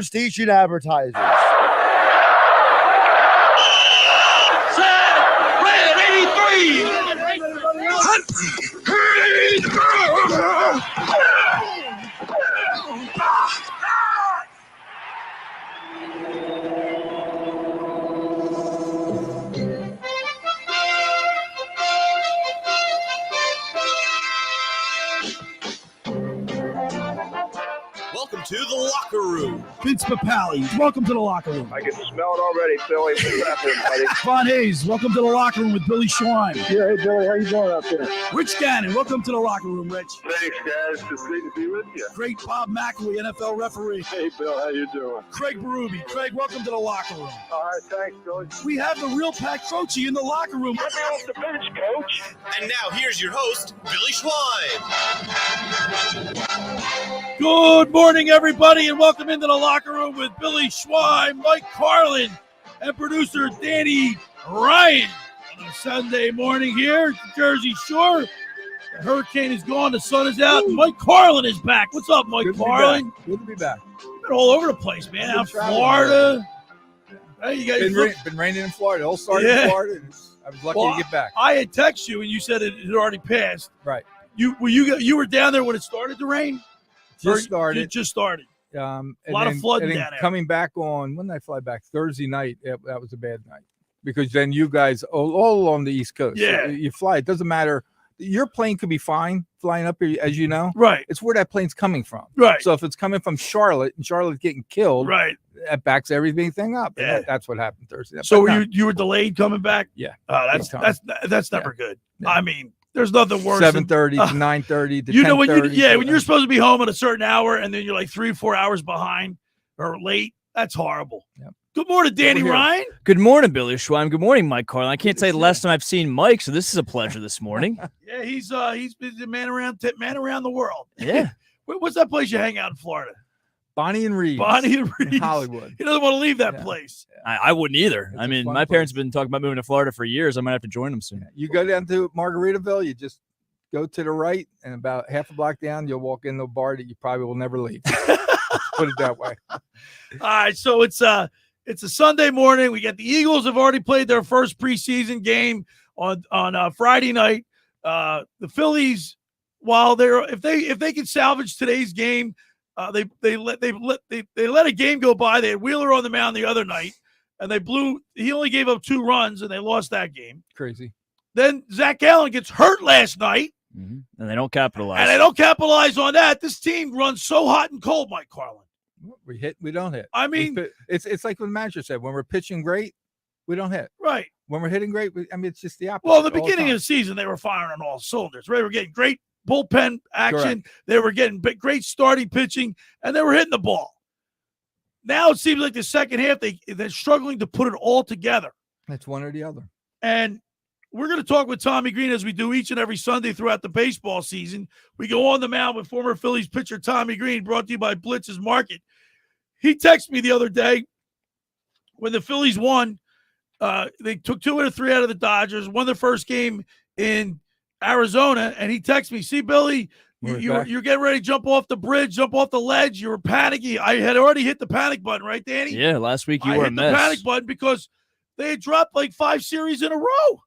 Station advertisers. Set, red 83. Welcome to the locker room. Vince Papali, welcome to the locker room. I can smell it already, Philly. What's happening, buddy? Von Hayes, welcome to the locker room with Billy Schwein. Yeah, hey, Billy, how you doing out there? Rich Gannon, welcome to the locker room, Rich. Thanks, guys. It's great to be with you. Great Bob McElwee, NFL referee. Hey, Bill, how you doing? Craig Berube. Craig, welcome to the locker room. All right, thanks, Billy. We have the real Pat Croce in the locker room. Get me off the bench, Coach. And now here's your host, Billy Schwein. Good morning, everybody, and welcome into the locker room with Billy Schwein, Mike Carlin, and producer Danny Ryan. On a Sunday morning here at the Jersey Shore. The hurricane is gone, the sun is out, and Mike Carlin is back. What's up, Mike Carlin? Good to be back. You've been all over the place, man. Out in Florida. Hey, you got Been raining in Florida. It all started in Florida. I was lucky to get back. I had texted you, and you said it had already passed. Right. You were down there when it started to rain? Just started. It just started. A lot of flooding down there. Coming back on, when did I fly back? Thursday night. That was a bad night. Because then you guys, all along the East Coast, yeah. You fly. It doesn't matter. Your plane could be fine flying up here, as you know. Right. It's where that plane's coming from. Right. So if it's coming from Charlotte and Charlotte's getting killed, right, that backs everything up. Yeah. That's what happened Thursday. So you were delayed coming back? Yeah. That's never good. Yeah. I mean, there's nothing worse. 7:30 to 9:30 to 10:30. You know when when you're supposed to be home at a certain hour and then you're like 3 or 4 hours behind or late. That's horrible. Yep. Good morning, Danny Ryan. Good morning, Billy Schwein. Good morning, Mike Carlin. I can't tell you the last time I've seen Mike, so this is a pleasure this morning. Yeah, he's been the man around the world. Yeah. What's that place you hang out in Florida? Bonnie and Reeves. In Hollywood. He doesn't want to leave that place. I wouldn't either. It's I a mean, fun my parents have place. been talking about moving to Florida for years. I might have to join them soon. You go down to Margaritaville, you just go to the right, and about half a block down, you'll walk into a bar that you probably will never leave. Put it that way. All right, so it's a Sunday morning. We got the Eagles have already played their first preseason game on Friday night. The Phillies, while if they can salvage today's game, they let a game go by. They had Wheeler on the mound the other night, and he only gave up 2 runs, and they lost that game. Crazy. Then Zach Allen gets hurt last night. Mm-hmm. And they don't capitalize. And they don't capitalize on that. This team runs so hot and cold, Mike Carlin. We hit, we don't hit. I mean, it's like what the manager said. When we're pitching great, we don't hit. Right. When we're hitting great, it's just the opposite. Well, the beginning of the season, they were firing on all cylinders. They were getting great bullpen action. Correct. They were getting great starting pitching, and they were hitting the ball. Now it seems like the second half, they're struggling to put it all together. It's one or the other. And we're going to talk with Tommy Greene as we do each and every Sunday throughout the baseball season. We go on the mound with former Phillies pitcher Tommy Greene, brought to you by Blitz's Market. He texted me the other day when the Phillies won. They took 2 out of 3 out of the Dodgers, won their first game in Arizona, and he texted me, "See, Billy, you're getting ready to jump off the bridge, jump off the ledge. You were panicky." I had already hit the panic button, right, Danny? Yeah, last week you were a mess. I hit the panic button because they had dropped like 5 series in a row.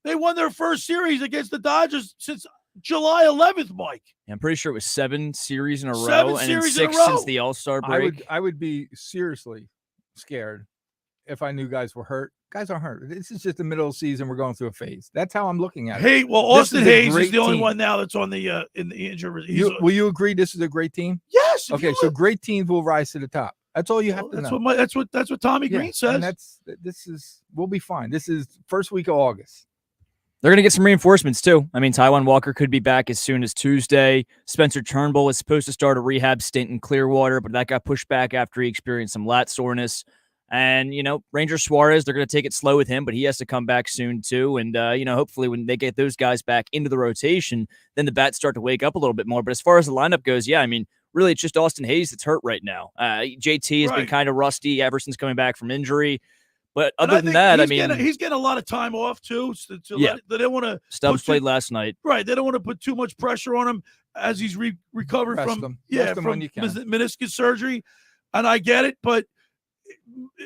They won their first series against the Dodgers since July 11th, Mike. Yeah, I'm pretty sure it was 7 series in a row, and 6 since the All-Star break. I would be seriously scared if I knew guys were hurt. Guys aren't hurt. This is just the middle of the season. We're going through a phase. That's how I'm looking at it. Hey, well, Austin Hayes is the only team. one now that's on the in the injury. Will you agree this is a great team? Yes. Okay, so great teams will rise to the top. That's all you have to know. That's what Tommy Greene says. And we'll be fine. This is first week of August. They're going to get some reinforcements, too. I mean, Taijuan Walker could be back as soon as Tuesday. Spencer Turnbull was supposed to start a rehab stint in Clearwater, but that got pushed back after he experienced some lat soreness. And, Ranger Suarez, they're going to take it slow with him, but he has to come back soon, too. And, hopefully when they get those guys back into the rotation, then the bats start to wake up a little bit more. But as far as the lineup goes, yeah, I mean, really it's just Austin Hayes that's hurt right now. JT has been kind of rusty ever since coming back from injury. But other than that, he's getting a lot of time off too. They don't want to. Stubbs played last night, right? They don't want to put too much pressure on him as he's recovered from meniscus surgery. and I get it, but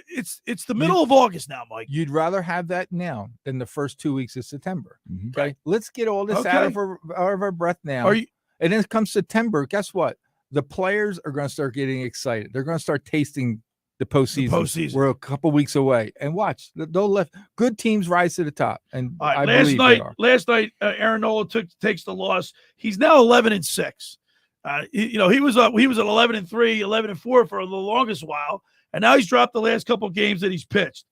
it's the middle of August now, Mike. You'd rather have that now than the first 2 weeks of September. Mhm. Okay, let's get all this out of our breath now. And then it comes September. Guess what? The players are going to start getting excited. They're going to start tasting the postseason. We're a couple weeks away, and watch. They'll let good teams rise to the top. And I believe they are. Last night, Aaron Nola takes the loss. He's now 11-6. He was at 11-3, 11-4 for the longest while, and now he's dropped the last couple games that he's pitched.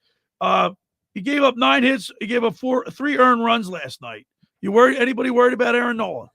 He gave up 9 hits. He gave up 3 earned runs last night. Anybody worried about Aaron Nola?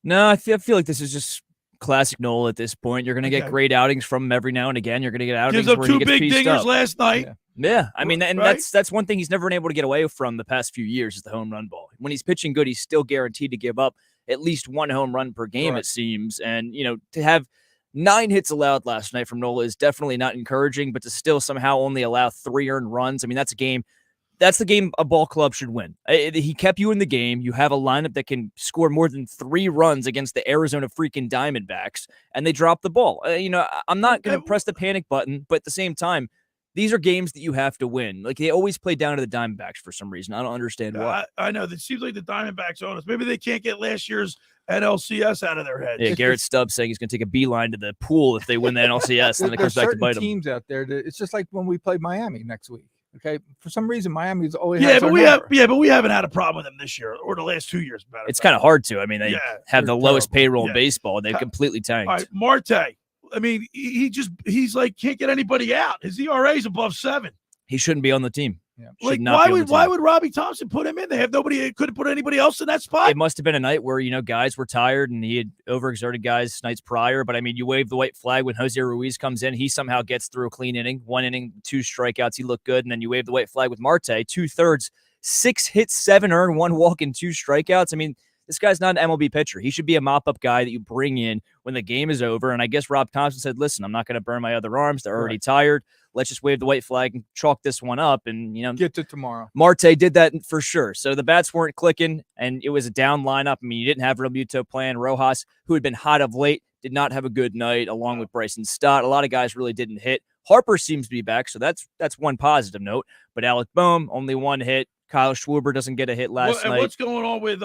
No, I feel like this is just classic Nola at this point. You're going to get great outings from him every now and again. You're going to get outings gives up where 2 he gets big pieced dingers up. last night. Yeah, I mean, and right? that's one thing he's never been able to get away from the past few years is the home run ball. When he's pitching good, he's still guaranteed to give up at least 1 home run per game, it seems. And, to have 9 hits allowed last night from Nola is definitely not encouraging, but to still somehow only allow 3 earned runs, I mean, that's the game a ball club should win. He kept you in the game. You have a lineup that can score more than 3 runs against the Arizona freaking Diamondbacks, and they drop the ball. I'm not going to press the panic button, but at the same time, these are games that you have to win. Like, they always play down to the Diamondbacks for some reason. I don't understand why. I know. It seems like the Diamondbacks own us. Maybe they can't get last year's NLCS out of their heads. Yeah, Garrett Stubbs saying he's going to take a beeline to the pool if they win the NLCS, and then it comes back to bite them. Teams out there it's just like when we play Miami next week. Okay, for some reason Miami's always but we haven't had a problem with them this year or the last 2 years. It's kind of hard to. I mean, they have the lowest payroll in baseball. They've completely tanked. All right, Marte. I mean, he's like can't get anybody out. His ERA is above 7. He shouldn't be on the team. Yeah. Like, why would Robbie Thompson put him in? They have nobody. Couldn't put anybody else in that spot. It must have been a night where guys were tired and he had overexerted guys nights prior. But I mean, you wave the white flag when Jose Ruiz comes in. He somehow gets through a clean inning, 1 inning, 2 strikeouts. He looked good, and then you wave the white flag with Marte, 2/3, 6 hits, 7 earned, 1 walk, and 2 strikeouts. I mean, this guy's not an MLB pitcher. He should be a mop-up guy that you bring in when the game is over. And I guess Rob Thompson said, listen, I'm not going to burn my other arms. They're already tired. Let's just wave the white flag and chalk this one up and, get to tomorrow. Marte did that for sure. So the bats weren't clicking, and it was a down lineup. I mean, you didn't have Realmuto playing. Rojas, who had been hot of late, did not have a good night, along with Bryson Stott. A lot of guys really didn't hit. Harper seems to be back, so that's one positive note. But Alec Boehm, only 1 hit. Kyle Schwarber doesn't get a hit last night. What's going on with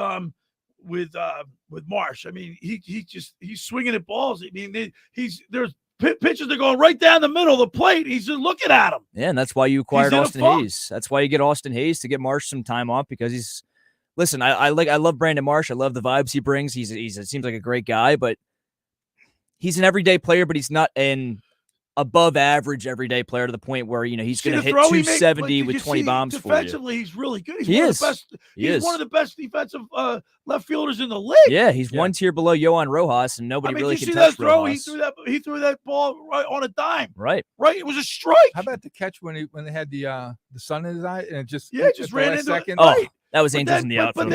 Marsh? I mean, he's swinging at balls. I mean, there's pitches that are going right down the middle of the plate. He's just looking at him. Yeah, and that's why you acquired Austin Hayes. That's why you get Austin Hayes to get Marsh some time off, because listen, I love Brandon Marsh. I love the vibes he brings. He seems like a great guy, but he's an everyday player, but he's not an above average everyday player to the point where he's going to hit 270 with 20 bombs for you. Defensively, he's really good. He's one of the best defensive left fielders in the league. Yeah, he's 1 tier below Yohan Rojas, and nobody really can touch Rojas. He threw that ball right on a dime. Right. It was a strike. How about the catch when they had the sun in his eye and it just ran into second? Oh, that was Angels in the outfield.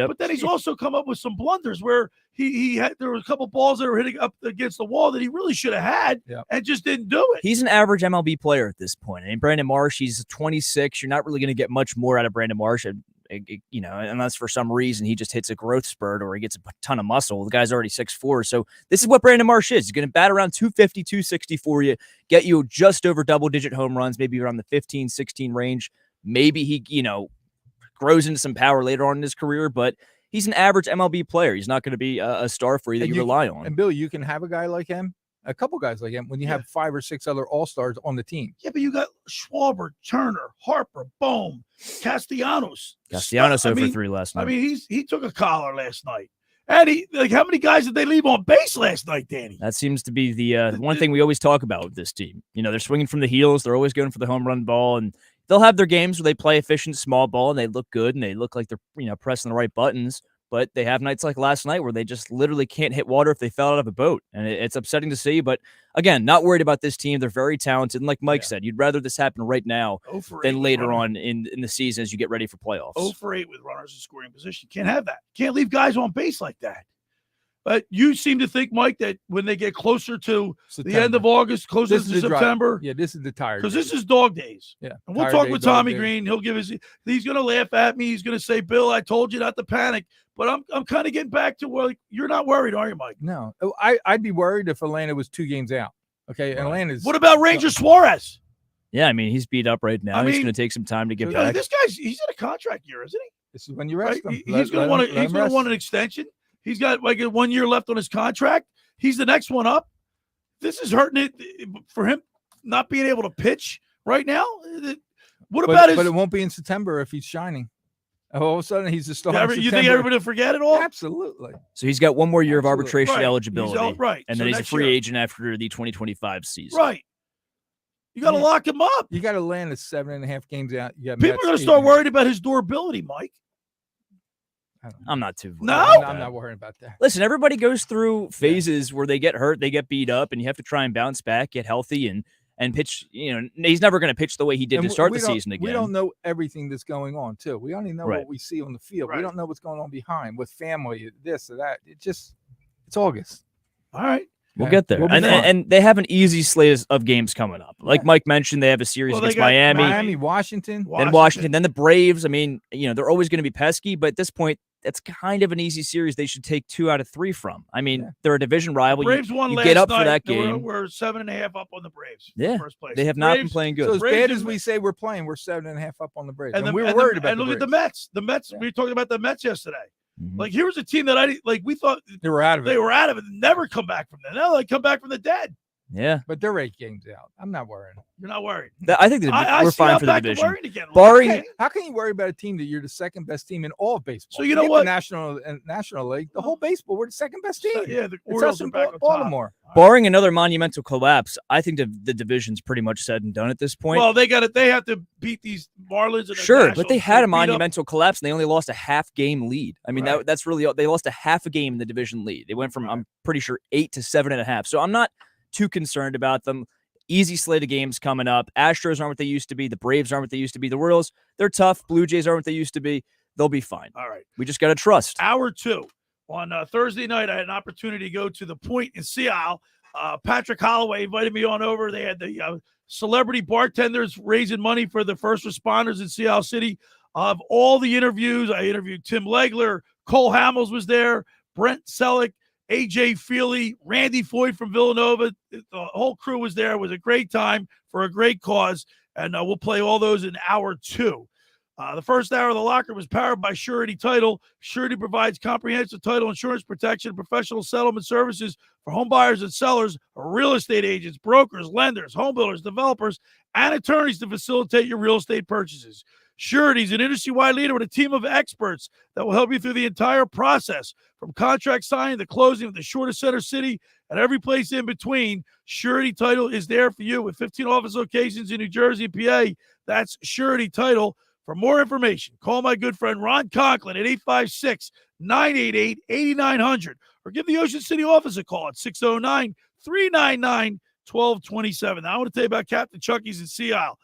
But then he's also come up with some blunders where there were a couple balls that were hitting up against the wall that he really should have had and just didn't do it. He's an average MLB player at this point. I mean, Brandon Marsh, he's 26. You're not really going to get much more out of Brandon Marsh, unless for some reason he just hits a growth spurt or he gets a ton of muscle. The guy's already 6'4". So this is what Brandon Marsh is. He's going to bat around 250, 260 for you, get you just over double-digit home runs, maybe around the 15, 16 range. Maybe he, grows into some power later on in his career, but he's an average MLB player. He's not going to be a star for you that you rely on. And Bill, you can have a guy like him, a couple guys like him, when you have 5 or 6 other all-stars on the team. Yeah, but you got Schwarber, Turner, Harper, Boehm, Castellanos. Over 3 last night. I mean, he took a collar last night. And how many guys did they leave on base last night, Danny? That seems to be the one thing we always talk about with this team. They're swinging from the heels. They're always going for the home run ball, and they'll have their games where they play efficient small ball and they look good and they look like they're pressing the right buttons. But they have nights like last night where they just literally can't hit water if they fell out of a boat. And it's upsetting to see. But again, not worried about this team. They're very talented. And like Mike said, you'd rather this happen right now than later on in the season as you get ready for playoffs. 0 for 8 with runners in scoring position. Can't have that. Can't leave guys on base like that. But you seem to think, Mike, that when they get closer to the end of August, closer to September. Yeah, this is the tired. Because this is dog days. Yeah. And we'll talk with Tommy Greene. He'll give he's going to laugh at me. He's going to say, Bill, I told you not to panic. But I'm kind of getting back to where you're not worried, are you, Mike? No. I'd be worried if Atlanta was 2 games out. Okay, Atlanta's. What about Ranger Suarez? Yeah, I mean, he's beat up right now. He's mean, going to take some time to get back. This guy's he's in a contract year, isn't he? This is when you rest him. He's going to want an extension. He's got like 1 year left on his contract. He's the next one up. This is hurting it for him not being able to pitch right now. But it won't be in September if he's shining. All of a sudden, he's just starting. You think everybody will forget it all? Absolutely. So he's got 1 more year of arbitration eligibility. And then he's a free agent after the 2025 season. Right. You got to lock him up. You got to land 7.5 games out. People are going to start worried about his durability, Mike. I'm not too. No, I'm not worried about that. Listen, everybody goes through phases where they get hurt, they get beat up, and you have to try and bounce back, get healthy, and pitch. He's never going to pitch the way he did to start the season again. We don't know everything that's going on, too. We only know what we see on the field. We don't know what's going on behind with family, this or that. It's August. All right. We'll get there. And they have an easy slate of games coming up. Like Mike mentioned, they have a series against Miami, Washington. Then Washington, then the Braves. I mean, they're always going to be pesky, but at this point, that's kind of an easy series they should take 2 out of 3 from. I mean, they're a division rival. Braves won last get up night. For that game. We're 7.5 up on the Braves. Yeah, first place. They have not been playing good. So as bad as we say we're playing, we're 7.5 up on the Braves. And we were worried about And look at the Mets. The Mets, we were talking about the Mets yesterday. Like, here was a team that we thought they were out of it. They were out of it. Never come back from that. Now they come back from the dead. Yeah. But they're 8 games out. I'm not worried. You're not worried. I think we're fine for the division. Barring, how can you worry about a team that you're the second best team in all of baseball? So you know what? The National League, the whole baseball, we're the second best team. Yeah, the Orioles are back on Baltimore. Barring another monumental collapse, I think the division's pretty much said and done at this point. Well, they have to beat these Marlins. Sure, but they had a monumental collapse and they only lost a half-game lead. I mean, that's really they lost a half a game in the division lead. They went from I'm pretty sure 8 to 7.5. So I'm not too concerned about them. Easy slate of games coming up. Astros aren't what they used to be. The Braves aren't what they used to be. The Royals, they're tough. Blue Jays aren't what they used to be. They'll be fine. All right. We just got to trust. Hour 2. On Thursday night, I had an opportunity to go to the Point in Seattle. Patrick Holloway invited me on over. They had the celebrity bartenders raising money for the first responders in Seattle City. Of all the interviews, I interviewed Tim Legler. Cole Hamels was there. Brent Selleck. A.J. Feely, Randy Foyt from Villanova. The whole crew was there. It was a great time for a great cause, and we'll play all those in hour 2. The first hour of the locker was powered by Surety Title. Surety provides comprehensive title insurance protection and professional settlement services for home buyers and sellers, real estate agents, brokers, lenders, home builders, developers, and attorneys to facilitate your real estate purchases. Surety is an industry-wide leader with a team of experts that will help you through the entire process, from contract signing to closing with the shortest center city and every place in between. Surety Title is there for you with 15 office locations in New Jersey and PA. That's Surety Title. For more information, call my good friend Ron Conklin at 856-988-8900 or give the Ocean City office a call at 609-399-1227. Now I want to tell you about Captain Chucky's in Seattle.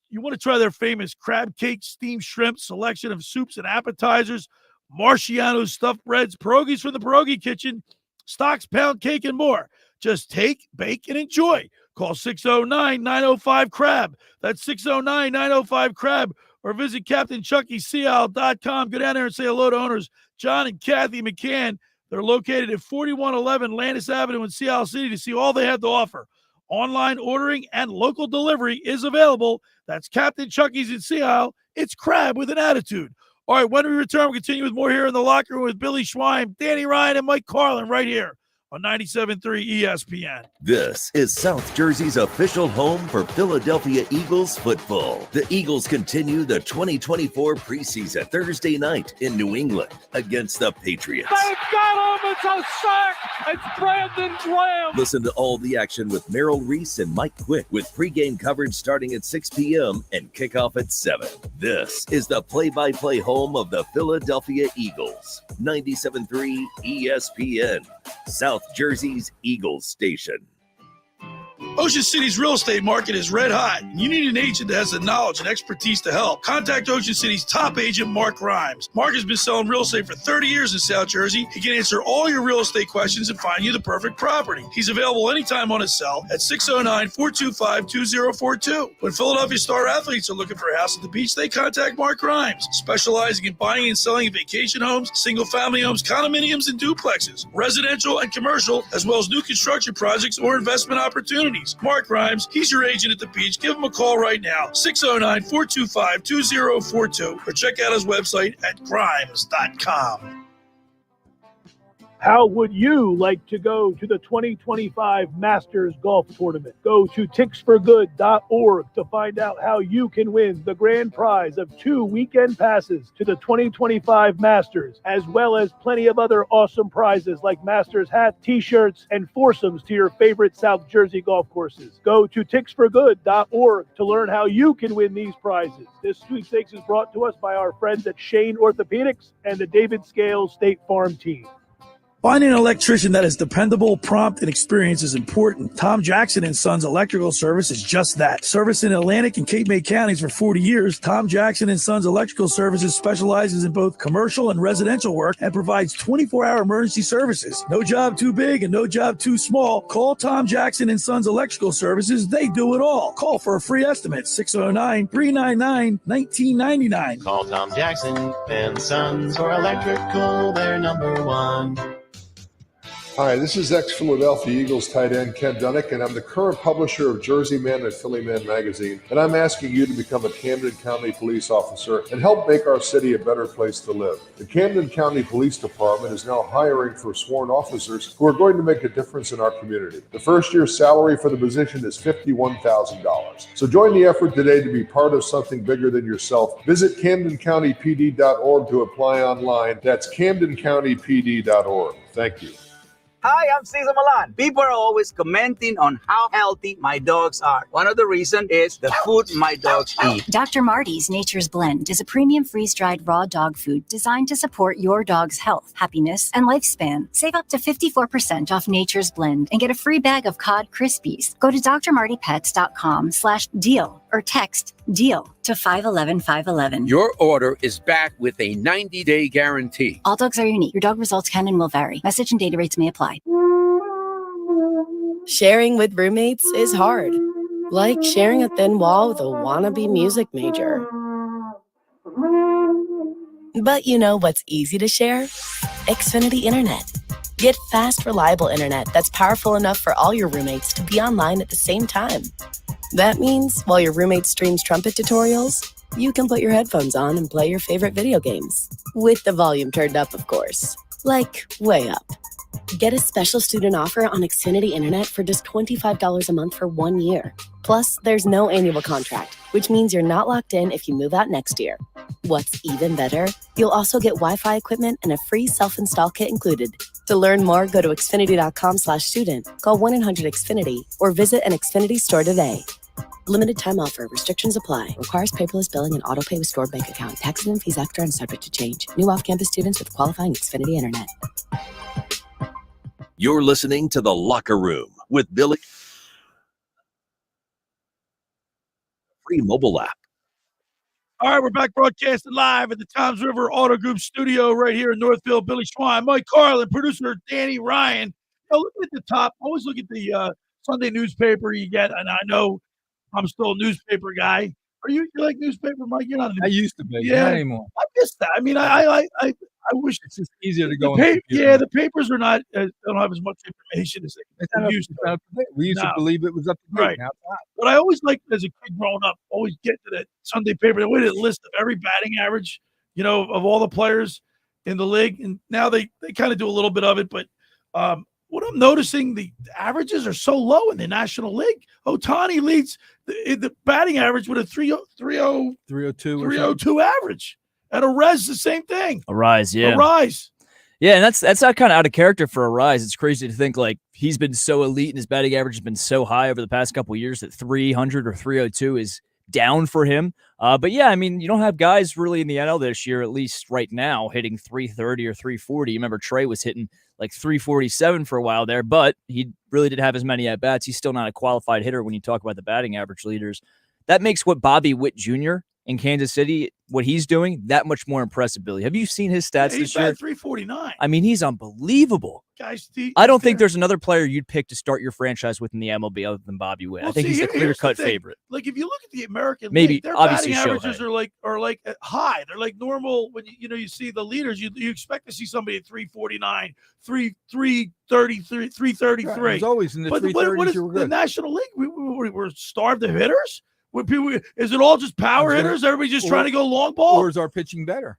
You want to try their famous crab cake, steamed shrimp, selection of soups and appetizers, Marciano's stuffed breads, pierogies from the pierogi kitchen, Stock's pound cake, and more. Just take, bake, and enjoy. Call 609-905-CRAB. That's 609-905-CRAB. Or visit CaptainChuckySeattle.com. Go down there and say hello to owners John and Kathy McCann. They're located at 4111 Landis Avenue in Seattle City to see all they have to offer. Online ordering and local delivery is available. That's Captain Chucky's in Seattle. It's crab with an attitude. All right, when we return, we'll continue with more here in the locker room with Billy Schwein, Danny Ryan, and Mike Carlin right here on 97.3 ESPN. This is South Jersey's official home for Philadelphia Eagles football. The Eagles continue the 2024 preseason Thursday night in New England against the Patriots. They've got him. It's a sack. It's Brandon Graham. Listen to all the action with Merrill Reese and Mike Quick with pregame coverage starting at 6 p.m. and kickoff at 7. This is the play-by-play home of the Philadelphia Eagles. 97.3 ESPN. South Jersey's Eagles station. Ocean City's real estate market is red hot, and you need an agent that has the knowledge and expertise to help. Contact Ocean City's top agent, Mark Rhymes. Mark has been selling real estate for 30 years in South Jersey. He can answer all your real estate questions and find you the perfect property. He's available anytime on his cell at 609-425-2042. When Philadelphia star athletes are looking for a house at the beach, they contact Mark Rhymes, specializing in buying and selling vacation homes, single-family homes, condominiums, and duplexes, residential and commercial, as well as new construction projects or investment opportunities. opportunities. Mark Grimes, he's your agent at the beach. Give him a call right now, 609-425-2042, or check out his website at grimes.com. How would you like to go to the 2025 Masters Golf Tournament? Go to ticksforgood.org to find out how you can win the grand prize of 2 weekend passes to the 2025 Masters, as well as plenty of other awesome prizes like Masters hats, t-shirts, and foursomes to your favorite South Jersey golf courses. Go to ticksforgood.org to learn how you can win these prizes. This sweepstakes is brought to us by our friends at Shane Orthopedics and the David Scales State Farm team. Finding an electrician that is dependable, prompt, and experienced is important. Tom Jackson & Sons Electrical Service is just that. Service in Atlantic and Cape May counties for 40 years, Tom Jackson & Sons Electrical Services specializes in both commercial and residential work and provides 24-hour emergency services. No job too big and no job too small. Call Tom Jackson & Sons Electrical Services. They do it all. Call for a free estimate, 609-399-1999. Call Tom Jackson & Sons for electrical. They're number one. Hi, this is ex-Philadelphia Eagles tight end Ken Dunnick, and I'm the current publisher of Jersey Man and Philly Man magazine, and I'm asking you to become a Camden County police officer and help make our city a better place to live. The Camden County Police Department is now hiring for sworn officers who are going to make a difference in our community. The first year's salary for the position is $51,000. So join the effort today to be part of something bigger than yourself. Visit CamdenCountyPD.org to apply online. That's CamdenCountyPD.org. Thank you. Hi, I'm Cesar Milan. People are always commenting on how healthy my dogs are. One of the reasons is the food my dogs eat. Dr. Marty's Nature's Blend is a premium freeze-dried raw dog food designed to support your dog's health, happiness, and lifespan. Save up to 54% off Nature's Blend and get a free bag of cod Krispies. Go to drmartypets.com/deal or text DEAL to 511-511. Your order is back with a 90-day guarantee. All dogs are unique. Your dog results can and will vary. Message and data rates may apply. Sharing with roommates is hard. Like sharing a thin wall with a wannabe music major. But you know what's easy to share? Xfinity Internet. Get fast, reliable internet that's powerful enough for all your roommates to be online at the same time. That means while your roommate streams trumpet tutorials, you can put your headphones on and play your favorite video games. With the volume turned up, of course. Like, way up. Get a special student offer on Xfinity Internet for just $25 a month for 1 year. Plus, there's no annual contract, which means you're not locked in if you move out next year. What's even better, you'll also get Wi-Fi equipment and a free self-install kit included. To learn more, go to Xfinity.com/student, call 1-800-XFINITY, or visit an Xfinity store today. Limited time offer. Restrictions apply. Requires paperless billing and auto pay with stored bank account. Taxes and fees extra and subject to change. New off-campus students with qualifying Xfinity Internet. You're listening to The Locker Room with Billy. Free mobile app. All right, we're back broadcasting live at the Toms River Auto Group studio right here in Northfield. Billy Schwein, Mike Carlin, producer Danny Ryan. Now look at the top. Always look at the Sunday newspaper you get, and I know I'm still a newspaper guy. Are you like newspaper, Mike? You're not a newspaper. I used to be. Yeah. Not anymore. I miss that. I mean, I wish it's just easier to go. The papers are not don't have as much information as they used to. We used to believe it was up to date. Right. Now it's not. But I always liked as a kid growing up, always get to that Sunday paper. They would list of every batting average, of all the players in the league. And now they kind of do a little bit of it. But what I'm noticing, the averages are so low in the National League. Ohtani leads the batting average with a 302 average. And a res, the same thing. A rise, yeah. A rise. Yeah, and that's not kind of out of character for a rise. It's crazy to think like he's been so elite and his batting average has been so high over the past couple of years that 300 or 302 is down for him. But yeah, I mean, you don't have guys really in the NL this year, at least right now, hitting 330 or 340. You remember Trey was hitting like 347 for a while there, but he really didn't have as many at-bats. He's still not a qualified hitter when you talk about the batting average leaders. That makes what Bobby Witt Jr. in Kansas City, what he's doing, that much more impressive, Billy. Have you seen his stats this year? He's 349. I mean, he's unbelievable. Guys, I don't think there's another player you'd pick to start your franchise with in the MLB other than Bobby Witt. Well, I think he's a clear-cut favorite. Like, if you look at the American Maybe, League, their obviously, batting averages Shohei. are like high. They're like normal. When you see the leaders, you expect to see somebody at 349, 333, 333. Right, it's always in the 330s. What is the National League? We're starved of hitters. Is it all just power hitters? Everybody just trying to go long ball? Or is our pitching better?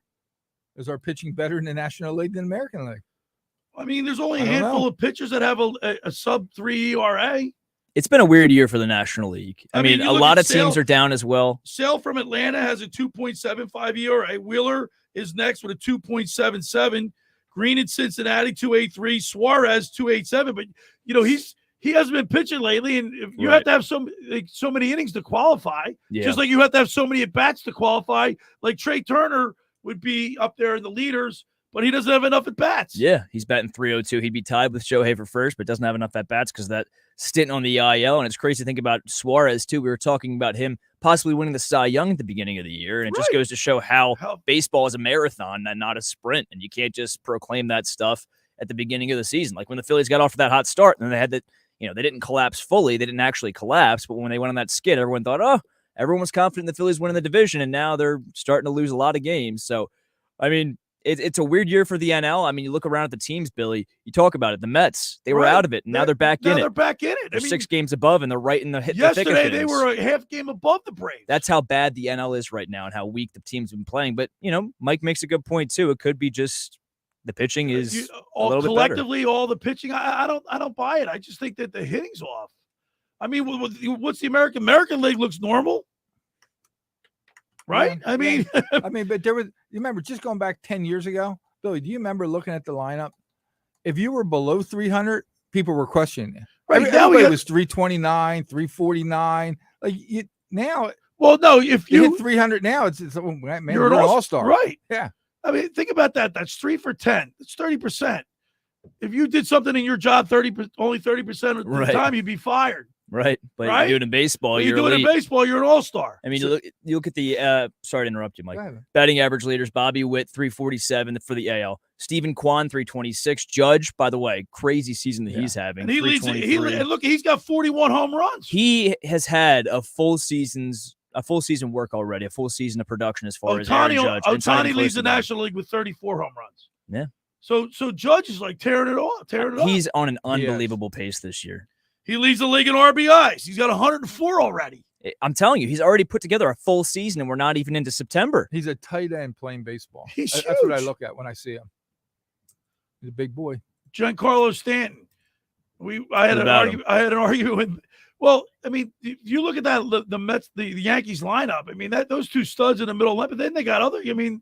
Is our pitching better in the National League than the American League? I mean, there's only a handful of pitchers that have a sub-3 ERA. It's been a weird year for the National League. I mean, a lot of teams are down as well. Sale from Atlanta has a 2.75 ERA. Wheeler is next with a 2.77. Green in Cincinnati, 2.83. Suarez, 2.87. But, he hasn't been pitching lately, and if you have to have so many innings to qualify, just like you have to have so many at-bats to qualify. Like Trey Turner would be up there in the leaders, but he doesn't have enough at-bats. Yeah, he's batting .302. He'd be tied with Shohei for first, but doesn't have enough at-bats because of that stint on the IL. And it's crazy to think about Suarez, too. We were talking about him possibly winning the Cy Young at the beginning of the year, and it just goes to show how baseball is a marathon and not a sprint, and you can't just proclaim that stuff at the beginning of the season. Like when the Phillies got off to that hot start, and then they had that, they didn't collapse fully. They didn't actually collapse, but when they went on that skid, everyone thought, everyone was confident the Phillies winning the division, and now they're starting to lose a lot of games. So, I mean, it's a weird year for the NL. I mean, you look around at the teams, Billy. You talk about it. The Mets, they were out of it, and now they're back in it. They're back in it. They're 6 games above, and they're right in the hit. Yesterday, they were a half game above the Braves. That's how bad the NL is right now and how weak the team's been playing. But, Mike makes a good point, too. It could be just the pitching is a little bit better. Collectively, all the pitching, I don't buy it. I just think that the hitting's off. I mean, what's the American League looks normal, right? Yeah, but there was. You remember just going back 10 years ago, Billy? Do you remember looking at the lineup? If you were below 300, people were questioning you. Right everybody was 329, 349. Now. Well, no, if you hit 300 now, it's man, you're an all-star, right? Yeah. I mean, think about that. That's 3 for 10. That's 30%. If you did something in your job only 30% of the time, you'd be fired. Right. But you do it in baseball. You do it in baseball, you're an all-star. I mean, you look at the sorry to interrupt you, Mike. Batting average leaders, Bobby Witt, 347 for the AL. Stephen Kwan, 326. Judge, by the way, crazy season that he's having. And he leads. And look, he's got 41 home runs. He has had a full season work already, a full season of production as far as Aaron Judge. Ohtani leads the National League with 34 home runs. Yeah. So Judge is like tearing it off. He's on an unbelievable pace this year. He leads the league in RBIs. He's got 104 already. I'm telling you, he's already put together a full season, and we're not even into September. He's a tight end playing baseball. That's what I look at when I see him. He's a big boy. Giancarlo Stanton. I had an argument with. Well, I mean, if you look at that, the Mets, the Yankees lineup. I mean, those two studs in the middle, but then they got other. I mean,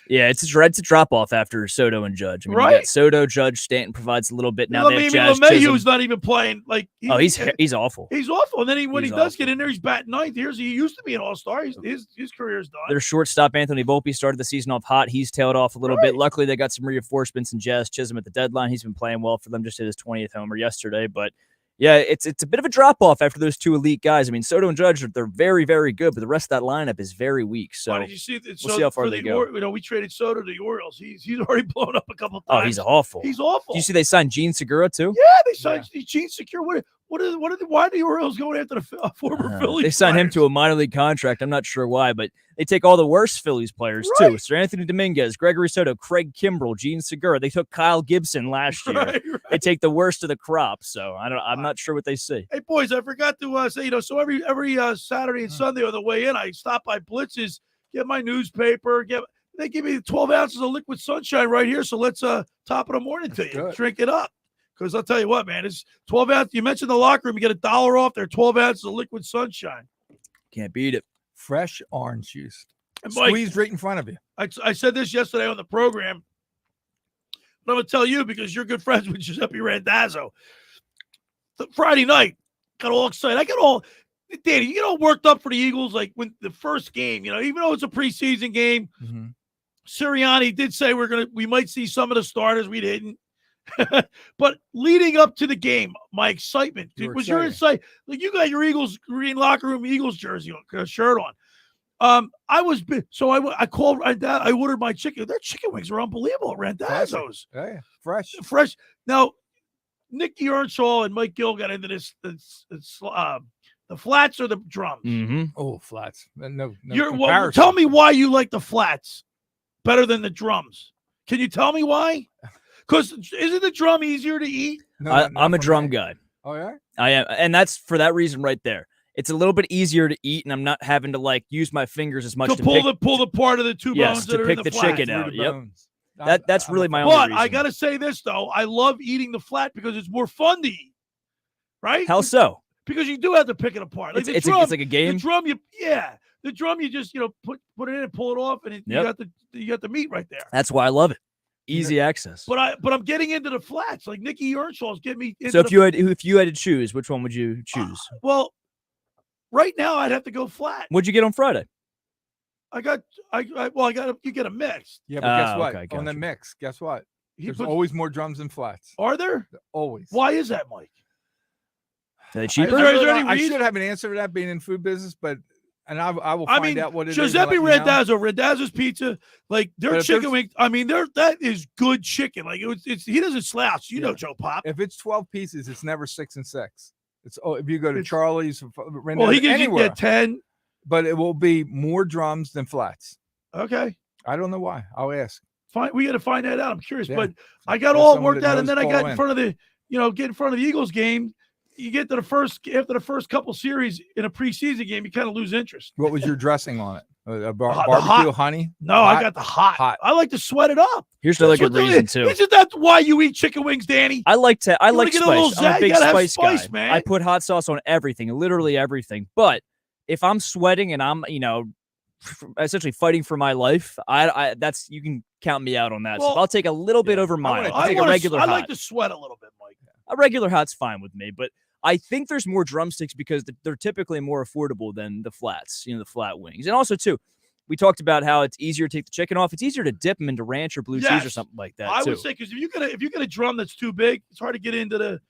yeah, it's a drop off after Soto and Judge. I mean, you got Soto, Judge, Stanton provides a little bit now. They have Jazz LeMahieu's not even playing. Like, he's awful. He's awful. And then when he does get in there, he's batting ninth. He used to be an all-star. His career is done. Their shortstop Anthony Volpe started the season off hot. He's tailed off a little bit. Luckily, they got some reinforcements in Jazz Chisholm at the deadline. He's been playing well for them. Just hit his 20th homer yesterday, but. Yeah, it's a bit of a drop-off after those two elite guys. I mean, Soto and Judge, they're very, very good, but the rest of that lineup is very weak. So did you see we'll see how far they go. We traded Soto to the Orioles. He's already blown up a couple of times. Oh, he's awful. He's awful. Did you see they signed Gene Segura, too? Yeah, they signed Gene Segura. Why are the Orioles going after the former Phillies? They signed him to a minor league contract. I'm not sure why, but they take all the worst Phillies players, too. Sir Anthony Dominguez, Gregory Soto, Craig Kimbrell, Gene Segura. They took Kyle Gibson last year. Right. They take the worst of the crop, so I'm not sure what they see. Hey, boys, I forgot to say, so every Saturday and Sunday on the way in, I stop by Blitz's, get my newspaper, they give me 12 ounces of liquid sunshine right here, so let's top of the morning to you. Good. Drink it up. Because I'll tell you what, man, it's 12 ounces. You mentioned the locker room. You get $1 off there, 12 ounces of liquid sunshine. Can't beat it. Fresh orange juice. And Mike, squeezed right in front of you. I said this yesterday on the program, but I'm going to tell you because you're good friends with Giuseppe Randazzo. Friday night, got all excited. Danny, you get all worked up for the Eagles, like when the first game, even though it's a preseason game, Sirianni did say we might see some of the starters. We didn't. But leading up to the game, my excitement, dude, was your insight. Like you got your Eagles green locker room Eagles jersey shirt on. I called Randazzo. I ordered my chicken. Their chicken wings are unbelievable at Randazzo's. Yeah, fresh. Now, Nicky Earnshaw and Mike Gill got into this. The flats or the drums? Mm-hmm. Oh, flats. No comparison. Tell me why you like the flats better than the drums. Can you tell me why? Because isn't the drum easier to eat? No, I'm a drum guy. Oh, yeah? I am. And that's for that reason right there. It's a little bit easier to eat, and I'm not having to use my fingers as much to pull the part of the two bones that to are pick in the chicken out. Yep. That's really my only reason. But I got to say this, though. I love eating the flat because it's more fun to eat. Right? How so? Because you do have to pick it apart. Like it's like a game. The drum you just put it in and pull it off, and you got the meat right there. That's why I love it. Easy access. But I'm getting into the flats. Like Nicky Earnshaw's getting me into So if you had to choose, which one would you choose? Well, right now I'd have to go flat. What'd you get on Friday? You get a mix. Yeah, but guess what? Okay, on the mix, guess what? There's puts- always more drums than flats. Are there? Always. Why is that, Mike? Are they cheaper? I should have an answer to that being in food business, but I will find out what it is. Giuseppe Randazzo's Pizza, like their chicken wings. I mean, that is good chicken. Like it's he doesn't slouch. You know, Joe Pop. If it's 12 pieces, it's never 6 and 6. It's if you go to Charlie's, he can get 10, but it will be more drums than flats. Okay, I don't know why. I'll ask. We got to find that out. I'm curious, Yeah. but I got all worked out, and then I got in front of the Eagles game. You get to after the first couple series in a preseason game, you kind of lose interest. What was your dressing on it? Barbecue, honey? No, hot? I got the hot. I like to sweat it up. Here's another good reason too. Isn't that why you eat chicken wings, Danny? I like spice. I'm a big spice guy. Man. I put hot sauce on everything, literally everything. But if I'm sweating and I'm, essentially fighting for my life, that's you can count me out on that. Well, so I'll take a little bit over mild. I'll take a regular hot. I like to sweat a little bit, Mike. A regular hot's fine with me, but I think there's more drumsticks because they're typically more affordable than the flats, the flat wings. And also, too, we talked about how it's easier to take the chicken off. It's easier to dip them into ranch or blue cheese or something like that, I would say, because if you get a drum that's too big, it's hard to get into the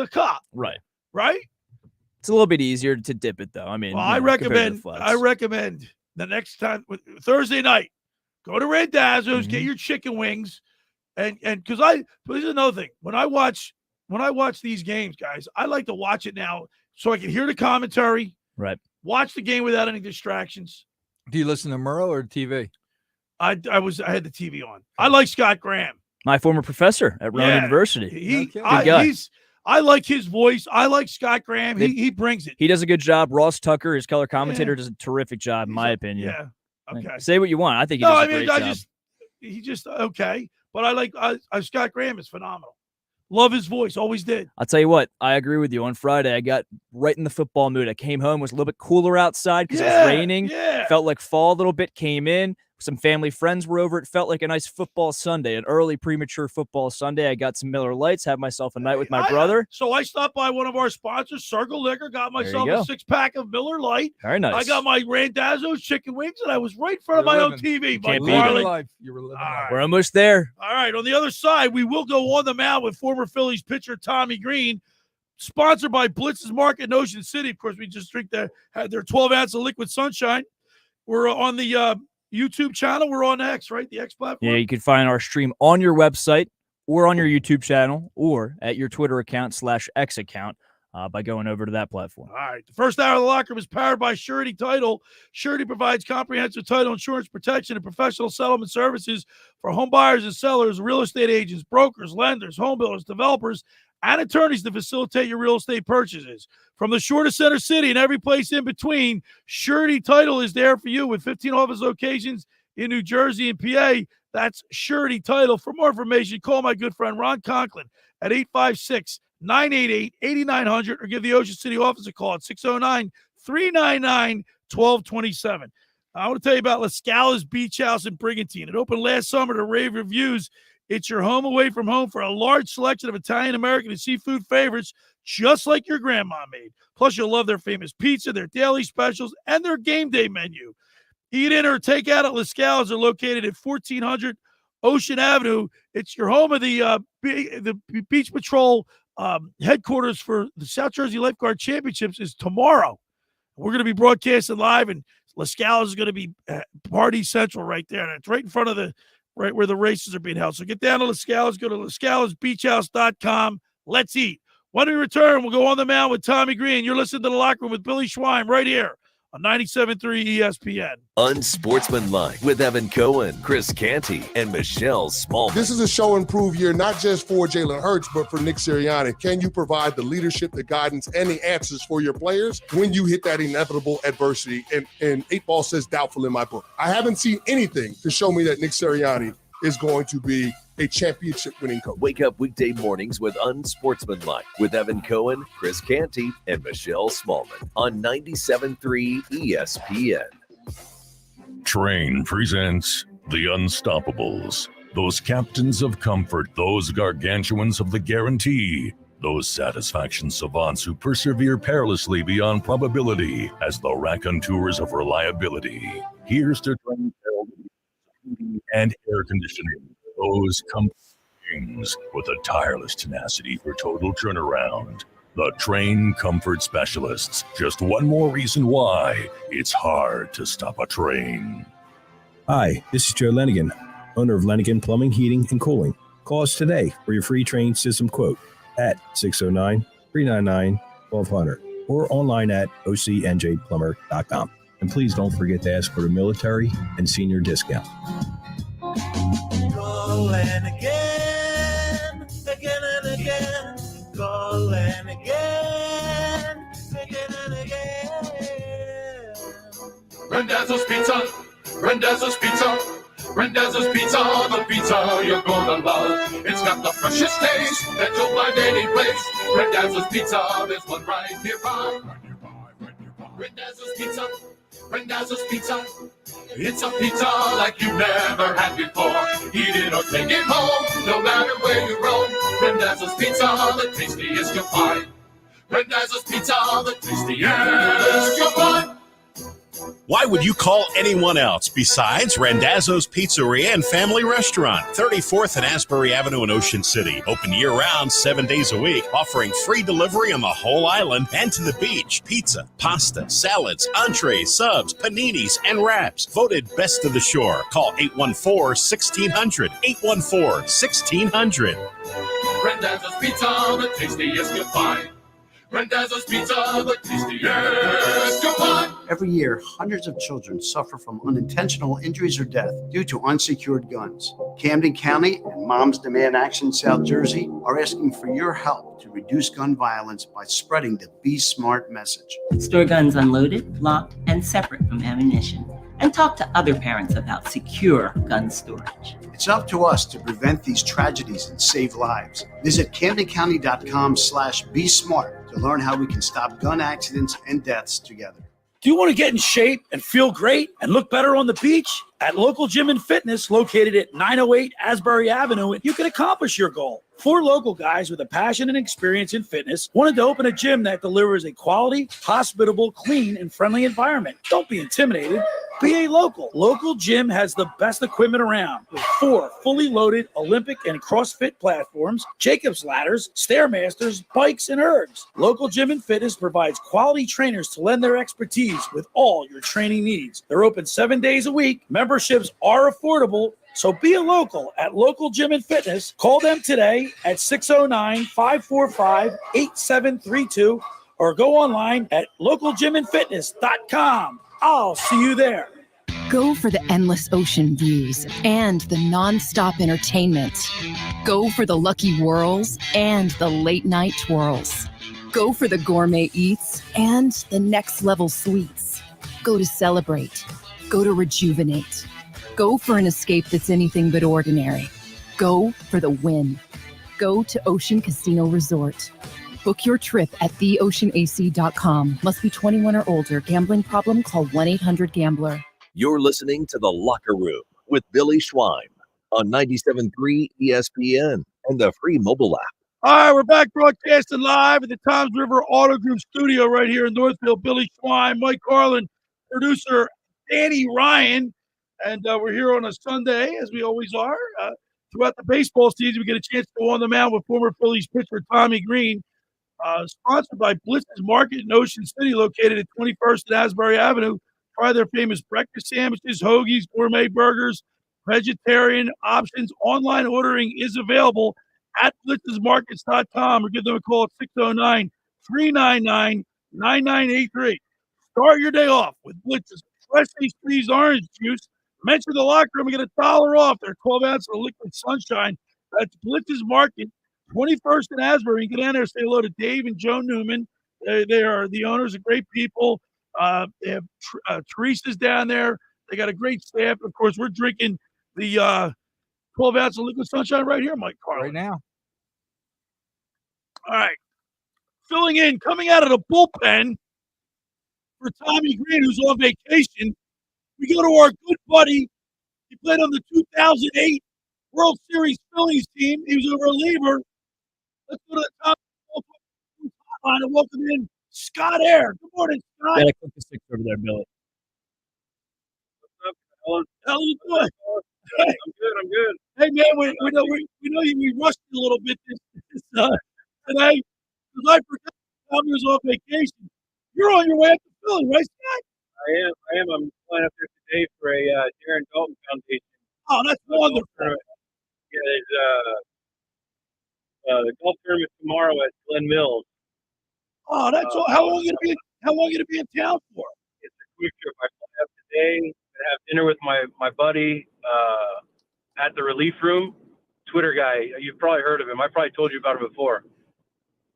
cup. Right. Right? It's a little bit easier to dip it, though. I mean, I recommend the next time, Thursday night, go to Randazzo's, get your chicken wings. And because this is another thing. When I watch these games, guys, I like to watch it now so I can hear the commentary. Right. Watch the game without any distractions. Do you listen to Merle or TV? I had the TV on. I like Scott Graham, my former professor at Rowan University. I like his voice. I like Scott Graham. He brings it. He does a good job. Ross Tucker, his color commentator, does a terrific job, in my opinion. Yeah. Okay. Say what you want. I think he does a great job. He just okay. But I like Scott Graham is phenomenal. Love his voice. Always did. I'll tell you what. I agree with you. On Friday, I got right in the football mood. I came home. It was a little bit cooler outside because it was raining. Yeah. Felt like fall a little bit. Came in. Some family friends were over. It felt like a nice football Sunday, an early premature football Sunday. I got some Miller Lights, had myself a night with my brother. So I stopped by one of our sponsors, Circle Liquor, got myself a 6-pack of Miller Light. Very nice. I got my Randazzo's chicken wings, and I was right in front of my own TV. Can't beat it. You were living life. We're almost there. All right. On the other side, we will go on the mound with former Phillies pitcher Tommy Greene, sponsored by Blitz's Market in Ocean City. Of course, we just had their 12 ounce of liquid sunshine. We're on the YouTube channel. We're on X, right? The X platform. Yeah, you can find our stream on your website or on your YouTube channel or at your Twitter account /X account by going over to that platform. All right. The first hour of the locker room is powered by Surety Title. Surety provides comprehensive title insurance protection and professional settlement services for home buyers and sellers, real estate agents, brokers, lenders, home builders, developers, and attorneys to facilitate your real estate purchases. From the shore to Center City and every place in between, Surety Title is there for you with 15 office locations in New Jersey and PA. That's Surety Title. For more information, call my good friend Ron Conklin at 856-988-8900 or give the Ocean City office a call at 609-399-1227. I want to tell you about La Scala's Beach House in Brigantine. It opened last summer to rave reviews. It's your home away from home for a large selection of Italian, American, and seafood favorites, just like your grandma made. Plus, you'll love their famous pizza, their daily specials, and their game day menu. Eat in or take out at La Scala's. Are located at 1400 Ocean Avenue. It's your home of the Beach Patrol headquarters for the South Jersey Lifeguard Championships is tomorrow. We're going to be broadcasting live, and La Scala is going to be party central right there. It's right in front of right where the races are being held. So get down to La Scala's. Go to lascalasbeachhouse.com. Let's eat. When we return, we'll go on the mound with Tommy Greene. You're listening to The Locker Room with Billy Schwein right here on 97.3 ESPN. Unsportsmanlike with Evan Cohen, Chris Canty, and Michelle Smallman. This is a show and prove year, not just for Jalen Hurts, but for Nick Sirianni. Can you provide the leadership, the guidance, and the answers for your players when you hit that inevitable adversity? And 8 Ball says doubtful in my book. I haven't seen anything to show me that Nick Sirianni is going to be a championship-winning coach. Wake up weekday mornings with Unsportsmanlike with Evan Cohen, Chris Canty, and Michelle Smallman on 97.3 ESPN. Train presents The Unstoppables. Those captains of comfort, those gargantuans of the guarantee, those satisfaction savants who persevere perilously beyond probability as the raconteurs of reliability. Here's to Train heating and air conditioning. Those comfort things with a tireless tenacity for total turnaround. The Train Comfort Specialists. Just one more reason why it's hard to stop a train. Hi, this is Joe Lenigan, owner of Lenigan Plumbing, Heating, and Cooling. Call us today for your free train system quote at 609-399-1200 or online at ocnjplumber.com. And please don't forget to ask for the military and senior discount. Calling again, again and again. Calling again, again and again. Randazzo's Pizza, Randazzo's Pizza, Randazzo's Pizza, the pizza you're gonna love. It's got the freshest taste that you'll find any place. Randazzo's Pizza, there's one right nearby. Randazzo's Pizza, Randazzo's Pizza. It's a pizza like you've never had before. Eat it or take it home, no matter where you roam. Randazzo's Pizza, the tastiest you'll find. Randazzo's Pizza, the tastiest you'll find. Why would you call anyone else besides Randazzo's Pizzeria and Family Restaurant, 34th and Asbury Avenue in Ocean City. Open year-round, 7 days a week, offering free delivery on the whole island and to the beach. Pizza, pasta, salads, entrees, subs, paninis, and wraps. Voted best of the shore. Call 814-1600. 814-1600. Randazzo's Pizza, the tastiest you'll find. Randazzo's Pizza, the tastiest you'll find. Every year, hundreds of children suffer from unintentional injuries or death due to unsecured guns. Camden County and Moms Demand Action South Jersey are asking for your help to reduce gun violence by spreading the Be Smart message. Store guns unloaded, locked, and separate from ammunition. And talk to other parents about secure gun storage. It's up to us to prevent these tragedies and save lives. Visit CamdenCounty.com/BeSmart to learn how we can stop gun accidents and deaths together. Do you want to get in shape and feel great and look better on the beach? At Local Gym and Fitness, located at 908 Asbury Avenue, you can accomplish your goal. 4 local guys with a passion and experience in fitness wanted to open a gym that delivers a quality, hospitable, clean, and friendly environment. Don't be intimidated. Be a local. Local Gym has the best equipment around with 4 fully loaded Olympic and CrossFit platforms, Jacob's ladders, Stairmasters, bikes, and ergs. Local Gym and Fitness provides quality trainers to lend their expertise with all your training needs. They're open 7 days a week. Memberships are affordable. So be a local at Local Gym and Fitness. Call them today at 609-545-8732 or go online at localgymandfitness.com. I'll see you there. Go for the endless ocean views and the non-stop entertainment. Go for the lucky whirls and the late night twirls. Go for the gourmet eats and the next level sweets. Go to celebrate. Go to rejuvenate. Go for an escape that's anything but ordinary. Go for the win. Go to Ocean Casino Resort. Book your trip at theoceanac.com. Must be 21 or older. Gambling problem? Call 1-800-GAMBLER. You're listening to The Locker Room with Billy Schwein on 97.3 ESPN and the free mobile app. All right, we're back broadcasting live at the Toms River Auto Group studio right here in Northfield. Billy Schwein, Mike Carlin, producer Danny Ryan. And we're here on a Sunday, as we always are. Throughout the baseball season, we get a chance to go on the mound with former Phillies pitcher Tommy Greene. Sponsored by Blitz's Market in Ocean City, located at 21st and Asbury Avenue. Try their famous breakfast sandwiches, hoagies, gourmet burgers, vegetarian options. Online ordering is available at blitzesmarkets.com or give them a call at 609-399-9983. Start your day off with Blitz's freshly squeezed orange juice. Mention the locker room and get $1 off their 12 ounce of liquid sunshine. That's Blitz's Market, 21st and Asbury. You get down there, say hello to Dave and Joe Newman. They are the owners, are great people. They have Teresa's down there. They got a great staff. Of course, we're drinking the 12 ounce of liquid sunshine right here, Mike Carlin. Right now. All right. Filling in, coming out of the bullpen for Tommy Greene, who's on vacation. We go to our good buddy. He played on the 2008 World Series Phillies team. He was a reliever. Let's go to the top hotline and welcome in Scott Air. Good morning, Scott. Yeah, click the six over there, Billy. What's up, How you doing? I'm good. Hey, man, we know we rushed you a little bit today because I forgot Tommy was on vacation. You're on your way up to Philly, right, Scott? I am. I'm flying up there today for a Darren Dalton Foundation. Oh, that's wonderful. Yeah, there's the golf tournament tomorrow at Glen Mills. Oh, that's all. How long are you gonna be in town for? It's a quick trip. I fly up today. I have dinner with my buddy at the Relief Room. Twitter guy. You've probably heard of him. I probably told you about him before.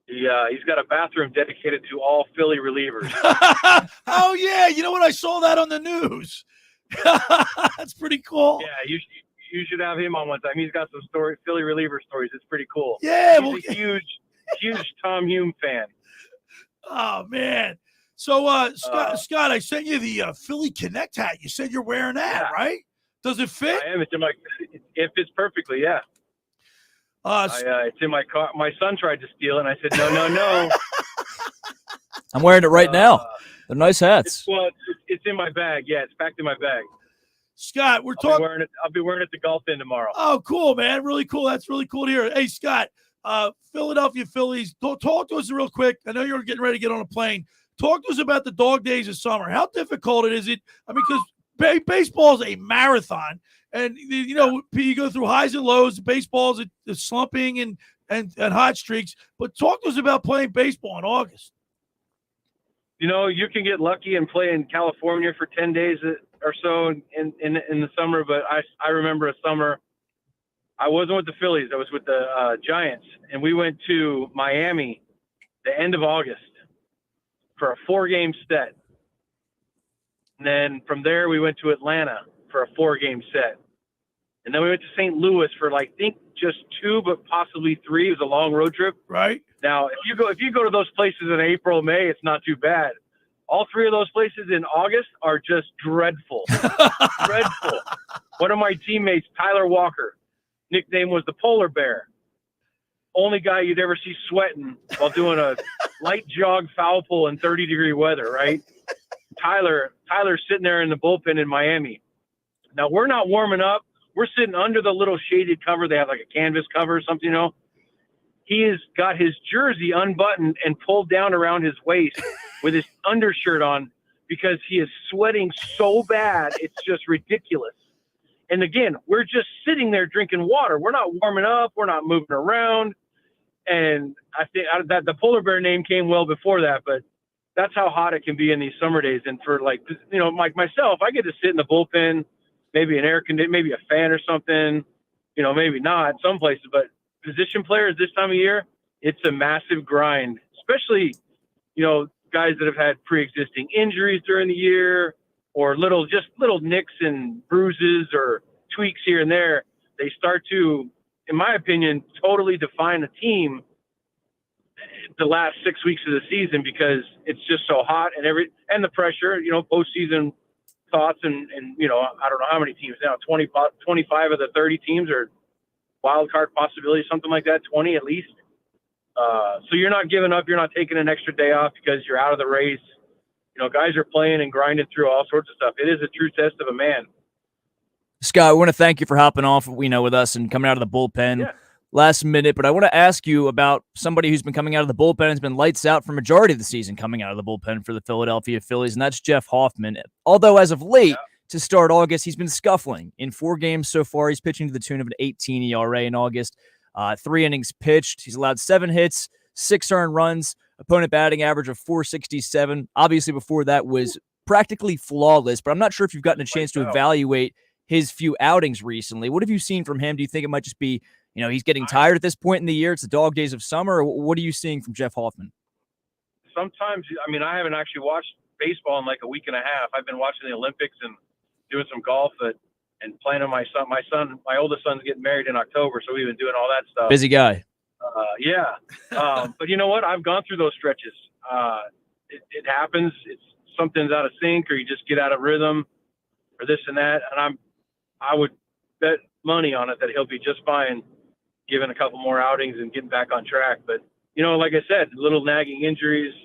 He's got a bathroom dedicated to all Philly relievers. Oh yeah, you know what? I saw that on the news. That's pretty cool. Yeah, you should have him on one time. He's got some Philly reliever stories. It's pretty cool. Yeah, he's a huge Tom Hume fan. Oh man. So Scott, I sent you the Philly Connect hat. You said you're wearing that, right? Does it fit? I am. It fits perfectly. Yeah. It's in my car. My son tried to steal it, and I said, no. I'm wearing it right now. They're nice hats. It's in my bag. Yeah, it's packed in my bag. Scott, I'll be wearing it to golf in tomorrow. Oh, cool, man. Really cool. That's really cool to hear. Hey, Scott, Philadelphia Phillies, talk to us real quick. I know you're getting ready to get on a plane. Talk to us about the dog days of summer. How difficult is it? I mean, because baseball is a marathon. And, you go through highs and lows. Baseball's a slumping and hot streaks. But talk to us about playing baseball in August. You can get lucky and play in California for 10 days or so in the summer. But I remember a summer, I wasn't with the Phillies. I was with the Giants. And we went to Miami the end of August for a 4-game set. And then from there, we went to Atlanta for a 4-game set. And then we went to St. Louis for I think just 2, but possibly 3. It was a long road trip. Right. Now, if you go to those places in April, May, it's not too bad. All 3 of those places in August are just dreadful. Dreadful. One of my teammates, Tyler Walker, nickname was the Polar Bear. Only guy you'd ever see sweating while doing a light jog foul pole in 30-degree weather, right? Tyler's sitting there in the bullpen in Miami. Now, we're not warming up. We're sitting under the little shaded cover. They have like a canvas cover or something, He has got his jersey unbuttoned and pulled down around his waist with his undershirt on because he is sweating so bad. It's just ridiculous. And again, we're just sitting there drinking water. We're not warming up. We're not moving around. And I think that the Polar Bear name came well before that, but that's how hot it can be in these summer days. And for like myself, I get to sit in the bullpen, maybe an air conditioner, maybe a fan or something, maybe not some places, but position players this time of year, it's a massive grind, especially, guys that have had pre-existing injuries during the year or little nicks and bruises or tweaks here and there. They start to, in my opinion, totally define a team the last 6 weeks of the season because it's just so hot and the pressure, postseason thoughts and I don't know how many teams now, 25 of the 30 teams are wild card possibility, something like that, 20 at least. So you're not giving up. You're not taking an extra day off because you're out of the race. Guys are playing and grinding through all sorts of stuff. It is a true test of a man. Scott, we want to thank you for hopping off, with us and coming out of the bullpen. last minute, but I want to ask you about somebody who's been coming out of the bullpen and has been lights out for majority of the season coming out of the bullpen for the Philadelphia Phillies, and that's Jeff Hoffman. Although as of late, to start August, he's been scuffling. In 4 games so far, he's pitching to the tune of an 18 ERA in August. 3 innings pitched. He's allowed 7 hits, 6 earned runs, opponent batting average of .467. Obviously, before that was practically flawless, but I'm not sure if you've gotten a chance to evaluate his few outings recently. What have you seen from him? Do you think it might just be, he's getting tired at this point in the year? It's the dog days of summer. Or what are you seeing from Jeff Hoffman? Sometimes, I haven't actually watched baseball in like a week and a half. I've been watching the Olympics and doing some golf and playing with my son. My oldest son's getting married in October, so we've been doing all that stuff. Busy guy. But you know what? I've gone through those stretches. It happens. Something's out of sync, or you just get out of rhythm, or this and that. And I would bet money on it that he'll be just fine, given a couple more outings and getting back on track. But like I said, little nagging injuries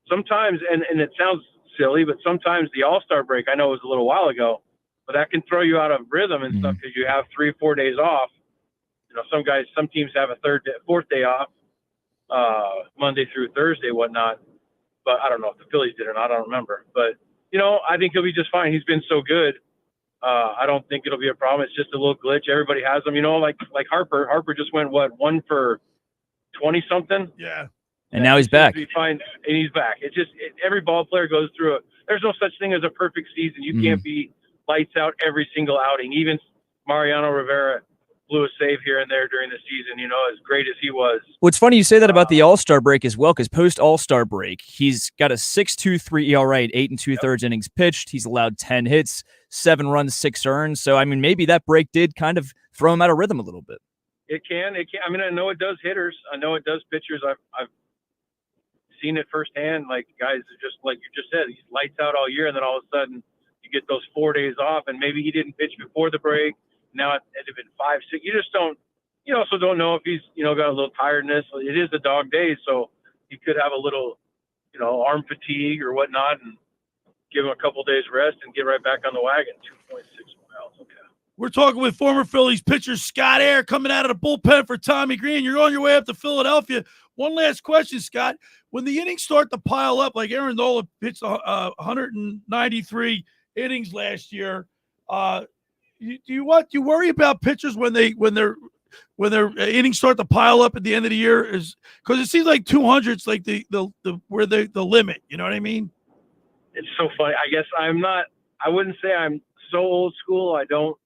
sometimes, and it sounds silly, but sometimes the All-Star break, I know it was a little while ago, but that can throw you out of rhythm and stuff because you have 3 or 4 days off. Some teams have a 4th day off, Monday through Thursday, whatnot. But I don't know if the Phillies did or not. I don't remember. But, I think he'll be just fine. He's been so good. I don't think it'll be a problem. It's just a little glitch. Everybody has them, like Harper. Harper just went, 1 for 20-something? Yeah. And now he's back. Fine, and he's back. It's just every ball player goes through it. There's no such thing as a perfect season. You can't be lights out every single outing. Even Mariano Rivera blew a save here and there during the season, as great as he was. Well, it's funny you say that about the All-Star break as well, because post-All-Star break, he's got a 6.23 ERA at 8 2/3 innings pitched. He's allowed 10 hits, 7 runs, 6 earned. So, maybe that break did kind of throw him out of rhythm a little bit. It can. I know it does hitters. I know it does pitchers. I've seen it firsthand. Like guys are just like you just said, he's lights out all year, and then all of a sudden you get those 4 days off, and maybe he didn't pitch before the break. Now it'd have been 5, 6. You just don't. You also don't know if he's got a little tiredness. It is the dog days, so he could have a little arm fatigue or whatnot, and give him a couple days rest and get right back on the wagon. 2.6 miles. Okay. We're talking with former Phillies pitcher Scott Air coming out of the bullpen for Tommy Greene. You're on your way up to Philadelphia. One last question, Scott. When the innings start to pile up, like Aaron Nola pitched 193 innings last year, do you worry about pitchers when their innings start to pile up at the end of the year? Is because it seems like 200's like the limit. You know what I mean? It's so funny. I guess I wouldn't say I'm so old school. I don't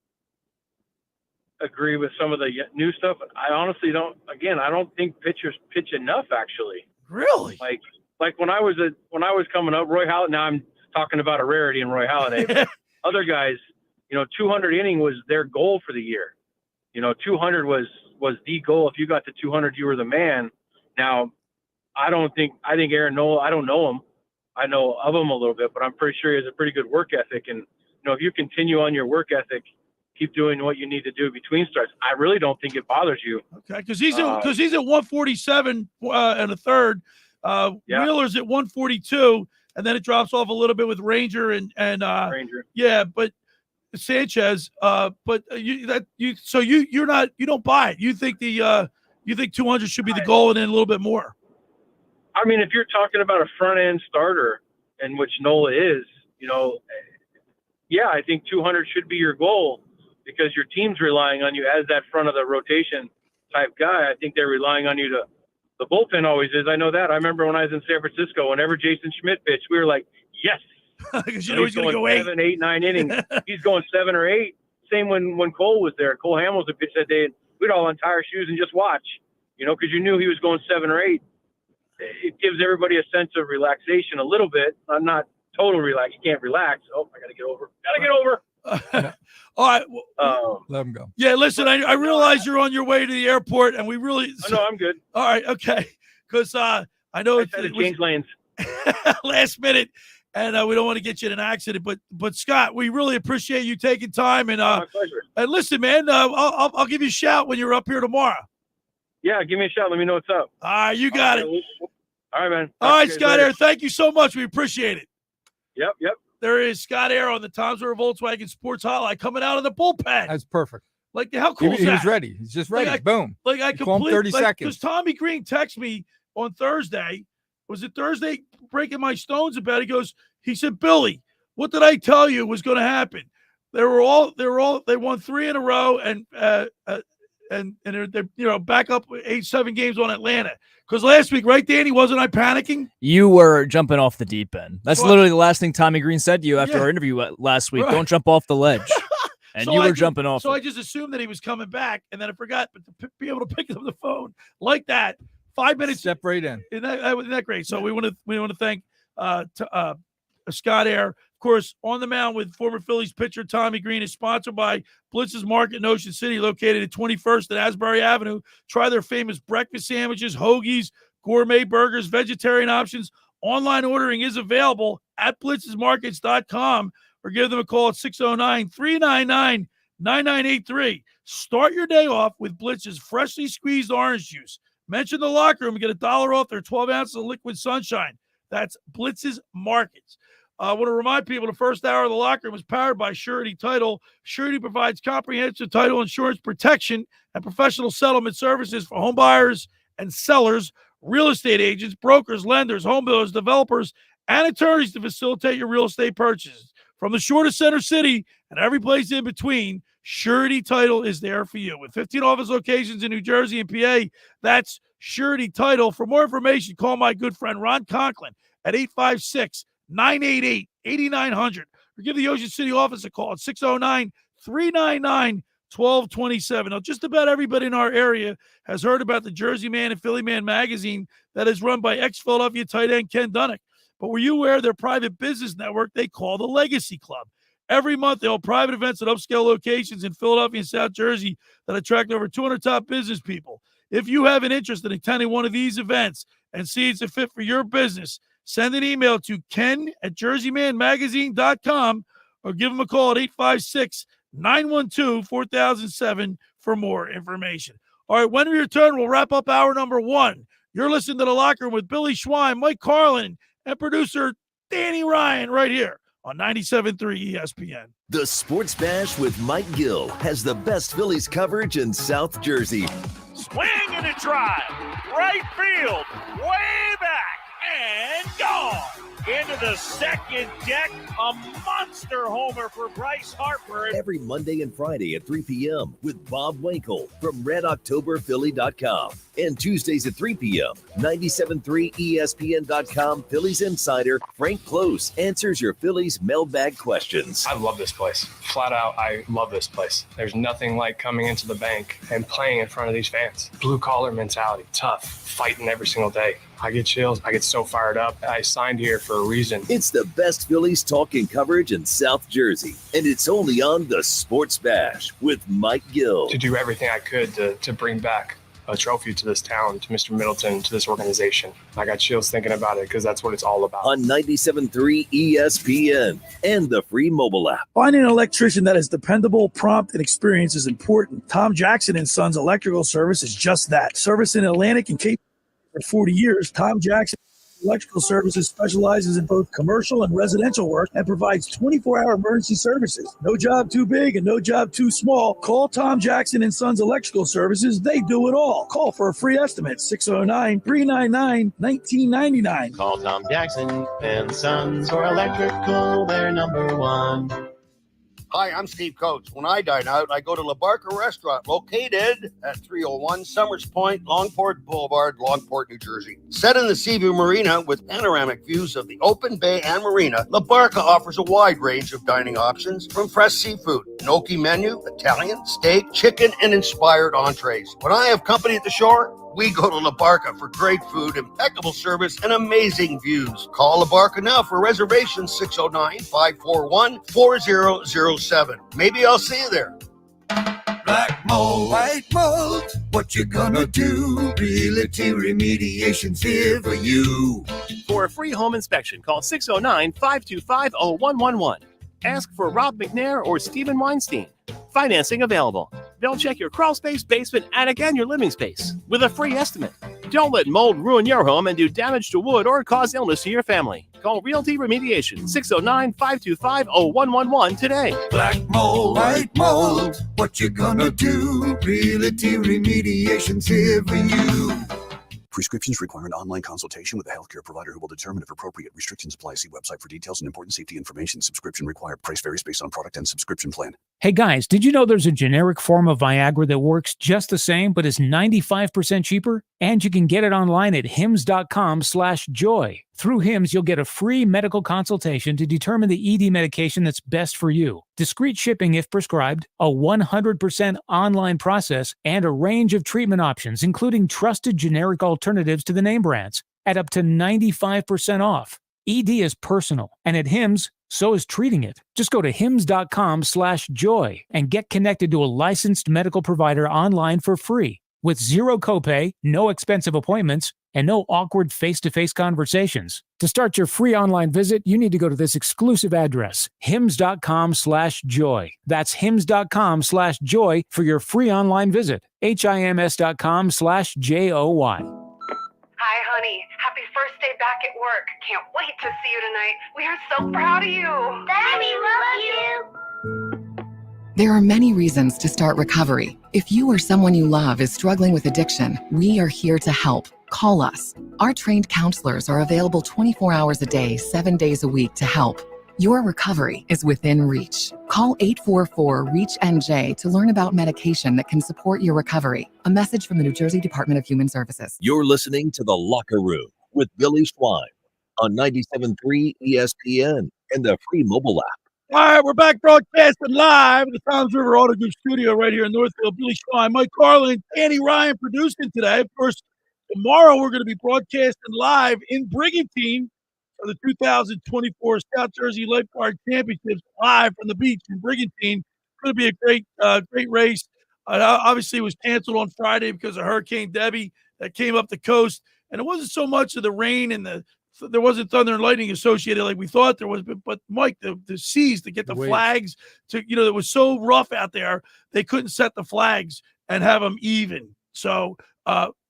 agree with some of the new stuff. I honestly don't. Again, I don't think pitchers pitch enough. Actually, really, like when I was coming up, Roy Halladay. Now I'm talking about a rarity in Roy Halladay. Other guys, 200 inning was their goal for the year. 200 was the goal. If you got to 200, you were the man. Now, I think Aaron Nola. I don't know him. I know of him a little bit, but I'm pretty sure he has a pretty good work ethic. And if you continue on your work ethic, keep doing what you need to do between starts, I really don't think it bothers you. Okay, because he's at 147 and a third. Wheeler's at 142, and then it drops off a little bit with Ranger and Ranger. Yeah, but Sanchez. But you don't buy it. You think you think 200 should be the goal, and then a little bit more. I mean, if you're talking about a front end starter, and which Nola is, I think 200 should be your goal. Because your team's relying on you as that front of the rotation type guy. I think they're relying on you the bullpen always is. I know that. I remember when I was in San Francisco, whenever Jason Schmidt pitched, we were like, yes. Because he's going to go 7, 8, 9 innings. He's going 7 or 8. Same when Cole was there. Cole Hamilton pitched that day. We'd all untie our shoes and just watch, because you knew he was going 7 or 8. It gives everybody a sense of relaxation a little bit. I'm not total relax. You can't relax. Oh, I got to get over. All right. Let him go. Yeah, listen, I realize you're on your way to the airport, and we really. No, I'm good. All right, okay. Because I know it change lanes last minute, and we don't want to get you in an accident. But Scott, we really appreciate you taking time. And my pleasure. And listen, man, I'll give you a shout when you're up here tomorrow. Yeah, give me a shout. Let me know what's up. All right, you got it. All right, man. All right, Scott Air, thank you so much. We appreciate it. Yep. There is Scott Air on the Tom's River Volkswagen Sports Hotline coming out of the bullpen. That's perfect. Like, how cool is He that? was ready. He's just ready. Boom. Like, I call him 30 seconds. Because Tommy Greene texted me on Thursday. Was it Thursday? Breaking my stones about it. He said, Billy, what did I tell you was going to happen? They won 3 in a row and they're back up 8-7 games on Atlanta. Because last week, right, Danny, wasn't I panicking? You were jumping off the deep end. That's literally the last thing Tommy Greene said to you after our interview last week. Right. Don't jump off the ledge. And so you were jumping off. So I just assumed that he was coming back, and then I forgot to be able to pick up the phone like that. 5 minutes. Step right in. Isn't that great? So we want to thank Scott Air. Of course, On the Mound with former Phillies pitcher Tommy Greene is sponsored by Blitz's Market in Ocean City, located at 21st and Asbury Avenue. Try their famous breakfast sandwiches, hoagies, gourmet burgers, vegetarian options. Online ordering is available at blitzesmarkets.com or give them a call at 609-399-9983. Start your day off with Blitz's freshly squeezed orange juice. Mention the locker room and get $1 off their 12 ounces of liquid sunshine. That's Blitz's Markets. I want to remind people the first hour of the locker room is powered by Surety Title. Surety provides comprehensive title insurance protection and professional settlement services for home buyers and sellers, real estate agents, brokers, lenders, home builders, developers, and attorneys to facilitate your real estate purchases. From the shore to Center City and every place in between, Surety Title is there for you. With 15 office locations in New Jersey and PA, that's Surety Title. For more information, call my good friend Ron Conklin at 856-988-8900 or give the Ocean City office a call at 609-399-1227. Now, just about everybody in our area has heard about the Jersey Man and Philly Man magazine that is run by ex-Philadelphia tight end Ken Dunnick. But were you aware of their private business network they call the Legacy Club? Every month, they hold private events at upscale locations in Philadelphia and South Jersey that attract over 200 top business people. If you have an interest in attending one of these events and see it's a fit for your business, send an email to ken@jerseymanmagazine.com or give them a call at 856-912-4007 for more information. All right, when we return, we'll wrap up hour number 1. You're listening to The Locker Room with Billy Schwein, Mike Carlin, and producer Danny Ryan right here on 97.3 ESPN. The Sports Bash with Mike Gill has the best Phillies coverage in South Jersey. Swing and a drive, right field, way back, and gone. Into the second deck, a monster homer for Bryce Harper. Every Monday and Friday at 3 p.m. with Bob Wankel from RedOctoberPhilly.com. And Tuesdays at 3 p.m., 97.3 ESPN.com Phillies insider Frank Close answers your Phillies mailbag questions. I love this place. Flat out, I love this place. There's nothing like coming into the bank and playing in front of these fans. Blue-collar mentality, tough, fighting every single day. I get chills. I get so fired up. I signed here for a reason. It's the best Phillies talk and coverage in South Jersey, and it's only on the Sports Bash with Mike Gill. To do everything I could to bring back a trophy to this town, to Mr. Middleton, to this organization. I got chills thinking about it because that's what it's all about. On 97.3 ESPN and the free mobile app. Finding an electrician that is dependable, prompt, and experienced is important. Tom Jackson & Sons Electrical Service is just that. Service in Atlantic and Cape for 40 years, Tom Jackson Electrical Services specializes in both commercial and residential work and provides 24-hour emergency services. No job too big and no job too small. Call Tom Jackson & Sons Electrical Services. They do it all. Call for a free estimate, 609-399-1999. Call Tom Jackson and Sons for electrical, they're number one. Hi, I'm Steve Coates. When I dine out, I go to La Barca Restaurant, located at 301 Summers Point, Longport Boulevard, Longport, New Jersey. Set in the Seaview Marina with panoramic views of the open bay and marina, La Barca offers a wide range of dining options from fresh seafood, gnocchi menu, Italian, steak, chicken, and inspired entrees. When I have company at the shore, we go to La Barca for great food, impeccable service, and amazing views. Call La Barca now for reservations, 609-541-4007. Maybe I'll see you there. Black mold, white mold, what you gonna do? Realty Remediation's here for you. For a free home inspection, call 609-525-0111. Ask for Rob McNair or Stephen Weinstein. Financing available. They'll check your crawl space, basement, attic, and your living space with a free estimate. Don't let mold ruin your home and do damage to wood or cause illness to your family. Call Realty Remediation, 609-525-0111 today. Black mold, white mold, what you gonna do? Realty Remediation's here for you. Prescriptions require an online consultation with a healthcare provider who will determine if appropriate. Restrictions apply. See website for details and important safety information. Subscription required. Price varies based on product and subscription plan. Hey guys, did you know there's a generic form of Viagra that works just the same but is 95% cheaper? And you can get it online at hims.com/joy. Through Hims, you'll get a free medical consultation to determine the ED medication that's best for you. Discreet shipping if prescribed, a 100% online process, and a range of treatment options, including trusted generic alternatives to the name brands, at up to 95% off. ED is personal, and at Hims, so is treating it. Just go to hims.com/joy and get connected to a licensed medical provider online for free with zero copay, no expensive appointments, and no awkward face-to-face conversations. To start your free online visit, you need to go to this exclusive address, hims.com/joy. That's hims.com/joy for your free online visit. hims.com/joy. Hi, honey. Happy first day back at work. Can't wait to see you tonight. We are so proud of you. Daddy, we love you. There are many reasons to start recovery. If you or someone you love is struggling with addiction, we are here to help. Call us. Our trained counselors are available 24 hours a day, 7 days a week to help. Your recovery is within reach. Call 844-REACH-NJ to learn about medication that can support your recovery. A message from the New Jersey Department of Human Services. You're listening to The Locker Room with Billy Schwein on 97.3 ESPN and the free mobile app. All right, we're back broadcasting live at the Toms River Auto Group studio right here in Northfield. Billy Schwein, Mike Carlin, Danny Ryan producing today. Of course, tomorrow we're going to be broadcasting live in Brigantine for the 2024 South Jersey Lifeguard Championships live from the beach in Brigantine. It's going to be a great race. Obviously, it was canceled on Friday because of Hurricane Debbie that came up the coast. And it wasn't so much of the rain and there wasn't thunder and lightning associated like we thought there was. But Mike, the seas to get the flags to, it was so rough out there, they couldn't set the flags and have them even. So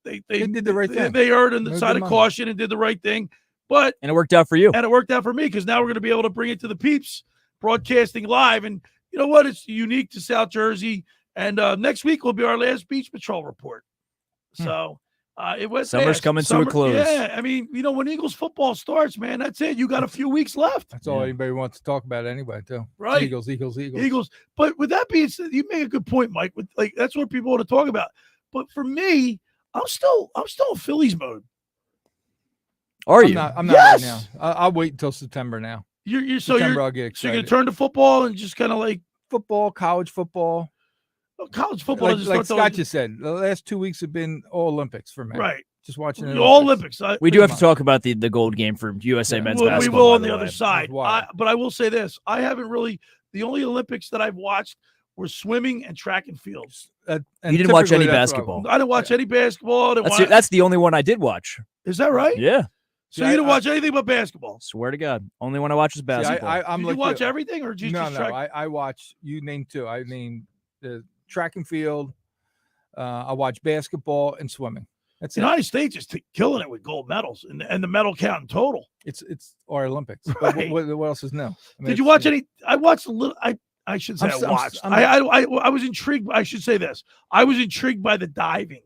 they did the right thing. They erred on the side of caution and did the right thing. And it worked out for you. And it worked out for me because now we're going to be able to bring it to the peeps broadcasting live. And you know what? It's unique to South Jersey. And next week will be our last Beach Patrol report. So it was summer's coming to a close. Yeah. I mean, when Eagles football starts, man, that's it. You got a few weeks left. That's all anybody wants to talk about anyway, too. Right. Eagles. But with that being said, you make a good point, Mike. That's what people want to talk about. But for me, I'm still in Phillies mode. Are you? I'm not right now. I'll wait until September now. I'll get excited. So you're going to turn to football and just kind of like football, college football. Well, college football doesn't like start Scott just said, the last 2 weeks have been all Olympics for me. Right. Just watching it. All Olympics. We do have to talk about the gold game for USA men's basketball. We will on the other side. But I will say this. I haven't really – the only Olympics that I've watched were swimming and track and fields. You didn't watch any basketball. I didn't watch any basketball. That's the only one I did watch. Is that right? Yeah. So you didn't watch anything but basketball? Swear to God. Only one I watch is basketball. Did you watch everything or just No, track? I watch – you named two. I named the track and field. I watch basketball and swimming. That's the United States is killing it with gold medals and the medal count in total. It's our Olympics. Right. What else is new? Did you watch any? I watched a little. I should say I watched. I was intrigued. I should say this. I was intrigued by the diving.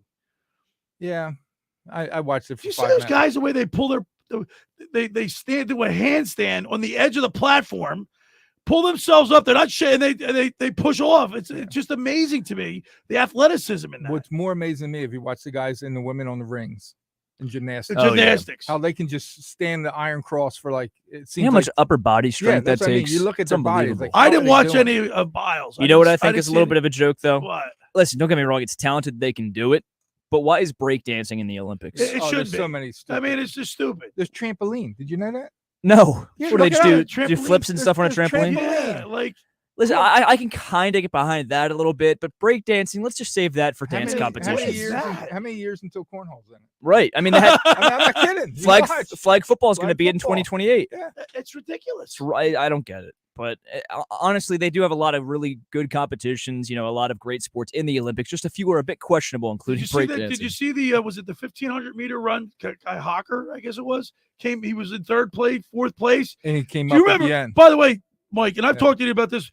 Yeah, I watched it. For you see those guys the way they pull they stand to a handstand on the edge of the platform. Pull themselves up. They're not they push off. It's just amazing to me, the athleticism in that. What's more amazing to me if you watch the guys and the women on the rings in gymnastics. Gymnastics. How they can just stand the iron cross for it seems how much upper body strength that takes. I mean. You look at their bodies. I didn't watch any of Biles. You know what I think is a little bit of a joke, though? What? Listen, don't get me wrong. It's talented. They can do it. But why is breakdancing in the Olympics? It should be. So many stupid. I mean, it's just stupid. There's trampoline. Did you know that? No. Yeah, what do they do flips and stuff on a trampoline? Yeah, listen, I can kind of get behind that a little bit, but breakdancing, let's just save that for dance competitions. How many years until cornhole's in it? Right. I mean, I'm not kidding. Flag football is going to be in 2028. Yeah, it's ridiculous. Right. I don't get it. But honestly, they do have a lot of really good competitions, a lot of great sports in the Olympics. Just a few are a bit questionable, including breakdancing. Did you see the, was it the 1,500 meter run? Guy Hocker, I guess it was, he was in fourth place. And he came Do up you remember, at the end. by the way, Mike, and I've talked to you about this.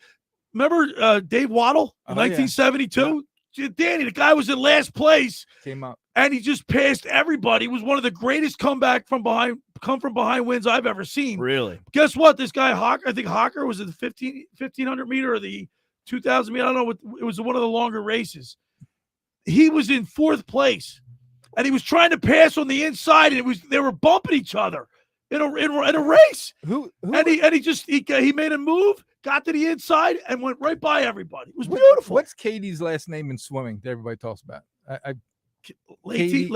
Remember Dave Waddle in 1972? Yeah. Danny, the guy was in last place. Came up. And he just passed everybody. It was one of the greatest come from behind wins I've ever seen. Really? Guess what? This guy, I think Hocker was in the 1,500 meter or the 2,000 meter. I don't know. It was one of the longer races. He was in fourth place. And he was trying to pass on the inside. And they were bumping each other in a race. Who? And he made a move, got to the inside, and went right by everybody. It was beautiful. What's Katie's last name in swimming that everybody talks about? Leahy,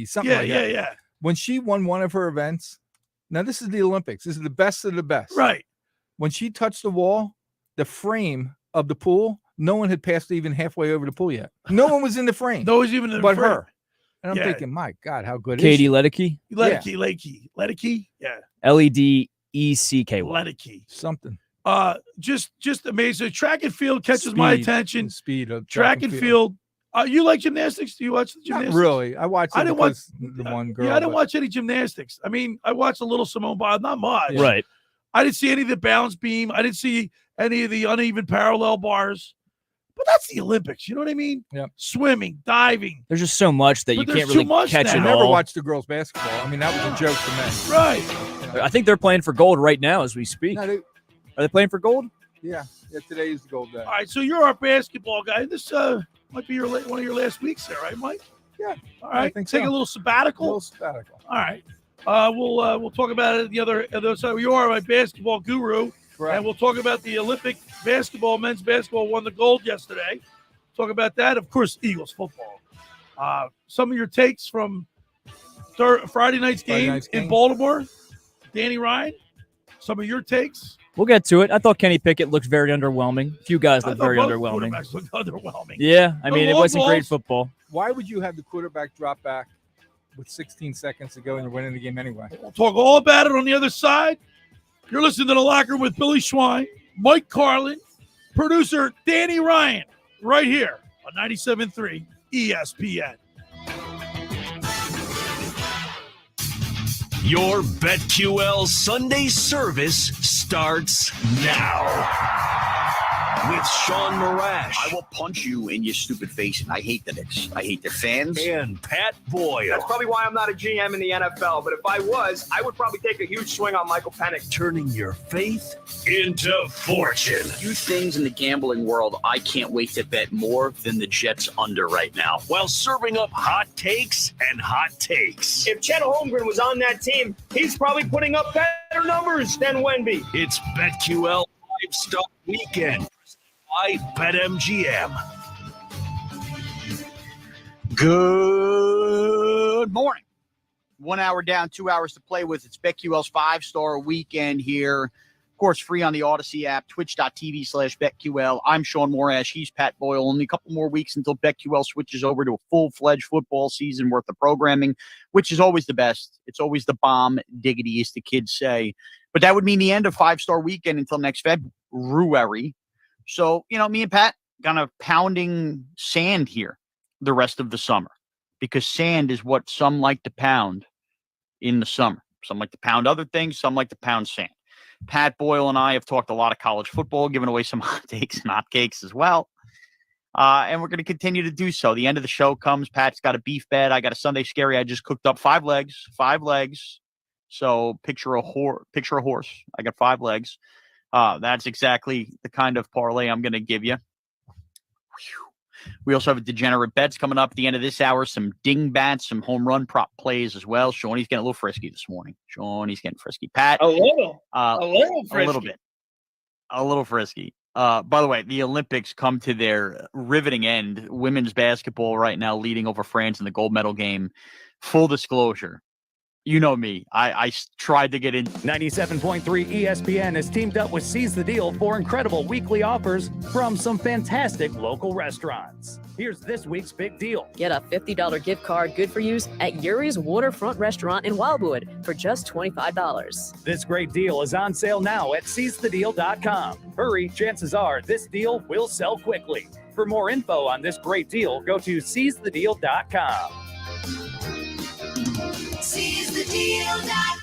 something like that. Yeah. When she won one of her events, now this is the Olympics. This is the best of the best. Right. When she touched the wall, the frame of the pool, no one had passed even halfway over the pool yet. No one was in the frame. No one was even in the but frame. her. And I'm thinking, my God, how good Katie is she? Ledecky? Yeah. Ledecky. Ledecky. Something. Just amazing. Track and field catches my attention. Speed of track and field. You like gymnastics? Do you watch the gymnastics? Not really. I watched it because the one girl. Yeah, I didn't watch any gymnastics. I mean, I watched a little Simone Biles, not much. Right. I didn't see any of the balance beam. I didn't see any of the uneven parallel bars. But that's the Olympics. You know what I mean? Yeah. Swimming, diving. There's just so much that you can't really catch it all. I never watched the girls' basketball. I mean, that was a joke to me. Right. I think they're playing for gold right now as we speak. No, Are they playing for gold? Yeah. Today is the gold day. All right, so you're our basketball guy. This might be one of your last weeks there, right, Mike? Yeah. All right. I think Take so. a little sabbatical. All right. We'll talk about it at the other side. You are my basketball guru. Correct. And we'll talk about the Olympic basketball. Men's basketball won the gold yesterday. Talk about that. Of course, Eagles football. Some of your takes from Friday night's game in Baltimore. Danny Ryan, some of your takes. We'll get to it. I thought Kenny Pickett looked very underwhelming. A few guys looked very underwhelming. Looked underwhelming. Yeah, I mean, it wasn't great football. Why would you have the quarterback drop back with 16 seconds to go and you're winning the game anyway? We'll talk all about it on the other side. You're listening to The Locker Room with Billy Schwein, Mike Carlin, producer Danny Ryan, right here on 97.3 ESPN. Your BetQL Sunday service starts now. With Sean Marash. I will punch you in your stupid face, and I hate the Knicks. I hate their fans. And Pat Boyle. That's probably why I'm not a GM in the NFL, but if I was, I would probably take a huge swing on Michael Penix. Turning your faith into fortune. Few things in the gambling world I can't wait to bet more than the Jets under right now. While serving up hot takes and hot takes. If Chet Holmgren was on that team, he's probably putting up better numbers than Wemby. It's BetQL Livestock Weekend. By BetMGM. Good morning. 1 hour down, 2 hours to play with. It's BetQL's 5-star weekend here. Of course, free on the Odyssey app, twitch.tv/BetQL. I'm Sean Morash. He's Pat Boyle. Only a couple more weeks until BetQL switches over to a full-fledged football season worth of programming, which is always the best. It's always the bomb diggity, as the kids say. But that would mean the end of 5-star weekend until next February. So, me and Pat kind of pounding sand here the rest of the summer, because sand is what some like to pound in the summer. Some like to pound other things. Some like to pound sand. Pat Boyle and I have talked a lot of college football, given away some hot takes and hot cakes as well. And we're going to continue to do so. The end of the show comes. Pat's got a beef bed. I got a Sunday scary. I just cooked up 5 legs. So picture a horse. I got 5 legs. That's exactly the kind of parlay I'm going to give you. We also have a degenerate bets coming up at the end of this hour. Some dingbats, some home run prop plays as well. Shawnee's getting a little frisky this morning. Shawnee's getting frisky. Pat, a little frisky. A little bit, a little frisky. By the way, the Olympics come to their riveting end. Women's basketball right now leading over France in the gold medal game. Full disclosure, You know me. I tried to get in. 97.3 ESPN has teamed up with Seize the Deal for incredible weekly offers from some fantastic local restaurants. Here's this week's big deal. Get a $50 gift card good for use at Yuri's Waterfront Restaurant in Wildwood for just $25. This great deal is on sale now at seizethedeal.com. Hurry, chances are this deal will sell quickly. For more info on this great deal, go to seizethedeal.com. SeizeTheDeal.com.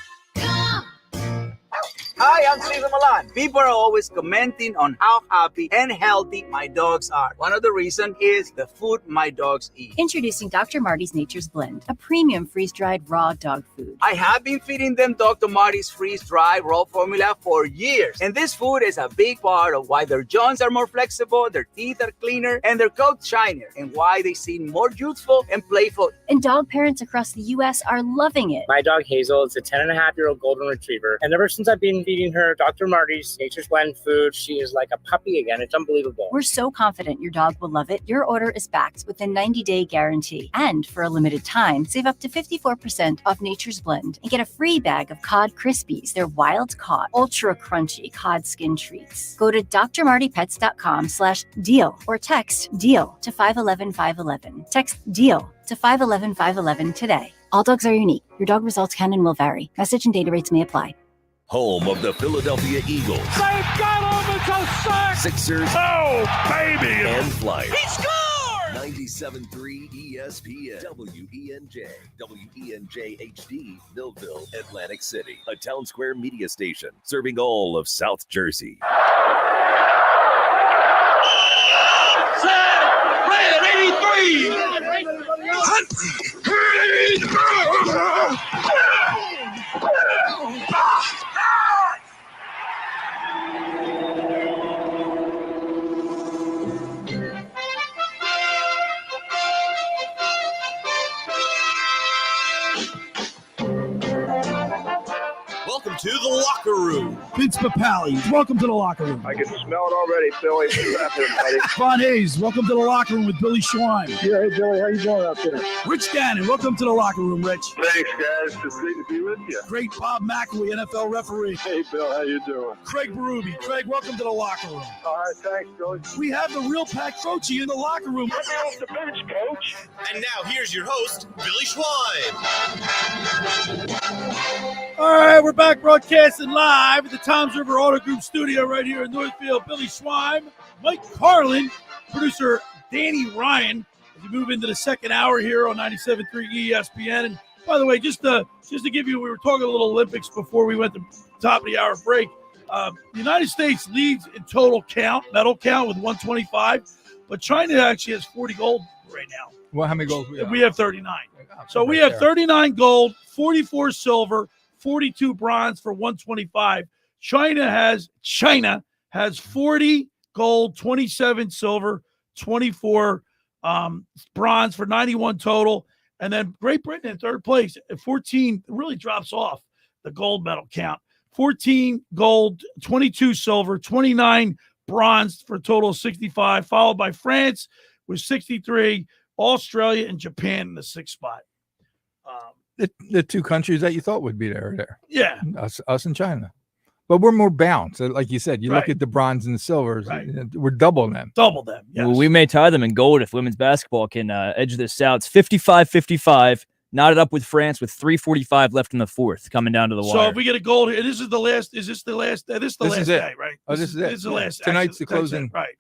Hi, I'm Steven Milan. People are always commenting on how happy and healthy my dogs are. One of the reasons is the food my dogs eat. Introducing Dr. Marty's Nature's Blend, a premium freeze-dried raw dog food. I have been feeding them Dr. Marty's freeze-dried raw formula for years. And this food is a big part of why their jaws are more flexible, their teeth are cleaner, and their coats shinier, and why they seem more youthful and playful. And dog parents across the U.S. are loving it. My dog Hazel is a 10-and-a-half-year-old golden retriever. And ever since I've been feeding her Dr. Marty's Nature's Blend food, she is like a puppy again. It's unbelievable. We're so confident your dog will love it. Your order is backed with a 90-day guarantee. And for a limited time, save up to 54% off Nature's Blend and get a free bag of Cod Krispies. They're wild caught, ultra crunchy cod skin treats. Go to drmartypets.com/deal or text DEAL to 511-511. Text DEAL to 511-511 today. All dogs are unique. Your dog results can and will vary. Message and data rates may apply. Home of the Philadelphia Eagles. They've got him. It's a sack. Sixers. Oh, baby. And Flyers. He scored! 97.3 ESPN. WENJ HD, Millville, Atlantic City. A Town Square media station serving all of South Jersey. Set. Ready, 83. Welcome to the locker room. Vince Papali, welcome to the locker room. I can smell it already, Billy. What's happening, buddy? Von Hayes, welcome to the locker room with Billy Schwein. Yeah, hey, Billy, how you doing out there? Rich Gannon, welcome to the locker room, Rich. Thanks, guys. It's great to be with you. Great Bob McElwee, NFL referee. Hey, Bill, how you doing? Craig Berube. Craig, welcome to the locker room. All right, thanks, Billy. We have the real Pat Croce in the locker room. Let me off the bench, Coach. And now here's your host, Billy Schwein. All right, we're back broadcasting live at the Toms River Auto Group studio right here in Northfield. Billy Schwein, Mike Carlin, producer Danny Ryan, as we move into the second hour here on 97.3 ESPN. And by the way, just to give you, we were talking a little Olympics before we went to top of the hour break. The United States leads in total count, medal count with 125, but China actually has 40 gold right now. Well, how many golds we have? We have 39. So we have 39 gold, 44 silver, 42 bronze for 125. China has 40 gold, 27 silver, 24 bronze for 91 total. And then Great Britain in third place at 14 really drops off the gold medal count. 14 gold, 22 silver, 29 bronze for a total of 65, followed by France with 63, Australia and Japan in the sixth spot. The two countries that you thought would be there. Yeah. Us and China. But we're more balanced. Like you said, you Right. look at the bronze and the silvers, Right. we're double them. Double them, yes. Well, we may tie them in gold if women's basketball can edge this out. It's 55-55, knotted up with France with 3:45 left in the fourth, coming down to the So wire. if we get a gold here, this is the last. Is this the last? This is the This last is it. day, right? Oh, this is it. This is the Yeah. last. Tonight's the that's it, closing. right?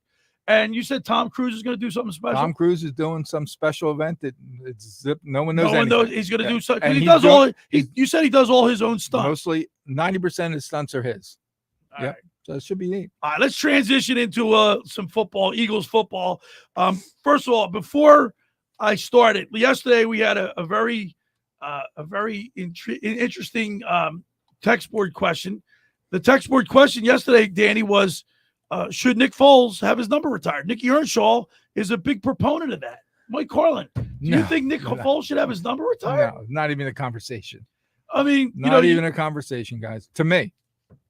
And you said Tom Cruise is going to do something special. Tom Cruise is doing some special event that it's zip. No one knows. No one anything. knows he's going to do something. And He he's does doing- you said he does all his own stuff. Mostly 90% of the stunts are his. All Yep. right. So it should be neat. All right, let's transition into some football, Eagles football. First of all, before I started, yesterday we had a very interesting text board question. The text board question yesterday, Danny, was should Nick Foles have his number retired? Nicky Earnshaw is a big proponent of that. Mike Carlin, do you think Nick Foles should have his number retired? No, not even a conversation. I mean, Not even a conversation, guys. To me,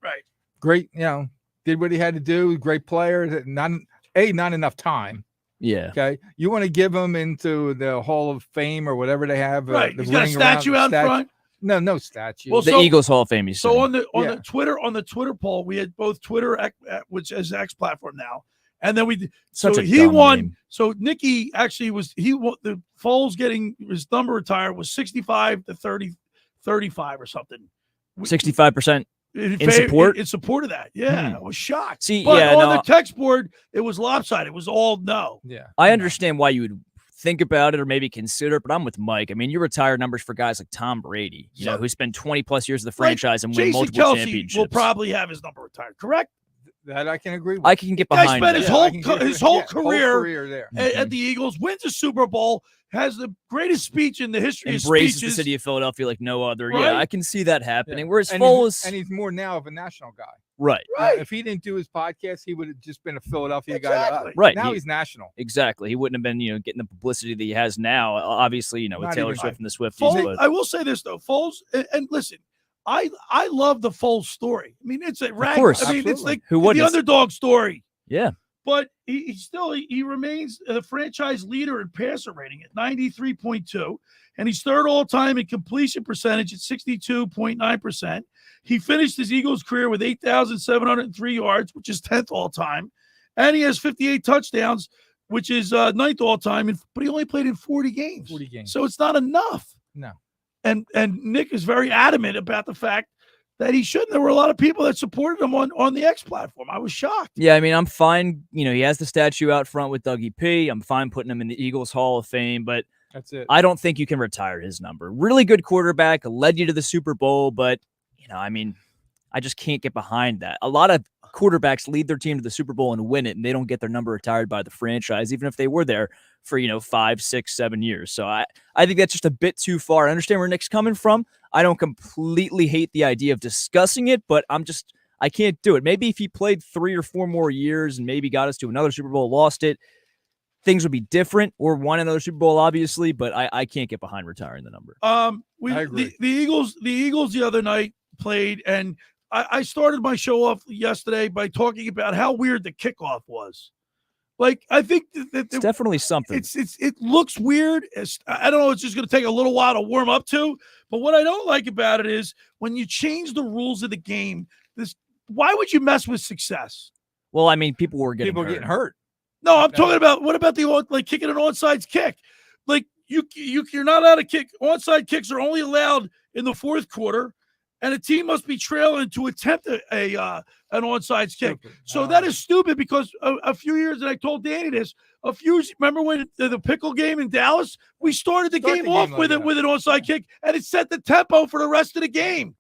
right? Great, did what he had to do. Great player. Not enough time. Yeah. Okay. You want to give him into the Hall of Fame or whatever they have. Right. The He's got a ring around statue the out front. No statue. Well, the Eagles Hall of Fame. So on the Twitter poll, we had both Twitter, which is X platform now, and then he won. Name. So Nicky actually the Foles getting his number retired was 65 to 35 or something. 65% in support of that. Yeah, I was shocked. See, but yeah, on the text board, it was lopsided. It was all no. Yeah, I understand why you would think about it or maybe consider it, but I'm with Mike. I mean, you retire numbers for guys like Tom Brady, you know, who spent 20 plus years of the franchise and win multiple Kelce championships. Will probably have his number retired, correct? That I can agree with. I can get behind. Guy spent his whole career there at the Eagles, wins a Super Bowl, has the greatest speech in the history of Embraces speeches. the city of Philadelphia like no other. Right? Yeah, I can see that happening. Yeah. Whereas and Foles, he's more now of a national guy. Right. If he didn't do his podcast, he would have just been a Philadelphia guy to us. Right. Now he's national. Exactly. He wouldn't have been, getting the publicity that he has now. Obviously, with Not Taylor even Swift and the Swifties. Foles, I will say this though, Foles, and listen, I love the Foles story. I mean, it's a rag. Of course. I mean, it's like Who the wouldn't? underdog story. Yeah. But he remains a franchise leader in passer rating at 93.2, and he's third all time in completion percentage at 62.9%. He finished his Eagles career with 8,703 yards, which is 10th all time, and he has 58 touchdowns, which is 9th all time. But he only played in 40 games. 40 games. So it's not enough. No. And Nick is very adamant about the fact that he shouldn't. There were a lot of people that supported him on the X platform. I was shocked. Yeah, I mean, I'm fine. He has the statue out front with Dougie P. I'm fine putting him in the Eagles Hall of Fame, but that's it. I don't think you can retire his number. Really good quarterback, led you to the Super Bowl, but I mean, I just can't get behind that. A lot of quarterbacks lead their team to the Super Bowl and win it, and they don't get their number retired by the franchise, even if they were there for 5, 6, 7 years. So I think that's just a bit too far. I understand where Nick's coming from. I don't completely hate the idea of discussing it, but I can't do it. Maybe if he played 3 or 4 more years and maybe got us to another Super Bowl, lost it, things would be different, or won another Super Bowl, obviously, but I can't get behind retiring the number. I agree. The Eagles the other night played, and I started my show off yesterday by talking about how weird the kickoff was. Like, I think that it's definitely something. It looks weird. I don't know. It's just going to take a little while to warm up to. But what I don't like about it is when you change the rules of the game. Why would you mess with success? Well, I mean, people were getting hurt. No, I'm talking about what about the kicking an onside kick? Like you're not allowed to kick. Onside kicks are only allowed in the fourth quarter. And a team must be trailing to attempt an onside kick. So that is stupid because a few years, and I told Danny this, remember when the pickle game in Dallas, we started the game off with an onside kick, and it set the tempo for the rest of the game.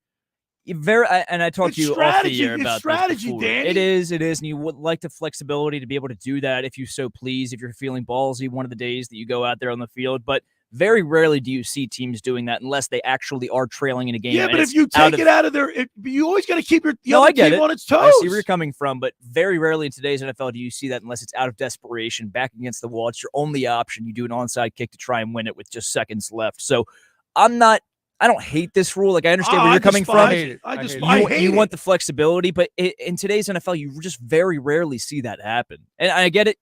And I talked to you off the air about strategy, this Danny. It is, and you would like the flexibility to be able to do that if you so please, if you're feeling ballsy one of the days that you go out there on the field, but very rarely do you see teams doing that unless they actually are trailing in a game. Yeah, but if you take it out of there, you always got to keep the other team on its toes. I see where you're coming from, but very rarely in today's NFL do you see that unless it's out of desperation, back against the wall. It's your only option. You do an onside kick to try and win it with just seconds left. So I don't hate this rule. Like, I understand where you're coming from. You want the flexibility, but in today's NFL, you just very rarely see that happen. And I get it.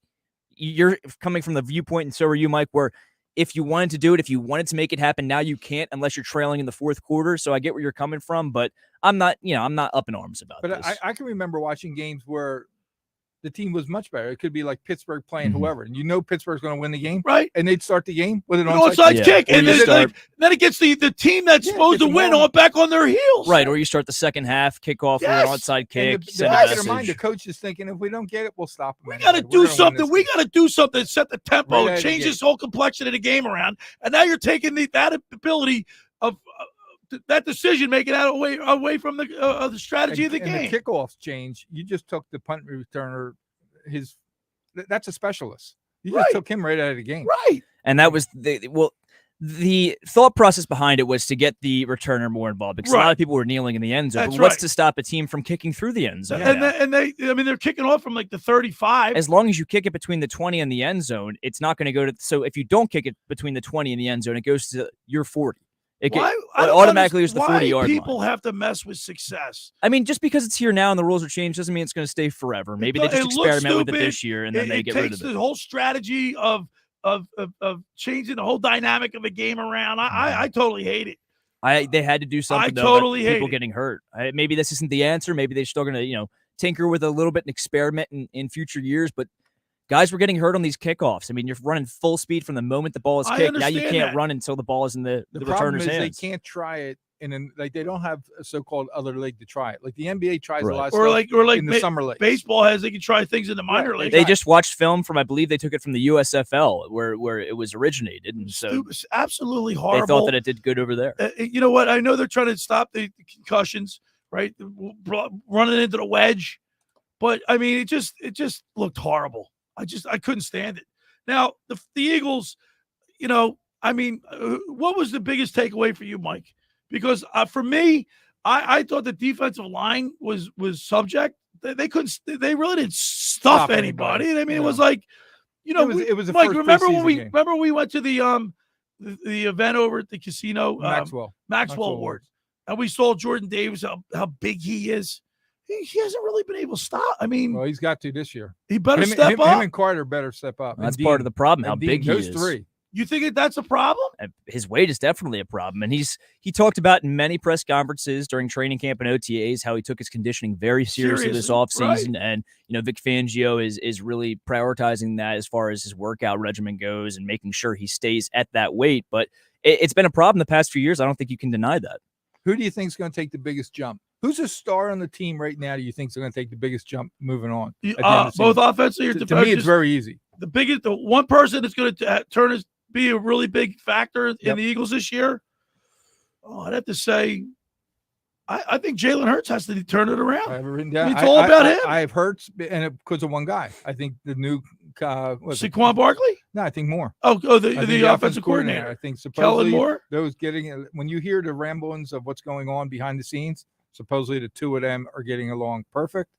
You're coming from the viewpoint, and so are you, Mike, where if you wanted to do it, if you wanted to make it happen, now you can't unless you're trailing in the fourth quarter. So I get where you're coming from, but I'm not up in arms about this. But I can remember watching games where the team was much better. It could be like Pittsburgh playing whoever, and Pittsburgh's going to win the game, right? And they'd start the game with an onside kick, and then it gets the team that's supposed to win back on their heels, right? Or you start the second half kickoff with an onside kick. The coach is thinking, if we don't get it, we'll stop them. We got to do something. We got to do something. Set the tempo, change this whole complexion of the game around, and now you're taking that ability of. That decision making that away from the strategy of the game. And the kickoffs change. You just took the punt returner. That's a specialist. You just took him right out of the game. Right. And that was the thought process behind it was to get the returner more involved because a lot of people were kneeling in the end zone. But what's to stop a team from kicking through the end zone? And they're kicking off from like the 35. As long as you kick it between the 20 and the end zone, it's not going to go to. So if you don't kick it between the 20 and the end zone, it goes to your 40. It automatically is the 40-yard line. People have to mess with success. I mean, just because it's here now and the rules are changed doesn't mean it's going to stay forever. Maybe they just experiment with it this year and then they get rid of it. It takes the whole strategy of changing the whole dynamic of a game around. I totally hate it. They had to do something. I totally hate people getting hurt. Maybe this isn't the answer. Maybe they're still going to, tinker with a little bit and experiment in future years. But guys were getting hurt on these kickoffs. I mean, you're running full speed from the moment the ball is kicked. Now you can't run until the ball is in the returner's hands. They can't try it. And they don't have a so-called other league to try it. Like the NBA tries a lot of or stuff like in the summer league. Baseball has, they can try things in the minor league. They just watched film from, I believe they took it from the USFL where it was originated. And so it was absolutely horrible. They thought that it did good over there. You know what? I know they're trying to stop the concussions, right? Running into the wedge. But I mean, it just looked horrible. I couldn't stand it. Now, the Eagles, what was the biggest takeaway for you, Mike? Because for me, I thought the defensive line was subject. They couldn't. They really didn't stuff anybody. I mean, it was like, it was Mike. Remember when we went to the event over at the casino, Maxwell Awards, and we saw Jordan Davis, how big he is. He hasn't really been able to stop. I mean, well, he's got to this year. He better step up. Him and Carter better step up. That's part of the problem. How big he is. Those three. You think that's a problem? His weight is definitely a problem. And he talked about in many press conferences during training camp and OTAs how he took his conditioning very seriously this offseason. Right. And, Vic Fangio is really prioritizing that as far as his workout regimen goes and making sure he stays at that weight. But it's been a problem the past few years. I don't think you can deny that. Who do you think is going to take the biggest jump? Who's a star on the team right now do you think is going to take the biggest jump moving on? Both offensively or defensively? To me, it's very easy. The one person that's going to be a really big factor in the Eagles this year? I'd have to say, I think Jalen Hurts has to turn it around. I have it written down. It's all about him. I have Hurts, and because of one guy. I think the new Saquon Barkley? No, I think more. The offensive coordinator. I think supposedly Kellen Moore? Those when you hear the ramblings of what's going on behind the scenes, supposedly the two of them are getting along perfect,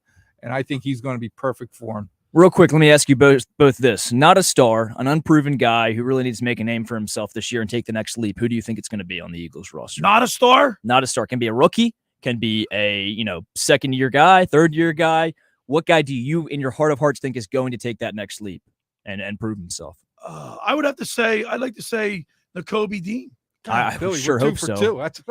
and I think he's going to be perfect for him. Real quick, let me ask you both this. Not a star, an unproven guy who really needs to make a name for himself this year and take the next leap. Who do you think it's going to be on the Eagles roster? Not a star? Not a star. Can be a rookie, can be a, second-year guy, third-year guy. What guy do you, in your heart of hearts, think is going to take that next leap and prove himself? I'd like to say Nakobe Dean. I sure hope so.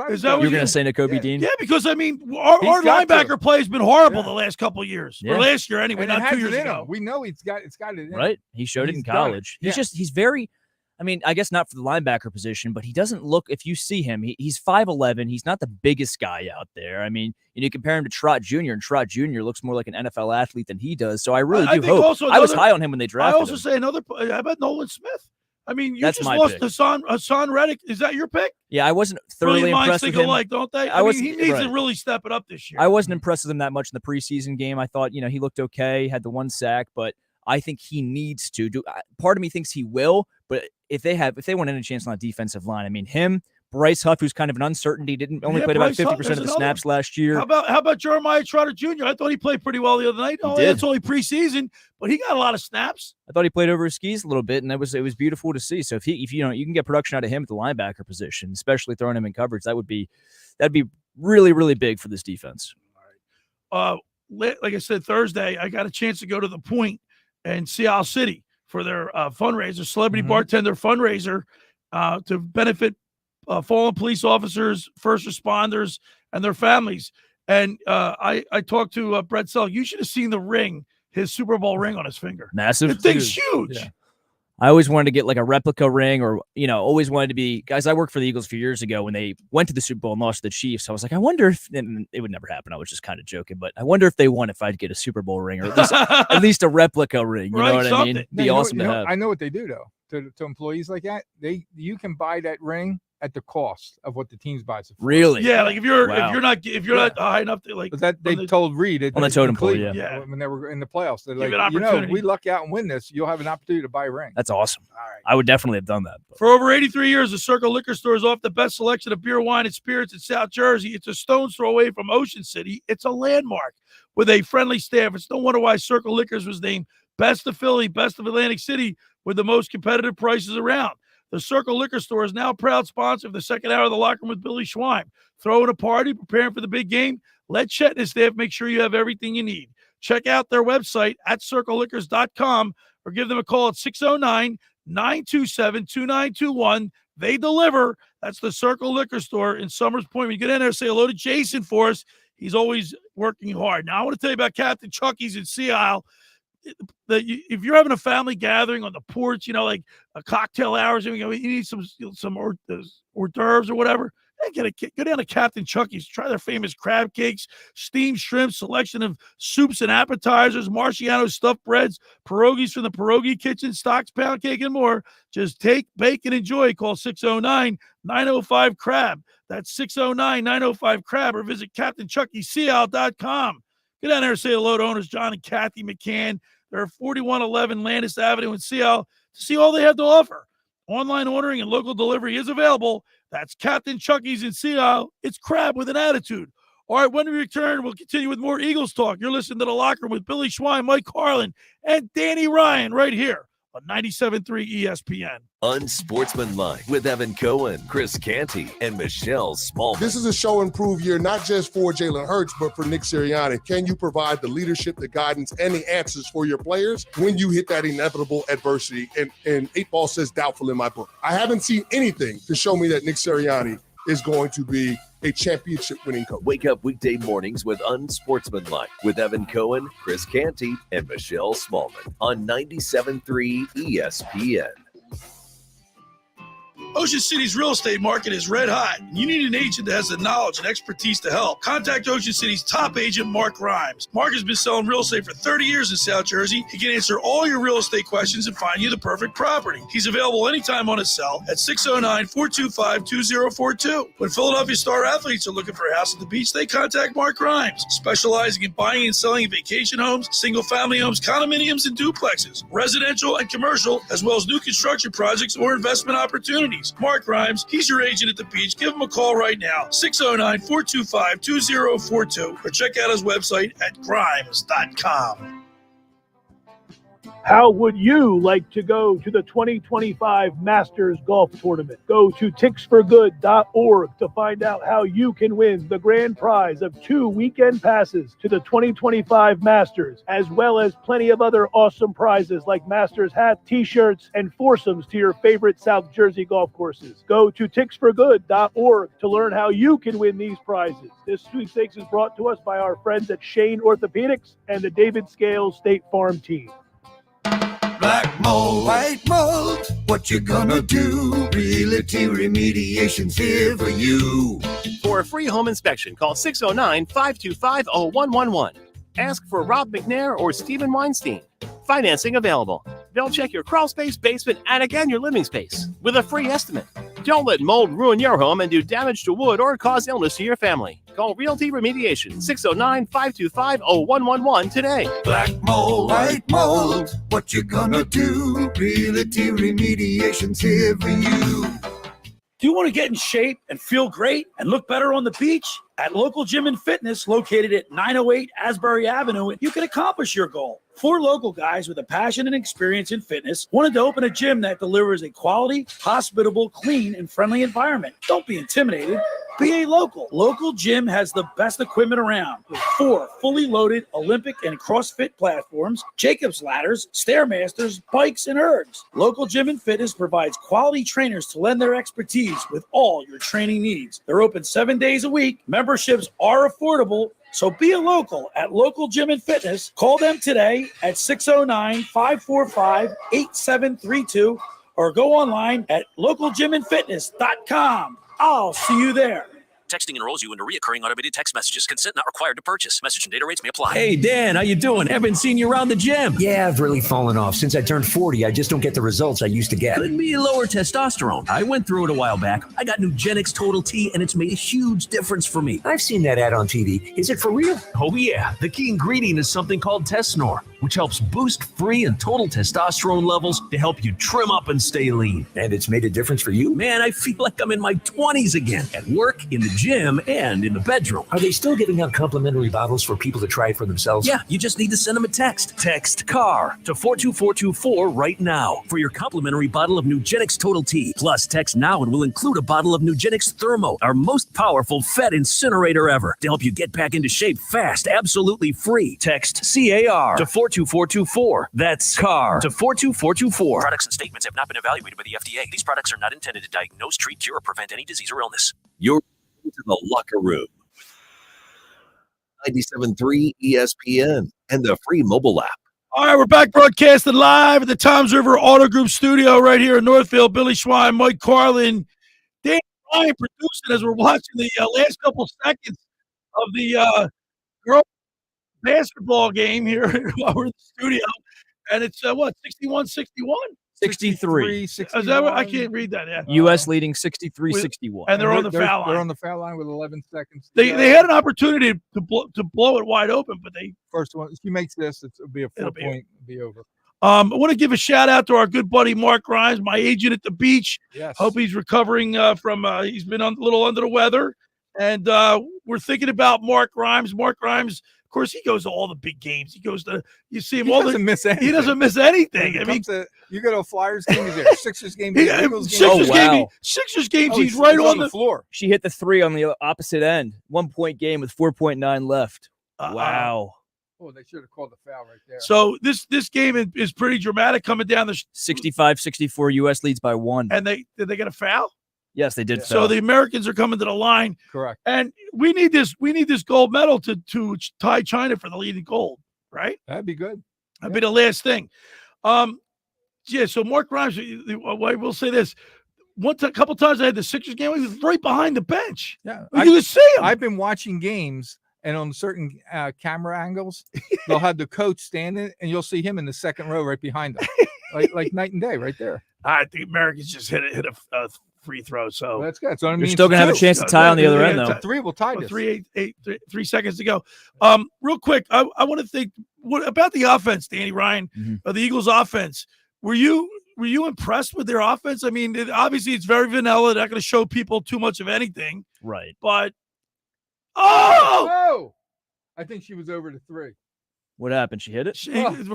Is that you're going to say Nakobe Dean? Yeah, because our linebacker play has been horrible the last couple of years. Or last year anyway, not 2 years ago. We know it's got it in. Right? He showed it in college. He's very, I guess not for the linebacker position, but he doesn't look, if you see him, he's 5'11". He's not the biggest guy out there. I mean, you compare him to Trott Jr., and Trott Jr. looks more like an NFL athlete than he does. So I really do hope. I was high on him when they drafted him. I also say how about Nolan Smith? I mean, you just lost Hassan Reddick. Is that your pick? Yeah, I wasn't thoroughly impressed with him. Alike, don't they? He needs to really step it up this year. I wasn't impressed with him that much in the preseason game. I thought, he looked okay, had the one sack, but I think he needs to do. Part of me thinks he will, but if they want any chance on that defensive line, I mean, him, Bryce Huff, who's kind of an uncertainty, only played about 50% of the snaps last year. How about Jeremiah Trotter Jr.? I thought he played pretty well the other night. It's only preseason, but he got a lot of snaps. I thought he played over his skis a little bit, and it was beautiful to see. So if you can get production out of him at the linebacker position, especially throwing him in coverage, that'd be really, really big for this defense. All right. Like I said, Thursday, I got a chance to go to the Point in Seattle City for their fundraiser, celebrity bartender fundraiser, to benefit fallen police officers, first responders, and their families. And I talked to Brett Selleck. You should have seen the ring, his Super Bowl ring on his finger. Massive. The thing's huge. Yeah. I always wanted to get like a replica ring, or, always wanted to be, guys, I worked for the Eagles a few years ago when they went to the Super Bowl and lost to the Chiefs. I was like, I wonder if, and it would never happen. I was just kind of joking, but I wonder if they won if I'd get a Super Bowl ring, or at least a replica ring. You know what I mean? It'd be awesome to have. I know what they do though. To employees like that, you can buy that ring at the cost of what the teams buys it for. Really? Yeah, like if you're not high enough to like. But that they told Reed on the totem pole, when they were in the playoffs, they're like, we luck out and win this, you'll have an opportunity to buy a ring. That's awesome. All right. I would definitely have done that. For over 83 years, the Circle Liquor Store is off the best selection of beer, wine, and spirits in South Jersey. It's a stone's throw away from Ocean City. It's a landmark with a friendly staff. It's no wonder why Circle Liquors was named Best of Philly, Best of Atlantic City, with the most competitive prices around. The Circle Liquor Store is now a proud sponsor of the second hour of the Locker Room with Billy Schwein. Throwing a party, preparing for the big game? Let Chet and his staff make sure you have everything you need. Check out their website at circleliquors.com or give them a call at 927-2921. They deliver. That's the Circle Liquor Store in Summers Point. When you get in there, say hello to Jason for us. He's always working hard. Now, I want to tell you about Captain Chucky's in Sea Isle. If you're having a family gathering on the porch, like a cocktail hours, you need some hors d'oeuvres or whatever, go down to Captain Chucky's. Try their famous crab cakes, steamed shrimp, selection of soups and appetizers, Marciano stuffed breads, pierogies from the pierogi kitchen, stocks, pound cake, and more. Just take, bake, and enjoy. Call 609-905-CRAB. That's 609-905-CRAB, or visit CaptainChuckySeaOut.com. Get down there and say hello to owners John and Kathy McCann. They're at 4111 Landis Avenue in Sea Isle to see all they have to offer. Online ordering and local delivery is available. That's Captain Chucky's in Sea Isle. It's crab with an attitude. All right, when we return, we'll continue with more Eagles talk. You're listening to The Locker Room with Billy Schwein, Mike Carlin, and Danny Ryan right here on 97.3 ESPN. Unsportsmanlike with Evan Cohen, Chris Canty, and Michelle Smallman. This is a show and prove year, not just for Jalen Hurts, but for Nick Sirianni. Can you provide the leadership, the guidance, and the answers for your players when you hit that inevitable adversity? And 8 Ball says doubtful in my book. I haven't seen anything to show me that Nick Sirianni is going to be a championship-winning coach. Wake up weekday mornings with Unsportsmanlike with Evan Cohen, Chris Canty, and Michelle Smallman on 97.3 ESPN. Ocean City's real estate market is red hot, and you need an agent that has the knowledge and expertise to help. Contact Ocean City's top agent, Mark Grimes. Mark has been selling real estate for 30 years in South Jersey. He can answer all your real estate questions and find you the perfect property. He's available anytime on his cell at 609-425-2042. When Philadelphia star athletes are looking for a house at the beach, they contact Mark Grimes, specializing in buying and selling vacation homes, single-family homes, condominiums, and duplexes, residential and commercial, as well as new construction projects or investment opportunities. Mark Grimes, he's your agent at the beach. Give him a call right now, 609-425-2042, or check out his website at grimes.com. How would you like to go to the 2025 Masters Golf Tournament? Go to ticksforgood.org to find out how you can win the grand prize of 2 weekend passes to the 2025 Masters, as well as plenty of other awesome prizes like Masters hats, t-shirts, and foursomes to your favorite South Jersey golf courses. Go to ticksforgood.org to learn how you can win these prizes. This sweepstakes is brought to us by our friends at Shane Orthopedics and the David Scales State Farm team. Black mold, white mold, what you gonna do? Realty Remediation's here for you. For a free home inspection, call 609-525-0111. Ask for Rob McNair or Stephen Weinstein. Financing available. They'll check your crawl space, basement, attic, and your living space with a free estimate. Don't let mold ruin your home and do damage to wood or cause illness to your family. Call Realty Remediation, 609-525-0111 today. Black mold, white mold, what you gonna do? Realty Remediation's here for you. Do you want to get in shape and feel great and look better on the beach? At Local Gym and Fitness, located at 908 Asbury Avenue, you can accomplish your goal. 4 local guys with a passion and experience in fitness wanted to open a gym that delivers a quality, hospitable, clean, and friendly environment. Don't be intimidated. Be a local. Local Gym has the best equipment around with 4 fully loaded Olympic and CrossFit platforms, Jacob's ladders, Stairmasters, bikes, and ergs. Local Gym and Fitness provides quality trainers to lend their expertise with all your training needs. They're open 7 days a week. Memberships are affordable. So be a local at Local Gym and Fitness. Call them today at 609-545-8732 or go online at localgymandfitness.com. I'll see you there. Texting enrolls you into recurring automated text messages. Consent not required to purchase. Message and data rates may apply. Hey, Dan, how you doing? Haven't seen you around the gym. Yeah, I've really fallen off. Since I turned 40, I just don't get the results I used to get. Could be lower testosterone. I went through it a while back. I got Nugenix Total T, and it's made a huge difference for me. I've seen that ad on TV. Is it for real? Oh, yeah. The key ingredient is something called Tesnor, which helps boost free and total testosterone levels to help you trim up and stay lean. And it's made a difference for you? Man, I feel like I'm in my 20s again, at work, in the gym, and in the bedroom. Are they still giving out complimentary bottles for people to try it for themselves? Yeah, you just need to send them a text. Text CAR to 42424 right now for your complimentary bottle of Nugenix Total T. Plus, text now and we'll include a bottle of Nugenix Thermo, our most powerful fat incinerator ever, to help you get back into shape fast, absolutely free. Text CAR to 42424. 42424. That's CAR to 42424. Products and statements have not been evaluated by the FDA. These products are not intended to diagnose, treat, cure, or prevent any disease or illness. You're into the Locker Room. 97.3 ESPN and the free mobile app. All right, we're back broadcasting live at the Toms River Auto Group studio right here in Northfield. Billy Schwein, Mike Carlin, Dan Ryan producing as we're watching the last couple seconds of the girls basketball game here while we're in the studio. And it's, 61-61? 63. Is that what? I can't read that. Yeah. U.S. leading 63-61. And they're on the foul line. They're on the foul line with 11 seconds. They had an opportunity to blow it wide open, but they first one. If she makes this, it'll be a 4-point. It'll be over. I want to give a shout out to our good buddy Mark Grimes, my agent at the beach. Yes. Hope he's recovering from he's been a little under the weather, and we're thinking about Mark Grimes. Mark Grimes. Of course, he goes to all the big games. He goes to, you see him He all doesn't miss anything. He doesn't miss anything. I mean, you go to a Flyers game, he's there. Sixers game, he's there. Eagles game. Sixers games, he's right on the floor. She hit the 3 on the opposite end. 1-point game with 4.9 left. Wow. Oh, they should have called the foul right there. So this game is pretty dramatic coming down the 65-64. U.S. leads by 1. And did they get a foul? Yes, they did. So the Americans are coming to the line. Correct. And we need this gold medal to tie China for the lead in gold, right? That'd be good. That'd be the last thing. So Mark Grimes, I will say this. A couple times I had the Sixers game, he was right behind the bench. Yeah. You can see him. I've been watching games, and on certain camera angles, they'll have the coach standing, and you'll see him in the second row right behind them. like night and day right there. I think Americans just hit a free throw. So that's good. So you're still gonna have a chance to tie on the other end, though. 3 will tie this. 3 seconds to go. Real quick, I want to think about the offense, Danny Ryan, the Eagles' offense. Were you impressed with their offense? I mean, obviously it's very vanilla. They're not going to show people too much of anything, right? But I think she was over to 3. What happened? She hit it.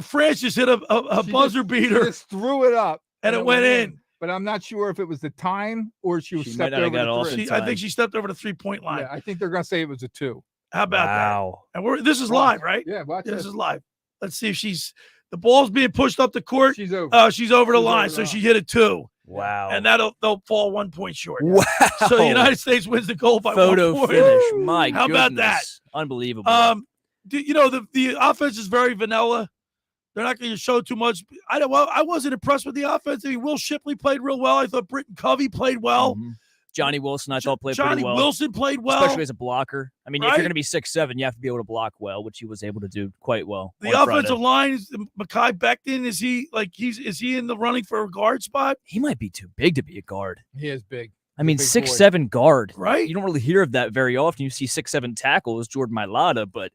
France just hit a buzzer beater. She just threw it up, and it went in. But I'm not sure if it was the time or she stepped over the 3. I think she stepped over the 3-point line. Yeah, I think they're going to say it was a 2. How about that? And this is live, right? Yeah, watch this is live. Let's see if the ball's being pushed up the court. She's over. She's over the line, so she hit a 2. Wow. And they'll fall 1 point short. Wow. So the United States wins the gold by 1 point. Finish. My How goodness. about that? Unbelievable. The offense is very vanilla. They're not going to show too much. I wasn't impressed with the offense. I mean, Will Shipley played real well. I thought Britton Covey played well. Johnny Wilson, I thought, played pretty well. Johnny Wilson played well. Especially as a blocker. I mean, if you're going to be 6'7", you have to be able to block well, which he was able to do quite well. The offensive line is Mekhi Becton. Is he in the running for a guard spot? He might be too big to be a guard. He is big. I mean, 6'7" guard. Right. You don't really hear of that very often. You see 6'7" tackles, Jordan Mailata, but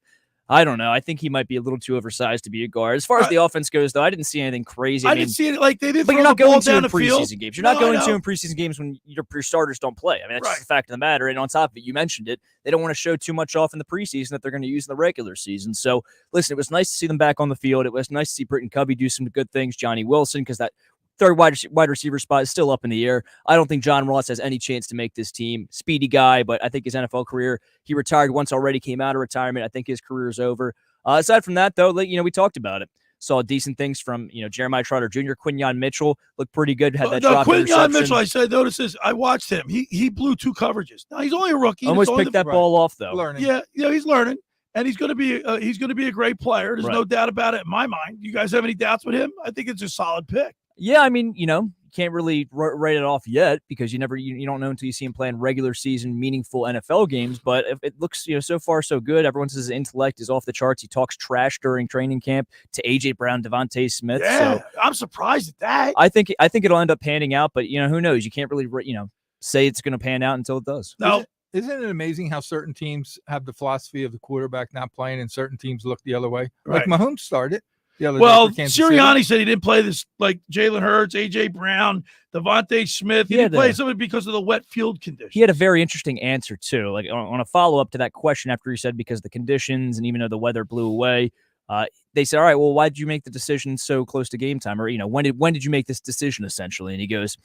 I don't know. I think he might be a little too oversized to be a guard. As far as the offense goes, though, I didn't see anything crazy. I didn't see it like they did. But you're not going to in preseason games. You're not going to in preseason preseason games when your starters don't play. I mean, that's just the fact of the matter. And on top of it, you mentioned it. They don't want to show too much off in the preseason that they're going to use in the regular season. So, listen, it was nice to see them back on the field. It was nice to see Britton Covey do some good things. Johnny Wilson, because that third wide receiver spot is still up in the air. I don't think John Ross has any chance to make this team. Speedy guy, but I think his NFL career, he retired once already, came out of retirement. I think his career is over. Aside from that, though, we talked about it. Saw decent things from, Jeremiah Trotter Jr., Quinyon Mitchell looked pretty good. Had that drop Quinyon Mitchell, notice this. I watched him. He blew 2 coverages. Now he's only a rookie. Almost picked that ball off though. Learning. Yeah, he's learning, and he's going to be a great player. There's no doubt about it in my mind. You guys have any doubts with him? I think it's a solid pick. Yeah, I mean, can't really write it off yet because you don't know until you see him playing regular season meaningful NFL games. But it looks so far so good. Everyone says his intellect is off the charts. He talks trash during training camp to AJ Brown, Devontae Smith. Yeah, so I'm surprised at that. I think it'll end up panning out, but who knows? You can't really say it's going to pan out until it does. No. Isn't it amazing how certain teams have the philosophy of the quarterback not playing and certain teams look the other way? Like Mahomes started. Well, Sirianni said he didn't play this like Jalen Hurts, AJ Brown, Devontae Smith. He didn't play somebody because of the wet field conditions. He had a very interesting answer too. Like on a follow up to that question after he said because of the conditions and even though the weather blew away, they said, all right, well, why did you make the decision so close to game time? Or when did you make this decision essentially? And he goes,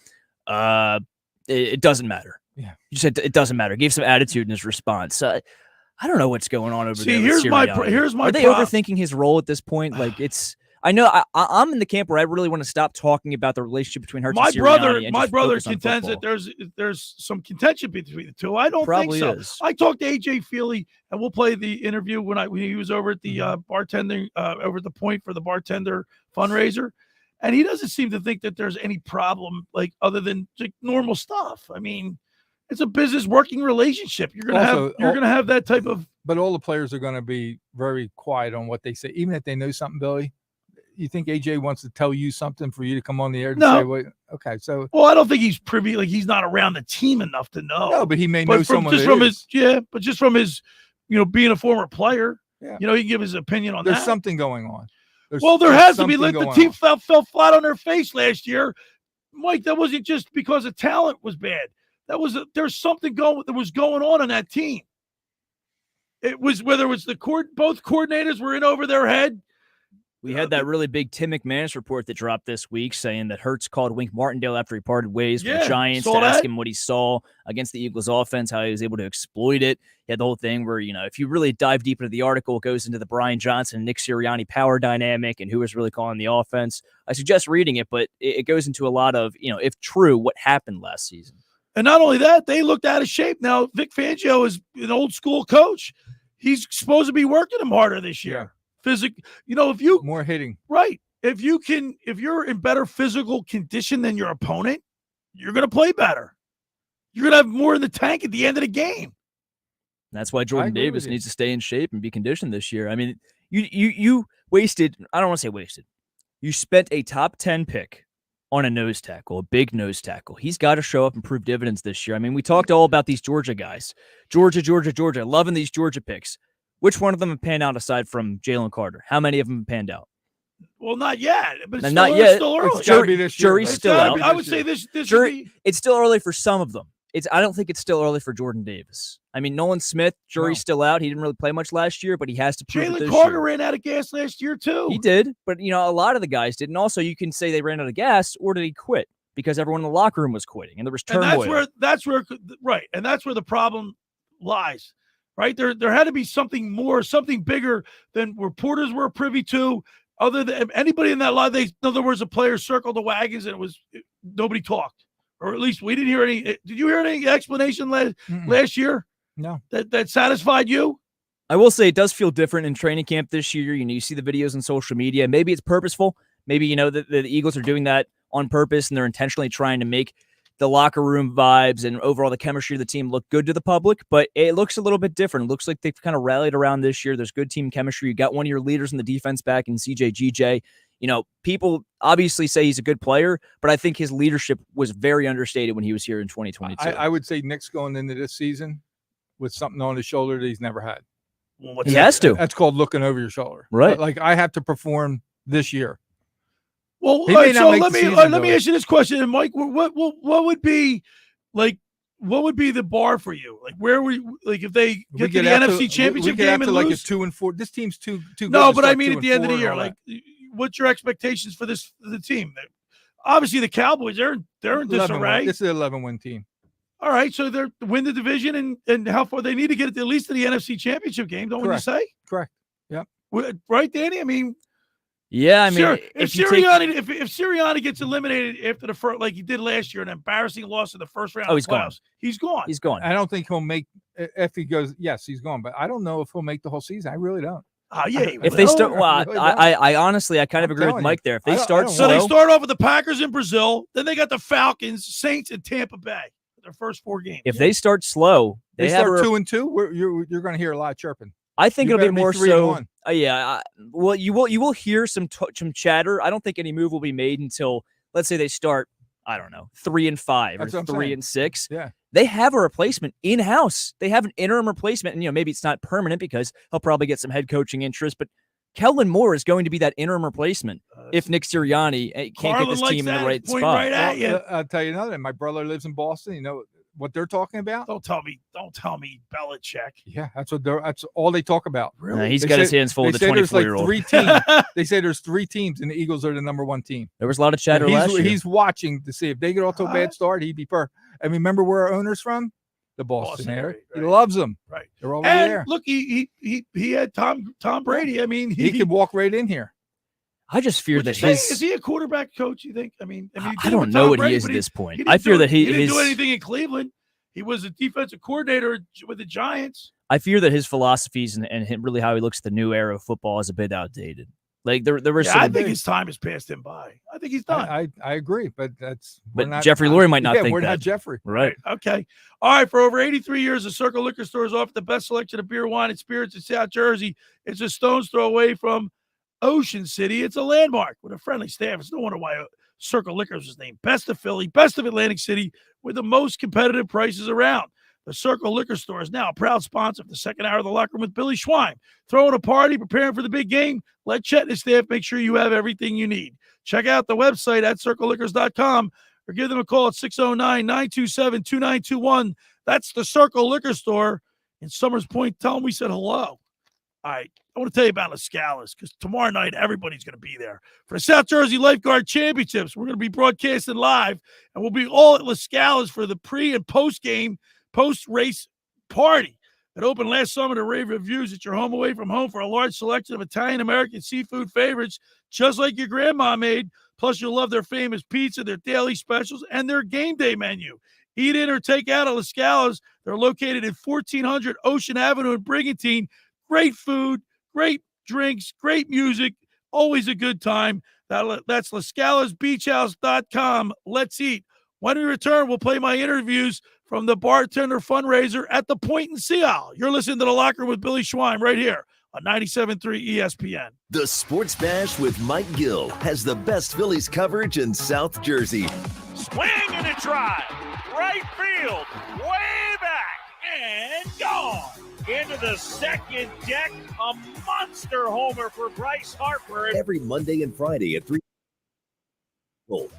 it doesn't matter. Yeah, you said it doesn't matter. He gave some attitude in his response. I don't know what's going on over there. See, here's my Are they overthinking his role at this point? Like I know I'm in the camp where I really want to stop talking about the relationship between Hurts and Sirianni. My brother contends that there's some contention between the two. I don't think so. Is. I talked to AJ Feely, and we'll play the interview when he was over at the bartending over at the point for the bartender fundraiser, and he doesn't seem to think that there's any problem like other than like, normal stuff. I mean, it's a business working relationship. You're gonna have that type of. But all the players are going to be very quiet on what they say, even if they know something, Billy. You think AJ wants to tell you something for you to come on the air to say, "Wait, okay"? So, well, I don't think he's privy. Like he's not around the team enough to know. No, but he may know someone. Just from his, being a former player, he can give his opinion on that. There's something going on. There has to be. Like the team fell flat on their face last year, Mike. That wasn't just because the talent was bad. There's something that was going on that team. It was whether it was both coordinators were in over their head. We had that really big Tim McManus report that dropped this week saying that Hurts called Wink Martindale after he parted ways with the Giants to ask him what he saw against the Eagles offense, how he was able to exploit it. He had the whole thing where, if you really dive deep into the article, it goes into the Brian Johnson and Nick Sirianni power dynamic and who was really calling the offense. I suggest reading it, but it goes into a lot of, if true, what happened last season. And not only that, they looked out of shape. Now, Vic Fangio is an old school coach. He's supposed to be working him harder this year. If you more hitting, right? If you're in better physical condition than your opponent, you're going to play better. You're going to have more in the tank at the end of the game. That's why Jordan Davis needs to stay in shape and be conditioned this year. I mean, you wasted. I don't want to say wasted. You spent a top 10 pick on a nose tackle, a big nose tackle. He's got to show up and prove dividends this year. I mean, we talked all about these Georgia guys. Georgia. Loving these Georgia picks. Which one of them have panned out aside from Jalen Carter? How many of them have panned out? Well, not yet. But it's not yet. Still early. Jury's still out. I would say this jury. It's still early for some of them. I don't think it's still early for Jordan Davis. I mean, Nolan Smith, jury's still out. He didn't really play much last year, but he has to prove it this year. Jalen Carter ran out of gas last year too. He did, but a lot of the guys did. And also, you can say they ran out of gas, or did he quit? Because everyone in the locker room was quitting, and there was turmoil. And that's where the problem lies. Right there had to be something more, something bigger than reporters were privy to. Other than anybody in that line, in other words, the players circled the wagons, and nobody talked, or at least we didn't hear any. Did you hear any explanation last year? No, that satisfied you. I will say it does feel different in training camp this year. You see the videos on social media. Maybe it's purposeful. Maybe the Eagles are doing that on purpose, and they're intentionally trying to make the locker room vibes and overall the chemistry of the team look good to the public, but it looks a little bit different. It looks like they've kind of rallied around this year. There's good team chemistry. You got one of your leaders in the defense back in CJ GJ. People obviously say he's a good player, but I think his leadership was very understated when he was here in 2022. I would say Nick's going into this season with something on his shoulder that he's never had. Well, he has to. That's called looking over your shoulder. Right. Like I have to perform this year. Well, let me ask you this question, and Mike, what would be the bar for you? Like where we if they get to the NFC Championship game and lose? Like a 2-4. This team's too good. No, but I mean at the end of the year, what's your expectations for the team? Obviously, the Cowboys they're in disarray. This is an 11-win team. All right, so they're win the division and how far they need to get at least to the NFC Championship game, don't you say? Correct. Yep. Right, Danny. I mean. Yeah, I mean, if Sirianni gets eliminated after the first, like he did last year, an embarrassing loss in the first round of the playoffs, he's gone. He's gone. I don't think he'll make if he goes. Yes, he's gone, but I don't know if he'll make the whole season. I really don't. If they start, I honestly, I kind of agree with Mike there. If they start, so they start off with the Packers in Brazil, then they got the Falcons, Saints, and Tampa Bay. Their first 4 games. If they start slow, they start 2-2. You're going to hear a lot of chirping. I think it'll be more so. Well, you will hear some chatter. I don't think any move will be made until, let's say, they start. I don't know, 3-5 or 3-6. Yeah, they have a replacement in house. They have an interim replacement, and maybe it's not permanent because he'll probably get some head coaching interest. But Kellen Moore is going to be that interim replacement if Nick Sirianni can't Carlin get this team in the right spot. Right at you. I'll tell you another. My brother lives in Boston. You know what they're talking about? Don't tell me Belichick. Yeah, that's all they talk about. Really? No, he's got his hands full with the 24-year-old. Like 3 teams. They say there's 3 teams, and the Eagles are the number 1 team. There was a lot of chatter last year. He's watching to see if they get off to a bad start, he'd be perfect. I mean, remember where our owner's from? the Boston area. area, He loves them. Right. They're over And there. look, he had Tom Brady. I mean, He could walk right in here. I just fear that is he a quarterback coach? You think? I mean, he I did don't with know Tom what Brady, he is but at this point. didn't I fear do- that he didn't do anything in Cleveland. He was a defensive coordinator with the Giants. I fear that his philosophies and really how he looks at the new era of football is a bit outdated. Like there was Yeah, some. I think his time has passed him by. I think he's done. I agree, but we're But not, Jeffrey Lurie might not think we're that. not Jeffrey. Right. Okay. All right. For over 83 years, the Circle Liquor Store has offered the best selection of beer, wine, and spirits in South Jersey. It's a stone's throw away from Ocean City. It's a landmark with a friendly staff. It's no wonder why Circle Liquor is his name. Best of Philly, best of Atlantic City, with the most competitive prices around. The Circle Liquor Store is now a proud sponsor of the second hour of the Locker Room with Billy Schwein. Throwing a party, preparing for the big game. Let Chet and his staff make sure you have everything you need. Check out the website at circleliquors.com or give them a call at 609-927-2921. That's the Circle Liquor Store in Summers Point. Tell them we said hello. All right, I want to tell you about Lascala's because tomorrow night everybody's going to be there for the South Jersey Lifeguard Championships. We're going to be broadcasting live, and we'll be all at Lascala's for the pre- and post-race party. It opened last summer to rave reviews at your home away from home for a large selection of Italian-American seafood favorites, just like your grandma made. Plus, you'll love their famous pizza, their daily specials, and their game day menu. Eat in or take out at Lascala's. They're located at 1400 Ocean Avenue in Brigantine. Great food, great drinks, great music, always a good time. That's LascalasBeachHouse.com. Let's eat. When we return, we'll play my interviews from the bartender fundraiser at the Point in Sea Isle. You're listening to The Locker Room with Billy Schwein right here on 97.3 ESPN. The Sports Bash with Mike Gill has the best Phillies coverage in South Jersey. Swing and a drive. Right field. Way back. And gone. Into the second deck. A monster homer for Bryce Harper. Every Monday and Friday at 3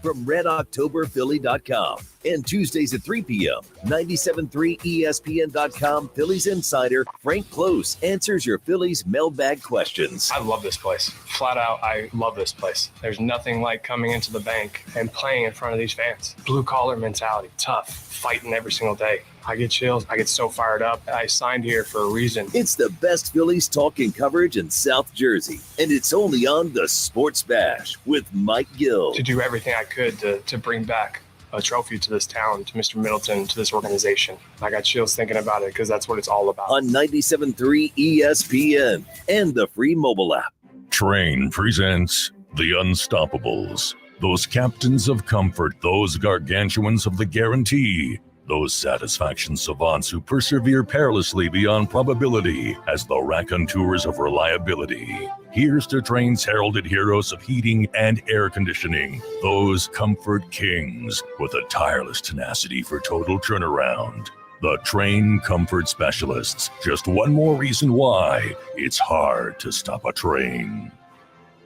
from RedOctoberPhilly.com and Tuesdays at 3 p.m. 97.3 ESPN.com Phillies insider Frank Close answers your Phillies mailbag questions. I love this place. Flat out, I love this place. There's nothing like coming into the bank and playing in front of these fans. Blue collar mentality, tough, fighting every single day. I get chills. I get so fired up. I signed here for a reason. It's the best Phillies talking coverage in South Jersey, and it's only on the Sports Bash with Mike Gill. To do everything I could to bring back a trophy to this town, to Mr. Middleton, to this organization. I got chills thinking about it because that's what it's all about. On 97.3 ESPN and the free mobile app. Train presents The Unstoppables. Those captains of comfort, those gargantuans of the guarantee. Those satisfaction savants who persevere perilously beyond probability as the raconteurs of reliability. Here's to Train's heralded heroes of heating and air conditioning. Those comfort kings with a tireless tenacity for total turnaround. The Train Comfort Specialists. Just one more reason why it's hard to stop a train.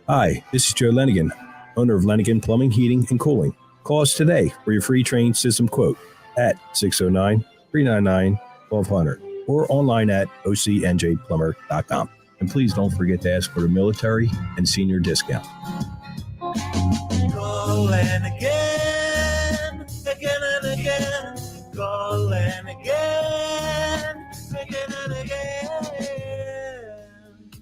Hi, this is Joe Lenigan, owner of Lenigan Plumbing, Heating, and Cooling. Call us today for your free Train system quote at 609-399-1200 or online at ocnjplumber.com. And please don't forget to ask for the military and senior discount. Calling again, again and again. Calling again, again and again.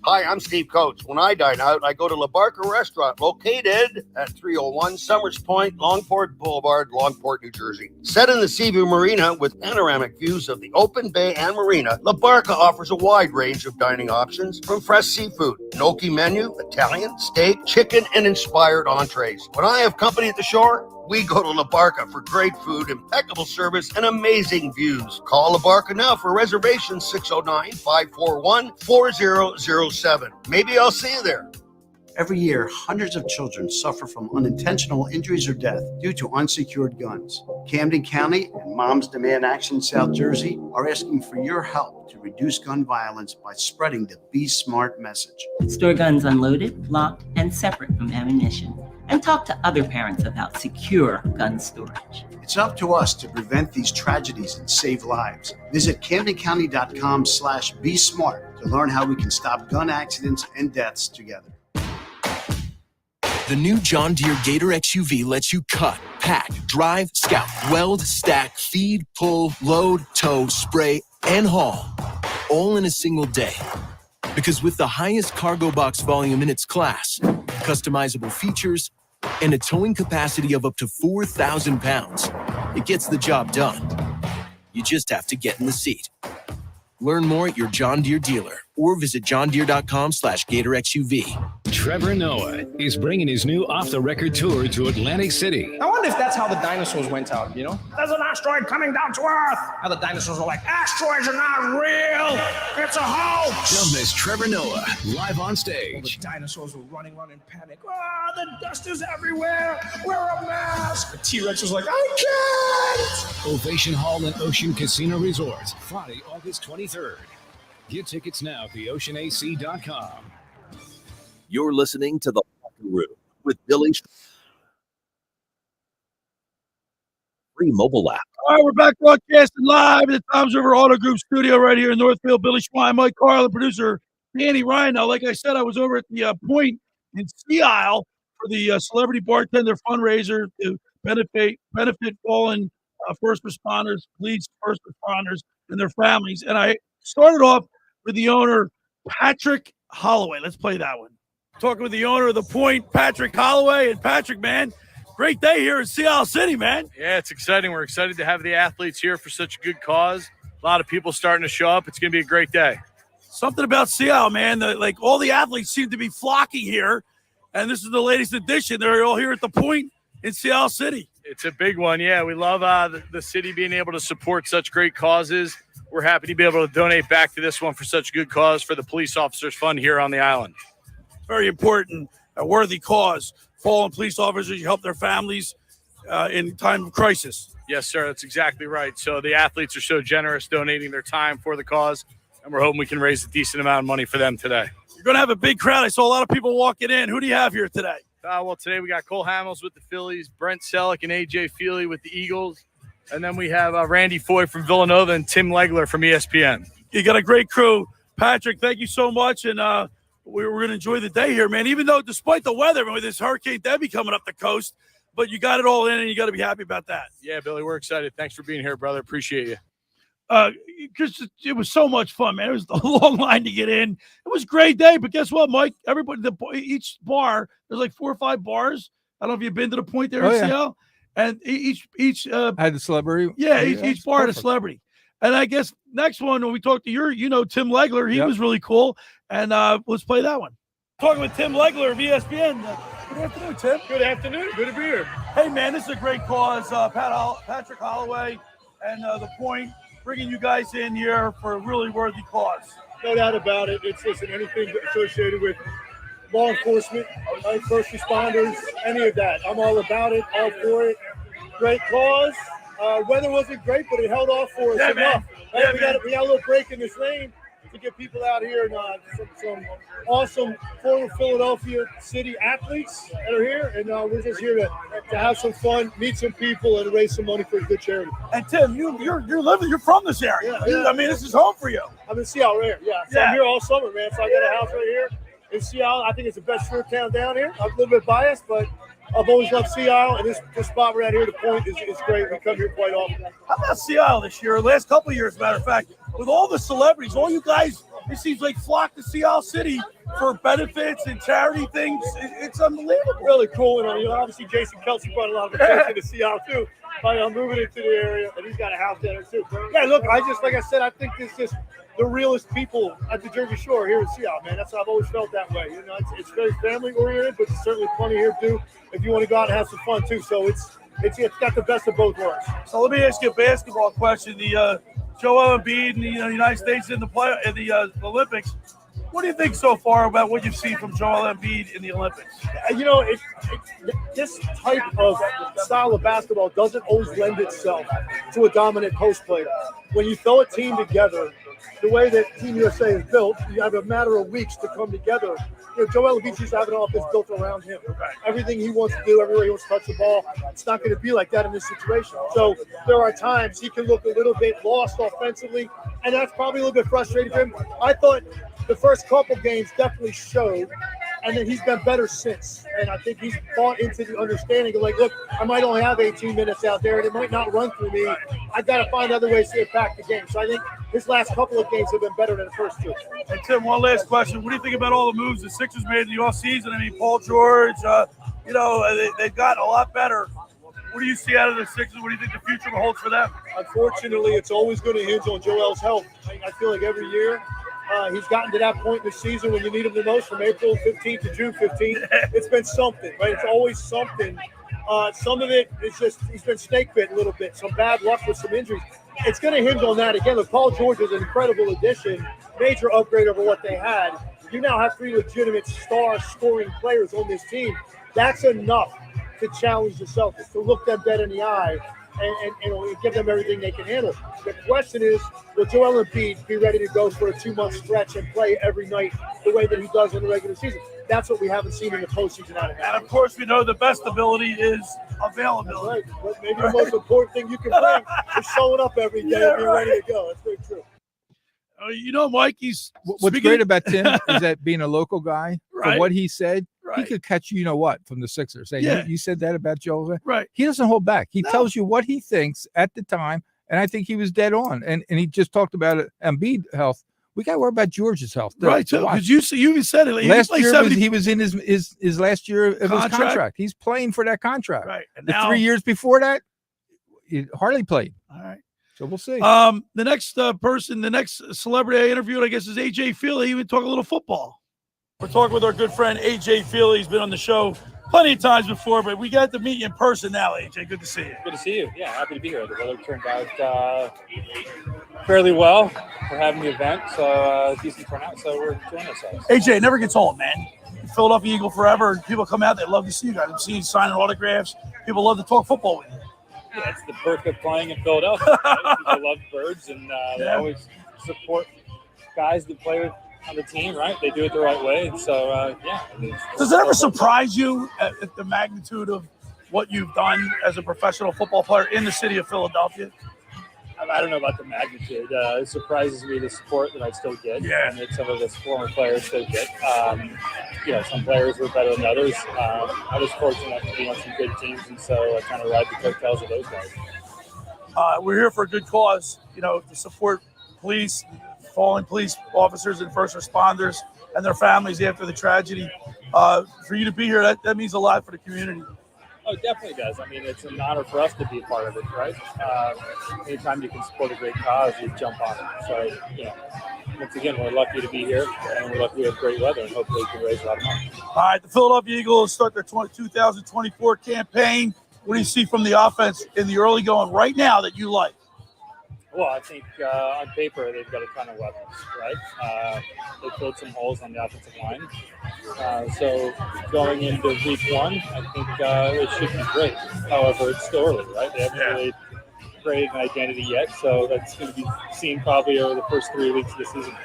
Hi, I'm Steve Coates. When I dine out, I go to La Barca Restaurant, located at 301 Summers Point, Longport Boulevard, Longport, New Jersey. Set in the Seaview Marina with panoramic views of the open bay and marina, La Barca offers a wide range of dining options from fresh seafood, gnocchi menu, Italian, steak, chicken, and inspired entrees. When I have company at the shore, we go to La Barca for great food, impeccable service, and amazing views. Call La Barca now for reservations, 609-541-4007. Maybe I'll see you there. Every year, hundreds of children suffer from unintentional injuries or death due to unsecured guns. Camden County and Moms Demand Action South Jersey are asking for your help to reduce gun violence by spreading the Be Smart message. Store guns unloaded, locked, and separate from ammunition. And talk to other parents about secure gun storage. It's up to us to prevent these tragedies and save lives. Visit CamdenCounty.com/BeSmart to learn how we can stop gun accidents and deaths together. The new John Deere Gator XUV lets you cut, pack, drive, scout, weld, stack, feed, pull, load, tow, spray, and haul, all in a single day. Because with the highest cargo box volume in its class, customizable features, and a towing capacity of up to 4,000 pounds, it gets the job done. You just have to get in the seat. Learn more at your John Deere dealer or visit johndeere.com/GatorXUV. Trevor Noah is bringing his new off-the-record tour to Atlantic City. I wonder if that's how the dinosaurs went out, you know? There's an asteroid coming down to Earth. How the dinosaurs are like, asteroids are not real. It's a hoax. Don't miss Trevor Noah live on stage. The dinosaurs were running around in panic. Ah, the dust is everywhere. Wear a mask. The T-Rex was like, I can't. Ovation Hall and Ocean Casino Resort, Friday, August 23rd. Get tickets now at theoceanac.com. You're listening to The Locker Room with Billy. Free mobile app. All right, we're back broadcasting live at the Tom's River Auto Group studio right here in Northfield. Billy Schwein, Mike Carlin, producer Danny Ryan. Now, like I said, I was over at the Point in Sea Isle for the Celebrity Bartender fundraiser to benefit fallen first responders, police, first responders, and their families. And I started off with the owner, Patrick Holloway. Let's play that one. Talking with the owner of the Point, Patrick Holloway. And Patrick, man, great day here in Sea Isle City, man. Yeah, it's exciting. We're excited to have the athletes here for such a good cause. A lot of people starting to show up. It's going to be a great day. Something about Sea Isle, man. Like all the athletes seem to be flocking here. And this is the latest edition. They're all here at the Point in Sea Isle City. It's a big one. Yeah, we love the city being able to support such great causes. We're happy to be able to donate back to this one for such a good cause for the Police Officers Fund here on the island. Very important, a worthy cause. Fallen police officers, you help their families in time of crisis. Yes, sir. That's exactly right. So the athletes are so generous donating their time for the cause, and we're hoping we can raise a decent amount of money for them today. You're going to have a big crowd. I saw a lot of people walking in. Who do you have here today? Well, today we got Cole Hamels with the Phillies, Brent Selleck and A.J. Feely with the Eagles, and then we have Randy Foy from Villanova and Tim Legler from ESPN. You got a great crew. Patrick, thank you so much, and we're going to enjoy the day here, man, even though despite the weather, with this Hurricane Debbie coming up the coast, but you got it all in, and you got to be happy about that. Yeah, Billy, we're excited. Thanks for being here, brother. Appreciate you. Because it was so much fun, man. It was a long line to get in. It was a great day, but guess what, Mike? Everybody, each bar, there's like 4 or 5 bars. I don't know if you've been to the Point there in Seattle. And each had the celebrity. Yeah, each bar had a celebrity. And I guess next one, when we talked to Tim Legler, he was really cool. And let's play that one. Talking with Tim Legler of ESPN. Good afternoon, Tim. Good afternoon. Good to be here. Hey, man, this is a great cause. Patrick Holloway and the Point bringing you guys in here for a really worthy cause. No doubt about it. Listen, anything associated with law enforcement, first responders, any of that. I'm all about it, all for it. Great cause. Weather wasn't great, but it held off for us enough. We got a little break in this rain to get people out here and some awesome former Philadelphia city athletes that are here. And we're just here to have some fun, meet some people, and raise some money for a good charity. And Tim, you're from this area. Yeah. I mean, this is home for you. I'm in Seattle right here. Yeah. So I'm here all summer, man. So I got a house right here in Seattle. I think it's the best short town down here. I'm a little bit biased, but I've always loved Seattle, and this spot right here, the Point, is great. We come here quite often. How about Seattle this year? Last couple of years, matter of fact, with all the celebrities, all you guys, it seems like flock to Seattle City for benefits and charity things. It's unbelievable. Really cool. And obviously, Jason Kelsey brought a lot of attention to Seattle too. I'm moving into the area, and he's got a house down there too. Yeah, look, like I said, I think this is the realest people at the Jersey Shore here in Seattle, man. That's how I've always felt that way. It's very family oriented, but there's certainly plenty here too if you want to go out and have some fun too. So it's got the best of both worlds. So let me ask you a basketball question. The Joel Embiid and the United States in the Olympics. What do you think so far about what you've seen from Joel Embiid in the Olympics? This type of style of basketball doesn't always lend itself to a dominant post player. When you throw a team together, the way that Team USA is built, you have a matter of weeks to come together. Joel Embiid used to have an offense built around him. Everything he wants to do, everywhere he wants to touch the ball, it's not going to be like that in this situation. So there are times he can look a little bit lost offensively, and that's probably a little bit frustrating for him. I thought the first couple games definitely showed And then he's been better since. And I think he's bought into the understanding of like, look, I might only have 18 minutes out there and it might not run through me. I've got to find other ways to impact the game. So I think his last couple of games have been better than the first two. And Tim, one last question. What do you think about all the moves the Sixers made in the offseason? I mean, Paul George, they've gotten a lot better. What do you see out of the Sixers? What do you think the future holds for them? Unfortunately, it's always going to hinge on Joel's health. I feel like every year he's gotten to that point in the season when you need him the most, from April 15th to June 15th. It's been something, right? It's always something. Some of it is just he's been snake bit a little bit, some bad luck with some injuries. It's going to hinge on that. Again, look, Paul George is an incredible addition, major upgrade over what they had. You now have 3 legitimate star scoring players on this team. That's enough to challenge the Celtics, to look them dead in the eye and give them everything they can handle. The question is, will Joel Embiid be ready to go for a 2-month stretch and play every night the way that he does in the regular season? That's what we haven't seen in the postseason out of him. And, of course, we know the best ability is availability. That's right. But maybe the most important thing you can bring is showing up every day and being ready to go. That's very true. Mike, what's great about Tim is that being a local guy, right. from what he said, right. he could catch from the Sixers. Saying, you said that about Joel? Right. He doesn't hold back. He tells you what he thinks at the time, and I think he was dead on. And he just talked about it, Embiid health. We got to worry about George's health. Right, too, because you said it. Last year he was in his last year of his contract. He's playing for that contract. Right. And the 3 years before that, he hardly played. All right. So we'll see. The next the next celebrity I interviewed, I guess, is AJ Feely. He would talk a little football. We're talking with our good friend AJ Feely. He's been on the show plenty of times before, but we got to meet you in person now, AJ. Good to see you. Good to see you. Yeah, happy to be here. The weather turned out fairly well for having the event, so decent turnout, so we're enjoying ourselves. AJ, it never gets old, man. Philadelphia Eagle forever. People come out, they love to see you guys. I'm seeing you signing autographs. People love to talk football with you. Yeah, it's the perk of playing in Philadelphia. Right? People love birds, and they always support guys that play on the team, right? They do it the right way, and so, Does it ever surprise you at the magnitude of what you've done as a professional football player in the city of Philadelphia? I don't know about the magnitude. It surprises me the support that I still get, and that some of the former players still get. Some players were better than others. I was fortunate enough to be on some good teams, and so I kind of ride the coattails of those guys. We're here for a good cause, to support police, fallen police officers and first responders and their families after the tragedy. For you to be here, that means a lot for the community. Oh, it definitely does. I mean, it's an honor for us to be a part of it, right? Anytime you can support a great cause, you jump on it. So, once again, we're lucky to be here, and we're lucky we have great weather, and hopefully we can raise a lot of money. All right, the Philadelphia Eagles start their 2024 campaign. What do you see from the offense in the early going right now that you like? Well, I think on paper they've got a ton of weapons, right? They filled some holes on the offensive line. So going into week 1, I think it should be great. However, it's still early, right? They haven't really created an identity yet, so that's going to be seen probably over the first 3 weeks of the season.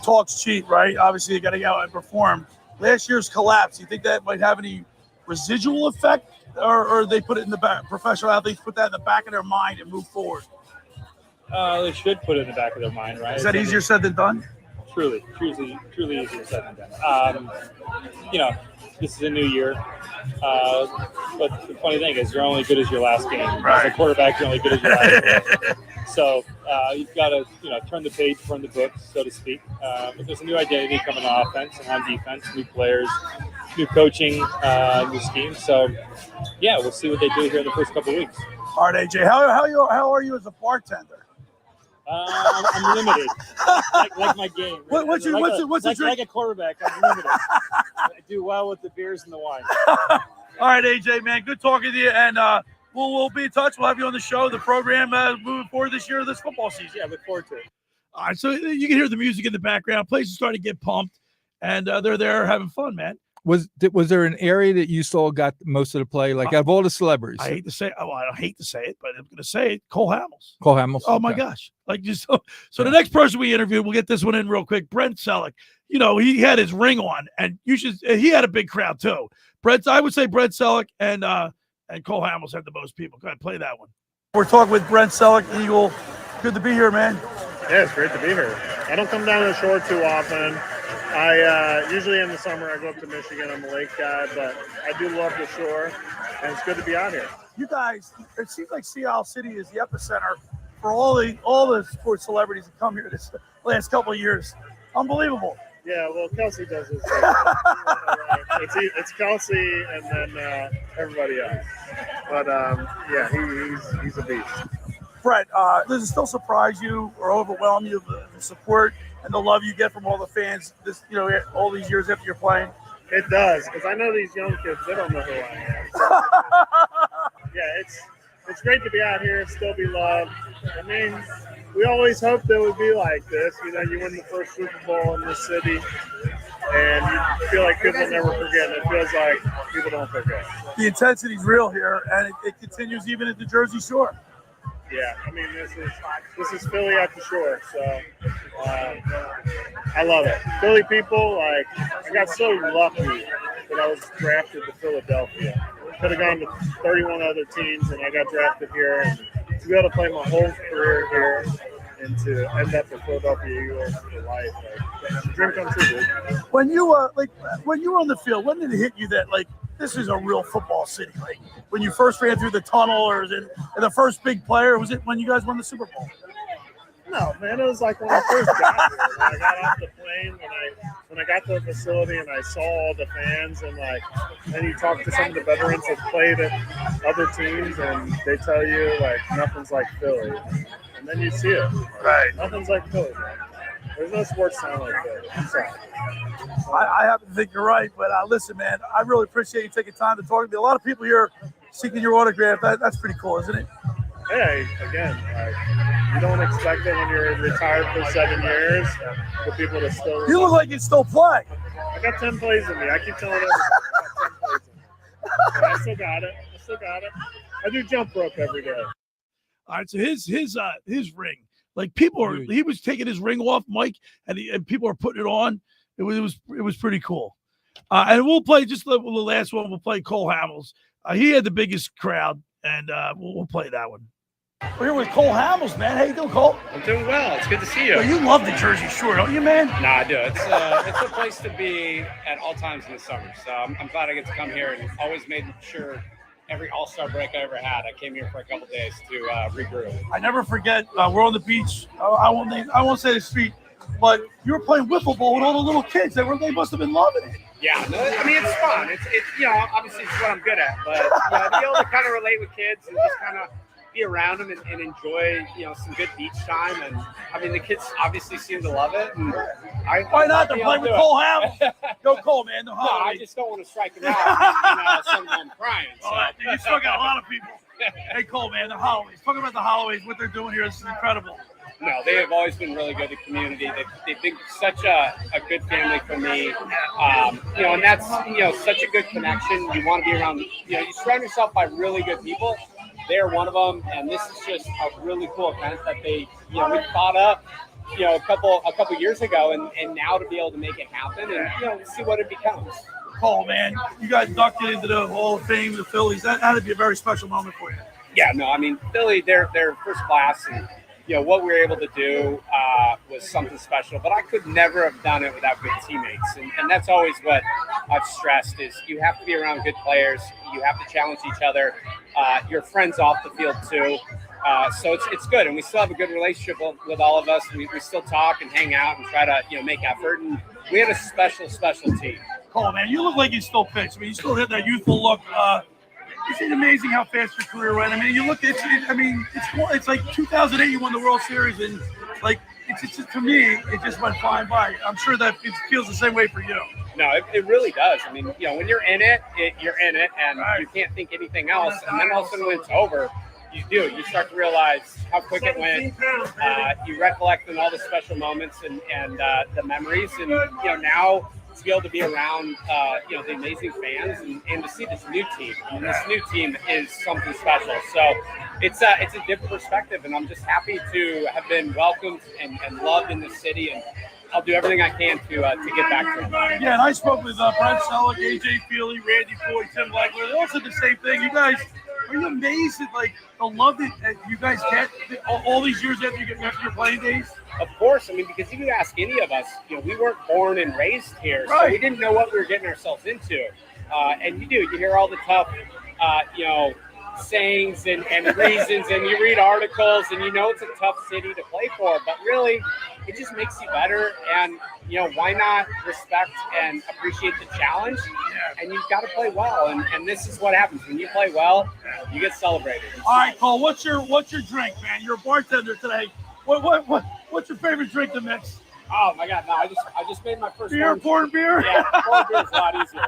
Talk's cheap, right? Obviously, you got to go out and perform. Last year's collapse, you think that might have any residual effect, or they put it in the back? Professional athletes put that in the back of their mind and move forward. They should put it in the back of their mind, right? Is that easier said than done? Truly easier said than done. This is a new year. But the funny thing is, you're only good as your last game. Right. As a quarterback, you're only good as your last game. So you've got to, turn the page from the book, so to speak. But there's a new identity coming on offense and on defense, new players, new coaching, new scheme. So, we'll see what they do here in the first couple of weeks. All right, AJ, how are you as a bartender? I'm limited, like my game. Right? What's the drink? Like a quarterback, I'm limited. I do well with the beers and the wine. All right, AJ, man, good talking to you, and we'll be in touch. We'll have you on the show, the program, moving forward this year, this football season. Yeah, look forward to it. All right, so you can hear the music in the background. Places starting to get pumped, and they're there having fun, man. Was there an area that you saw got most of the play? Like out of all the celebrities, I hate to say, I don't hate to say it, but I'm going to say it. Cole Hamels. Cole Hamels. Oh my gosh! So the next person we interviewed, we'll get this one in real quick. Brent Selleck. He had his ring on, and he had a big crowd too. I would say Brent Selleck and Cole Hamels had the most people. Go ahead, play that one. We're talking with Brent Selleck, Eagle. Good to be here, man. Yeah, it's great to be here. I don't come down to the shore too often. I usually in the summer I go up to Michigan. I'm a lake guy, but I do love the shore, and it's good to be out here. You guys, it seems like Sea Isle City is the epicenter for all the sports celebrities that come here this last couple of years. Unbelievable. Yeah, well, Kelsey does his thing. It's Kelsey and then everybody else. But yeah, he's a beast. Brett, does it still surprise you or overwhelm you the support and the love you get from all the fans? All these years after you're playing. It does, because I know these young kids, they don't know who I am. Yeah, it's great to be out here and still be loved. I mean, we always hoped it would be like this. You win the first Super Bowl in this city, and you feel like people never forget. It feels like people don't forget. The intensity's real here, and it continues even at the Jersey Shore. Yeah, I mean, this is Philly at the shore, so I love it. Philly people, I got so lucky that I was drafted to Philadelphia. Could have gone to 31 other teams, and I got drafted here. And to be able to play my whole career here and to end up at Philadelphia Eagles for life, it's a dream come true, dude. When you when you were on the field, when did it hit you that this is a real football city? Like when you first ran through the tunnel, or is it the first big player? Or was it when you guys won the Super Bowl? No, man, it was like when I first got here. When I got off the plane, when I got to the facility and I saw all the fans, and then you talk to some of the veterans that played at other teams, and they tell you nothing's like Philly, and then you see it. Right. Nothing's like Philly, man. There's no sports town like Philly. I'm sorry. I happen to think you're right, but listen, man, I really appreciate you taking time to talk to me. A lot of people here seeking your autograph. That's pretty cool, isn't it? Hey, again, you don't expect it when you're retired for 7 years for people to still. You look like you still play. I got 10 plays in me. I keep telling everyone I got 10 plays in me. But I still got it. I do jump rope every day. All right, so his ring, he was taking his ring off, Mike, and people are putting it on. It was pretty cool. And we'll play just the last one. We'll play Cole Hamels. He had the biggest crowd, and we'll play that one. We're here with Cole Hamels, man. How you doing, Cole? I'm doing well. It's good to see you. Well, you love the Jersey Shore, don't you, man? No, I do. It's a place to be at all times in the summer. So I'm glad I get to come here, and always made sure every All-Star break I ever had, I came here for a couple days to regroup. I never forget. We're on the beach. I won't say the street, but you were playing wiffle ball with all the little kids. They must have been loving it. Yeah, no, I mean it's fun. It's obviously it's what I'm good at, but to be able to kind of relate with kids and just kind of be around them and enjoy some good beach time. And I mean the kids obviously seem to love it. And why not? They're playing with Cole Hamels. Go Cole, man. No, I just don't want to strike them out. Some of them crying. So. You still got a lot of people. Hey Cole, man, the Holloways. Talk about the Holloways. What they're doing here is incredible. No, they have always been really good to the community. They've been such a good family for me, and that's such a good connection. You want to be around. You surround yourself by really good people. They're one of them, and this is just a really cool event that we thought up, a couple years ago, and now to be able to make it happen and see what it becomes. Cole, man, you guys ducked it into the Hall of Fame, the Phillies. That had to be a very special moment for you. Yeah, no, I mean Philly, they're first class, and what we were able to do was something special. But I could never have done it without good teammates, and that's always what I've stressed is you have to be around good players. You have to challenge each other. Your friends off the field too. So it's good, and we still have a good relationship with all of us. We still talk and hang out and try to make effort. And we had a special team. Cole, man, you look like you still pitch. I mean, you still have that youthful look. It's amazing how fast your career went. I mean, you look at it's like 2008 you won the World Series, and it's just, to me it just went flying by. I'm sure that it feels the same way for you. No, it really does. I mean, when you're in it, you're in it, and you can't think anything else. And then all of a sudden when it's over, you start to realize how quick it went. You recollect on all the special moments and the memories, and now to be able to be around the amazing fans and to see this new team. I mean, this new team is something special. So it's a different perspective, and I'm just happy to have been welcomed and loved in this city, and I'll do everything I can to get back to them. Yeah, and I spoke with Brent Selleck, AJ Feely, Randy Foy, Tim Legler. They all said the same thing. You guys, are you amazed at the love that you guys get all these years after your playing days? of course, I mean, because if you ask any of us, we weren't born and raised here, so we didn't know what we were getting ourselves into. And you hear all the tough, sayings and reasons, and you read articles, and it's a tough city to play for, but really, it just makes you better. And why not respect and appreciate the challenge? And you've got to play well, and this is what happens when you play well. You get celebrated. All right, Cole. What's your drink, man? You're a bartender today. What's your favorite drink to mix? Oh my God! No, I just made my first pouring beer. Yeah, pouring beer is a lot easier.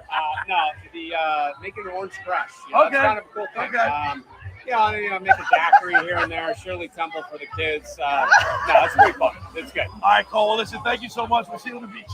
Making an orange crush. That's kind of a cool thing. Okay. Make a daiquiri here and there. Shirley Temple for the kids. It's pretty fun. It's good. All right, Cole. Well, listen, thank you so much. We'll see you on the beach.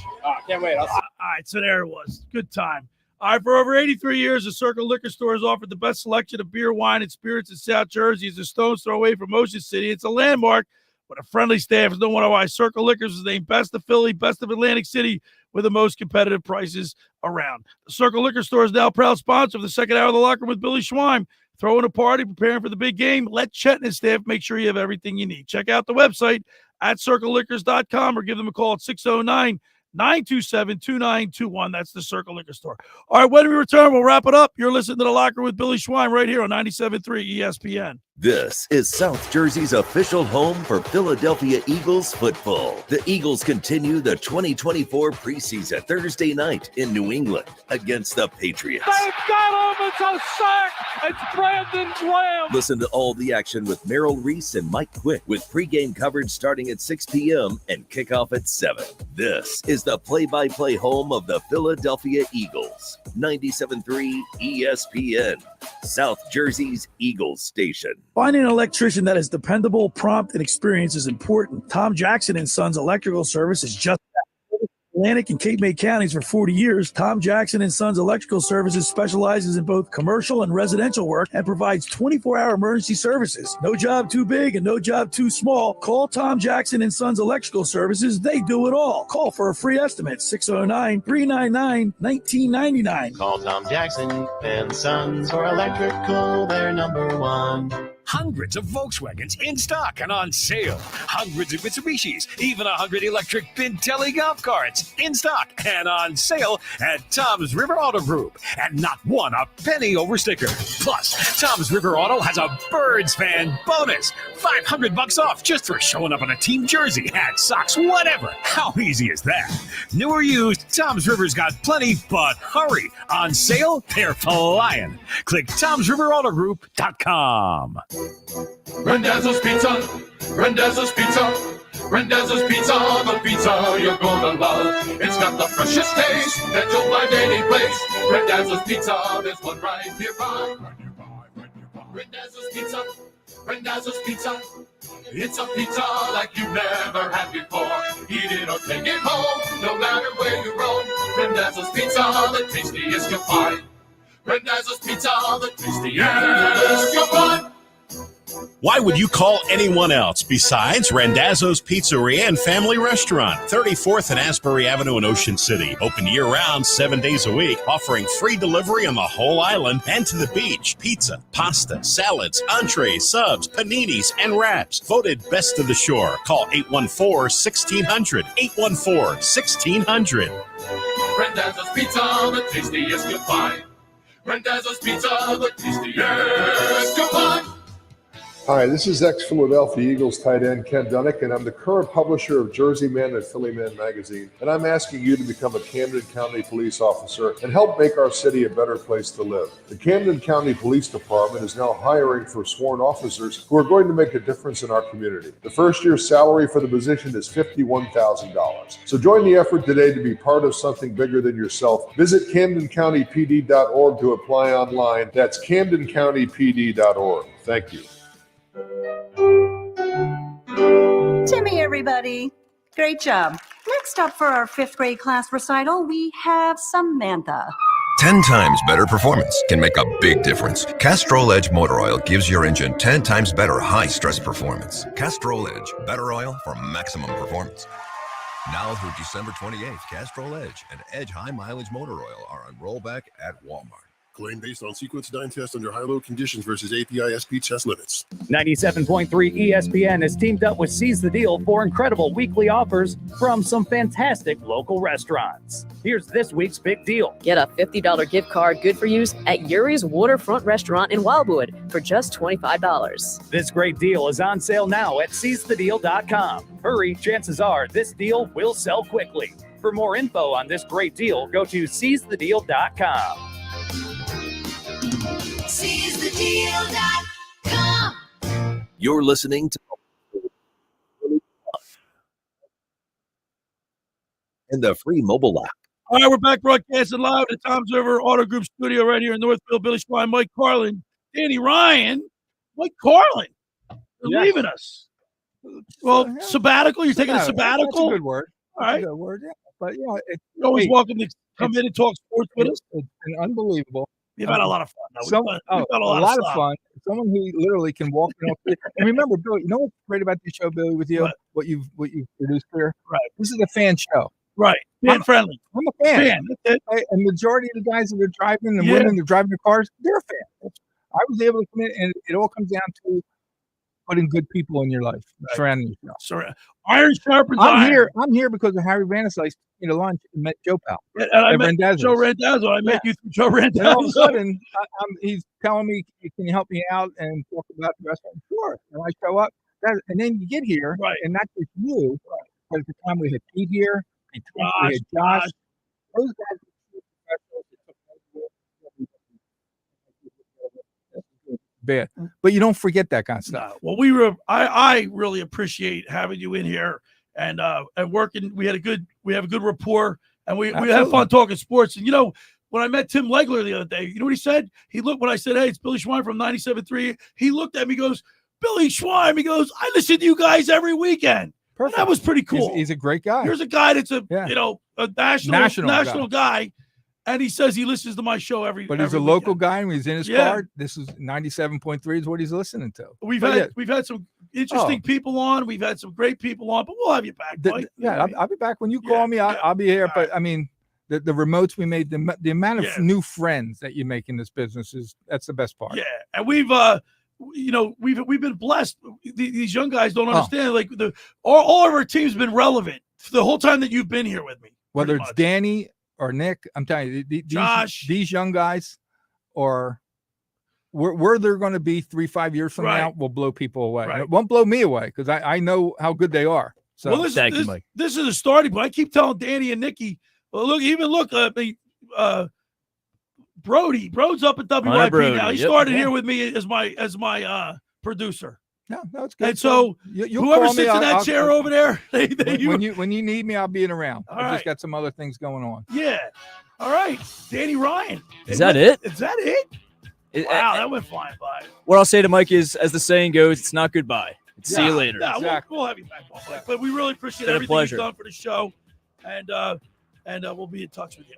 Can't wait. All right, so there it was. Good time. All right, for over 83 years, the Circle Liquor Store has offered the best selection of beer, wine, and spirits in South Jersey. It's a stone's throw away from Ocean City. It's a landmark with a friendly staff. There's no wonder why Circle Liquors is named Best of Philly, Best of Atlantic City, with the most competitive prices around. The Circle Liquor Store is now a proud sponsor of the second hour of the Locker Room with Billy Schweim. Throwing a party, preparing for the big game. Let Chet and his staff make sure you have everything you need. Check out the website at circleliquors.com or give them a call at 609-927-2921. That's the Circle Liquor Store. All right, when we return, we'll wrap it up. You're listening to The Locker Room with Billy Schweim right here on 97.3 ESPN. This is South Jersey's official home for Philadelphia Eagles football. The Eagles continue the 2024 preseason Thursday night in New England against the Patriots. They've got him. It's a sack. It's Brandon Graham. Listen to all the action with Merrill Reese and Mike Quick with pregame coverage starting at 6 p.m. and kickoff at 7. This is the play-by-play home of the Philadelphia Eagles. 97.3 ESPN, South Jersey's Eagles station. Finding an electrician that is dependable, prompt, and experienced is important. Tom Jackson & Sons Electrical Service is just that. Atlantic and Cape May counties for 40 years. Tom Jackson & Sons Electrical Services specializes in both commercial and residential work and provides 24-hour emergency services. No job too big and no job too small. Call Tom Jackson & Sons Electrical Services. They do it all. Call for a free estimate, 609-399-1999. Call Tom Jackson & Sons for electrical. They're number one. Hundreds of Volkswagens in stock and on sale. Hundreds of Mitsubishis, even 100 electric Pintelli golf carts in stock and on sale at Tom's River Auto Group. And not one a penny over sticker. Plus, Tom's River Auto has a Birds fan bonus. $500 off just for showing up in a team jersey, hat, socks, whatever. How easy is that? New or used, Tom's River's got plenty, but hurry. On sale, they're flying. Click Tom'sRiverAutoGroup.com. Randazzo's Pizza, Randazzo's Pizza, Randazzo's Pizza, the pizza you're gonna love. It's got the freshest taste that you'll find any place. Randazzo's Pizza, there's one right nearby. Randazzo's Pizza, Randazzo's Pizza. It's a pizza like you've never had before. Eat it or take it home, no matter where you roam. Randazzo's Pizza, the tastiest you'll find. Randazzo's Pizza, the tastiest you'll find. Why would you call anyone else besides Randazzo's Pizzeria and Family Restaurant, 34th and Asbury Avenue in Ocean City. Open year-round, 7 days a week, offering free delivery on the whole island and to the beach. Pizza, pasta, salads, entrees, subs, paninis, and wraps. Voted best of the shore. Call 814-1600. 814-1600. Randazzo's Pizza, the tastiest you'll find. Randazzo's Pizza, the tastiest you'll find. Hi, this is ex-Philadelphia Eagles tight end Ken Dunnick, and I'm the current publisher of Jersey Man and Philly Man magazine, and I'm asking you to become a Camden County police officer and help make our city a better place to live. The Camden County Police Department is now hiring for sworn officers who are going to make a difference in our community. The first year's salary for the position is $51,000. So join the effort today to be part of something bigger than yourself. Visit CamdenCountyPD.org to apply online. That's CamdenCountyPD.org. Thank you. Timmy, everybody. Great job. Next up for our 5th grade class recital, we have Samantha. 10 times better performance can make a big difference. Castrol Edge Motor Oil gives your engine 10 times better high-stress performance. Castrol Edge, better oil for maximum performance. Now through December 28th, Castrol Edge and Edge High Mileage Motor Oil are on rollback at Walmart. Claim based on sequence-9 test under high-low conditions versus API-SP test limits. 97.3 ESPN has teamed up with Seize the Deal for incredible weekly offers from some fantastic local restaurants. Here's this week's big deal. Get a $50 gift card good for use at Yuri's Waterfront Restaurant in Wildwood for just $25. This great deal is on sale now at seizethedeal.com. Hurry, chances are this deal will sell quickly. For more info on this great deal, go to seizethedeal.com. SeizeTheDeal.com. You're listening to and the free mobile app. All right, we're back broadcasting live at the Tom's River Auto Group studio right here in Northfield. Billy Schwein, Mike Carlin, Danny Ryan. Mike Carlin, you're leaving us. Well, sabbatical? You're taking a sabbatical? That's a good word. All right. That's a good word, yeah. But, yeah. You're always welcome to come in and talk sports with us. It's been unbelievable. We've had a lot of fun. We've had a lot of fun. Someone who literally can walk in. And remember, Billy, you know what's great about this show, Billy, with you? What you've produced here? Right. This is a fan show. Right. Fan friendly. I'm a fan. And majority of the guys that are driving and women that are driving the cars, they're fans. I was able to come in, and it all comes down to putting good people in your life, surrounding yourself. Sorry. Iron sharpens iron. I'm here because of Harry Vandersley. You know, lunch and met Joe Powell. And I met Joe Randazzo. I met you through Joe Randazzo. And all of a sudden, he's telling me, "Can you help me out and talk about the restaurant?" Sure. And I show up, and then you get here, and not just you. But at the time we had Pete here, we had Josh. Those guys. Bad, but you don't forget that kind of stuff. No. Well, I really appreciate having you in here and working. We have a good rapport, and we had fun talking sports. And you know, when I met Tim Legler the other day, you know what he said? He looked when I said, "Hey, it's Billy Schwein from 97.3." He looked at me, goes, "Billy Schwein." He goes, "I listen to you guys every weekend." Perfect. That was pretty cool. He's a great guy. Here's a guy that's a national guy. And he says he listens to my show every. But he's a local guy, and he's in his car. This is 97.3 is what he's listening to. We've had some interesting people on. We've had some great people on, but we'll have you back, Mike. I'll be back when you call me. I'll be here. But I mean, the remotes we made, the amount of new friends that you make in this business that's the best part. Yeah, and we've been blessed. These young guys don't understand. Like all of our team's been relevant for the whole time that you've been here with me. Whether it's Danny or Nick, I'm telling you, these young guys, or where they're going to be 3-5 years from now, will blow people away. Right. It won't blow me away because I know how good they are. So thank you, Mike. This is a starting point. I keep telling Danny and Nikki, Brody's up at WYP now. He started here with me as my producer. No, it's good. And so whoever sits in that chair over there, when you need me, I'll be around. I just got some other things going on. Yeah. All right. Danny Ryan. Is that it? Wow, that went flying by. What I'll say to Mike is, as the saying goes, it's not goodbye. It's see you later. Yeah, exactly. We'll have you back, Mike. But we really appreciate everything you've done for the show. And we'll be in touch with you.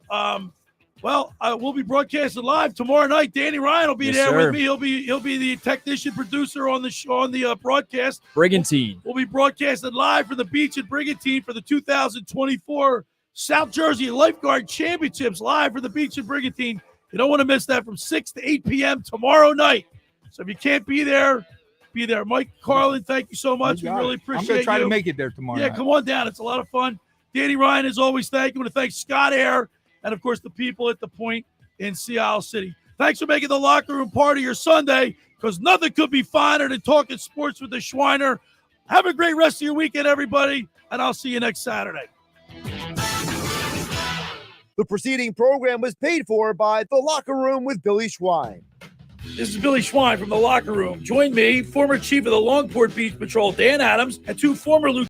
We'll be broadcasting live tomorrow night. Danny Ryan will be there with me. He'll be the technician producer on the show, on the broadcast. Brigantine. We'll be broadcasting live from the beach at Brigantine for the 2024 South Jersey Lifeguard Championships, live from the beach at Brigantine. You don't want to miss that from 6 to 8 p.m. tomorrow night. So if you can't be there, be there. Mike Carlin, thank you so much. We really appreciate you. I'm going to try to make it there tomorrow night. Come on down. It's a lot of fun. Danny Ryan, as always, thank you. I want to thank Scott Air and, of course, the people at The Point in Sea Isle City. Thanks for making the locker room part of your Sunday, because nothing could be finer than talking sports with the Schweiner. Have a great rest of your weekend, everybody, and I'll see you next Saturday. The preceding program was paid for by The Locker Room with Billy Schwein. This is Billy Schwein from The Locker Room. Join me, former chief of the Longport Beach Patrol, Dan Adams, and two former lieutenants